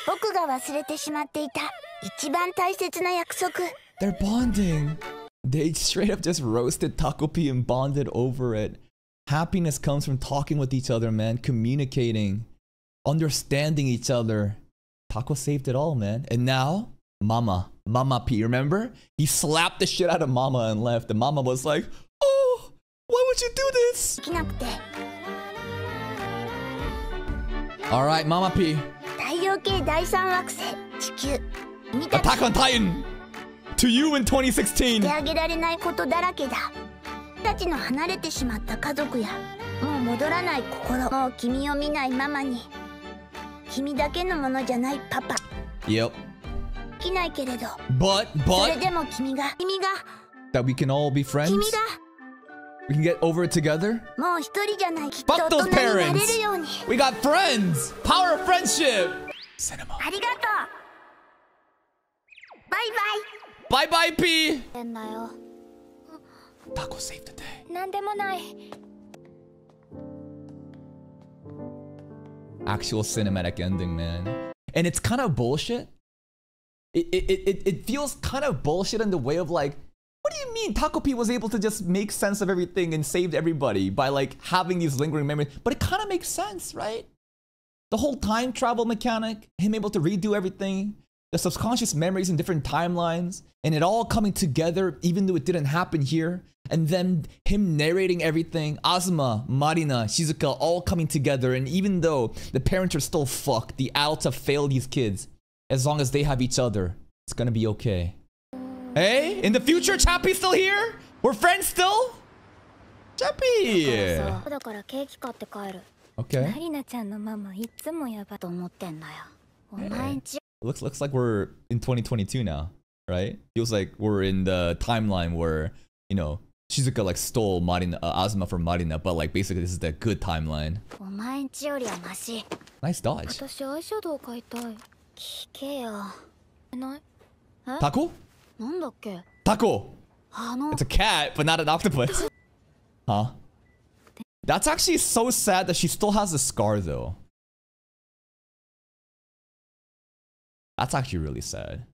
僕が忘れてしまっていた一番大切な約束 They're bonding. They straight up just roasted Takopi and bonded over it. Happiness comes from talking with each other, man. Communicating. Understanding each other. Taco saved it all, man. And now, Mama P, remember? He slapped the shit out of Mama and left. And Mama was like, oh, why would you do this? できなくて Alright, Mama P. 太陽系第三惑星地球君たち Attack on Titan. To you in 2016. してあげられないことだらけだ君たちの離れてしまった家族やもう戻らない心もう君を見ないママに君だけのものじゃないパパ。 Yep. できないけれど。 But それでも君が that we can all be friends. 君が We can get over it together. もう一人じゃない。きっと Fuck 大 those 人になれ parents. るように。 We got friends. Power of friendship. Cinema. ありがとう。バイ Bye bye, P. バイ。んだよ。 Taco saved the day. なんでもない。 Actual cinematic ending, man. And it's kind of bullshit. It feels kind of bullshit in the way of like, what do you mean Takopi was able to just make sense of everything and saved everybody by like having these lingering memories? But it kind of makes sense, right? The whole time travel mechanic, him able to redo everything, the subconscious memories in different timelines, and it all coming together even though it didn't happen here. And then him narrating everything, Azuma, Marina, Shizuka all coming together. And even though the parents are still fucked, the adults have failed these kids. As long as they have each other, it's gonna be okay. Hey, in the future, Chappie's still here? We're friends still? Chappie! Okay. Looks like we're in 2022 now, right? Feels like we're in the timeline where, you know, Shizuka like stole Marina, Azuma from Marina, but like basically this is the good timeline. Nice dodge. Taco? Taco! It's a cat, but not an octopus. Huh? That's actually so sad that she still has a scar though. That's actually really sad.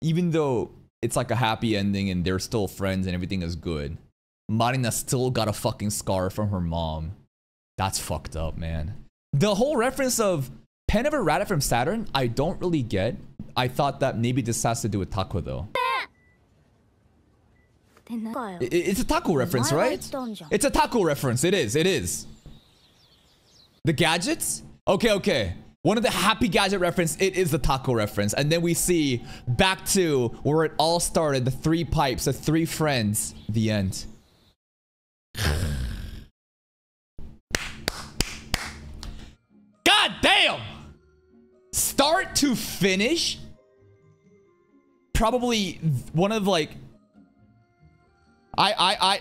Even though it's like a happy ending and they're still friends and everything is good, Marina still got a fucking scar from her mom. That's fucked up, man. The whole reference of Pen of a Rabbit from Saturn, I don't really get. I thought that maybe this has to do with Taco though. It's a Taco reference, right? It's a Taco reference. It is. The gadgets? Okay. One of the happy gadget reference, it is the Taco reference. And then we see back to where it all started, the 3 pipes, the 3 friends, the end. God damn! Start to finish, probably one of like, I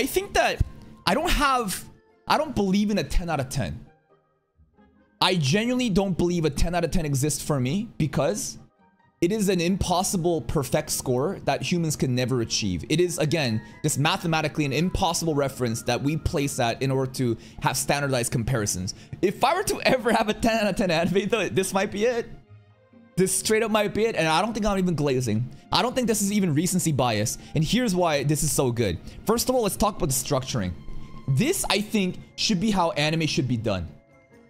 think that I don't believe in a 10 out of 10. I genuinely don't believe a 10 out of 10 exists for me because it is an impossible perfect score that humans can never achieve. It is, again, just mathematically an impossible reference that we place at in order to have standardized comparisons. If I were to ever have a 10 out of 10 anime though, this might be it. This straight up might be it, and I don't think I'm even glazing. I don't think this is even recency bias, and here's why this is so good. First of all, let's talk about the structuring. This, I think, should be how anime should be done.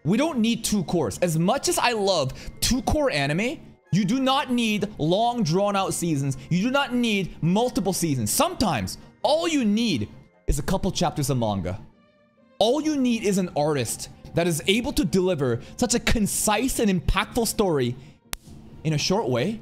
We don't need 2 cores. As much as I love 2-core anime, you do not need long drawn-out seasons. You do not need multiple seasons. Sometimes, all you need is a couple chapters of manga. All you need is an artist that is able to deliver such a concise and impactful story in a short way.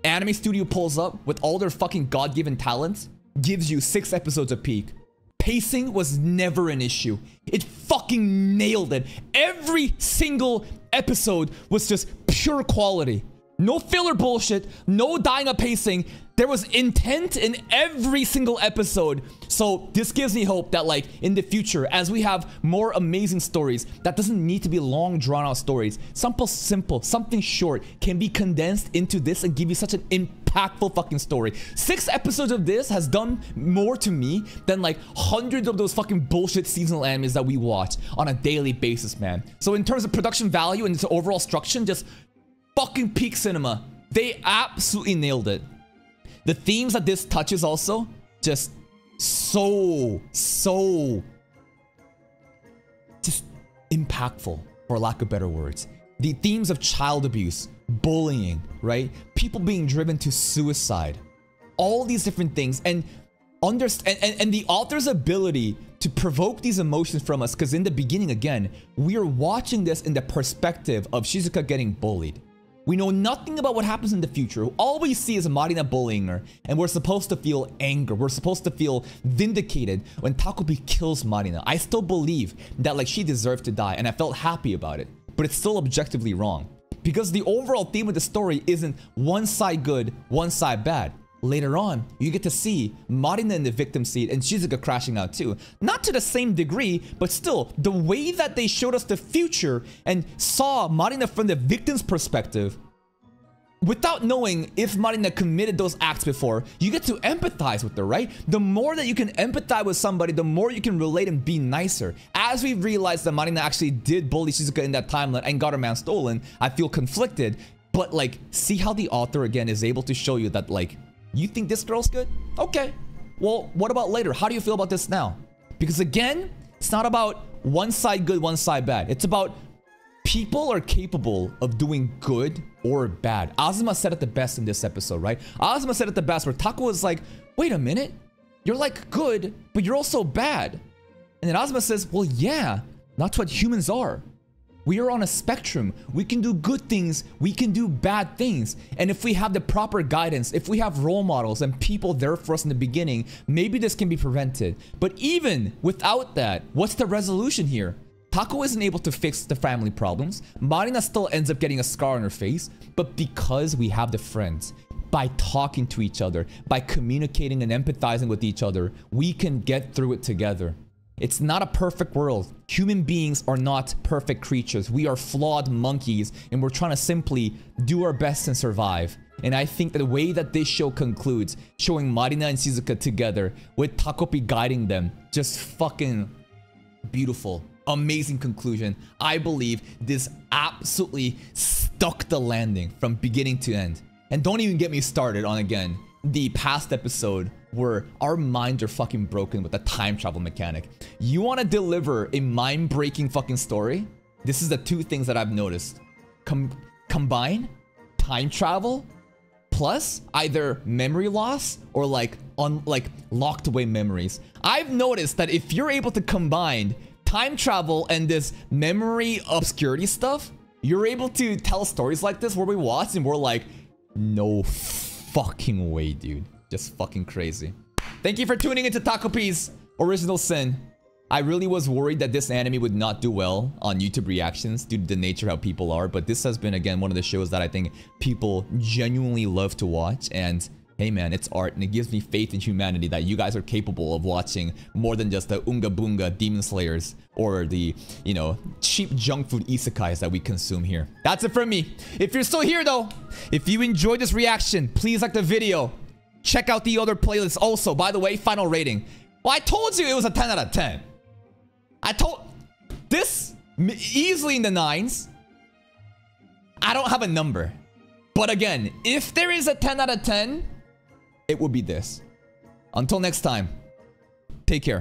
Anime studio pulls up with all their fucking God-given talents, gives you 6 episodes a peak. Pacing was never an issue. It fucking nailed it. Every single episode was just pure quality. No filler bullshit, no dying of pacing. There was intent in every single episode. So this gives me hope that like in the future, as we have more amazing stories, that doesn't need to be long drawn out stories. Simple, something short can be condensed into this and give you such an impactful fucking story. 6 episodes of this has done more to me than like hundreds of those fucking bullshit seasonal animes that we watch on a daily basis, man. So in terms of production value and its overall structure, just fucking peak cinema. They absolutely nailed it. The themes that this touches also, just so just impactful, for lack of better words. The themes of child abuse, bullying, right? People being driven to suicide. All these different things, and the author's ability to provoke these emotions from us, because in the beginning, again, we are watching this in the perspective of Shizuka getting bullied. We know nothing about what happens in the future. All we see is Marina bullying her, and we're supposed to feel anger. We're supposed to feel vindicated when Takopi kills Marina. I still believe that like she deserved to die, and I felt happy about it. but it's still objectively wrong. Because the overall theme of the story isn't one side good, one side bad. Later on, you get to see Marina in the victim seat and Shizuka crashing out too. Not to the same degree, but still, the way that they showed us the future and saw Marina from the victim's perspective, without knowing if Marina committed those acts before, you get to empathize with her, right? The more that you can empathize with somebody, the more you can relate and be nicer. As we realized that Marina actually did bully Shizuka in that timeline and got her man stolen, I feel conflicted. But like, see how the author again is able to show you that like, you think this girl's good? Okay. Well, what about later? How do you feel about this now? Because again, it's not about one side good, one side bad. It's about people are capable of doing good or bad. Azuma said it the best in this episode, right? Azuma said it the best where Taco was like, wait a minute, you're like good, but you're also bad. And then Azuma says, well, yeah, that's what humans are. We are on a spectrum. We can do good things, we can do bad things. And if we have the proper guidance, if we have role models and people there for us in the beginning, maybe this can be prevented. But even without that, what's the resolution here? Taco isn't able to fix the family problems. Marina still ends up getting a scar on her face. But because we have the friends, by talking to each other, by communicating and empathizing with each other, we can get through it together. It's not a perfect world. Human beings are not perfect creatures. We are flawed monkeys, and we're trying to simply do our best and survive. And I think that the way that this show concludes, showing Marina and Shizuka together, with Takopi guiding them, just fucking beautiful. Amazing conclusion. I believe this absolutely stuck the landing from beginning to end. And don't even get me started on, again, the past episode where our minds are fucking broken with the time travel mechanic. You want to deliver a mind-breaking fucking story? This is the two things that I've noticed. Combine time travel plus either memory loss or like locked away memories. I've noticed that if you're able to combine time travel and this memory obscurity stuff, you're able to tell stories like this where we watch and we're like, no fucking way, dude. Just fucking crazy. Thank you for tuning into Takopi's Original Sin. I really was worried that this anime would not do well on YouTube reactions due to the nature of how people are, but this has been, again, one of the shows that I think people genuinely love to watch. And hey man, it's art, and it gives me faith in humanity that you guys are capable of watching more than just the Unga Bunga Demon Slayers or the, you know, cheap junk food isekais that we consume here. That's it from me. If you're still here though, if you enjoyed this reaction, please like the video. Check out the other playlists also. By the way, final rating. Well, I told you it was a 10 out of 10. I told this easily in the 9s. I don't have a number. But again, if there is a 10 out of 10, it would be this. Until next time, take care.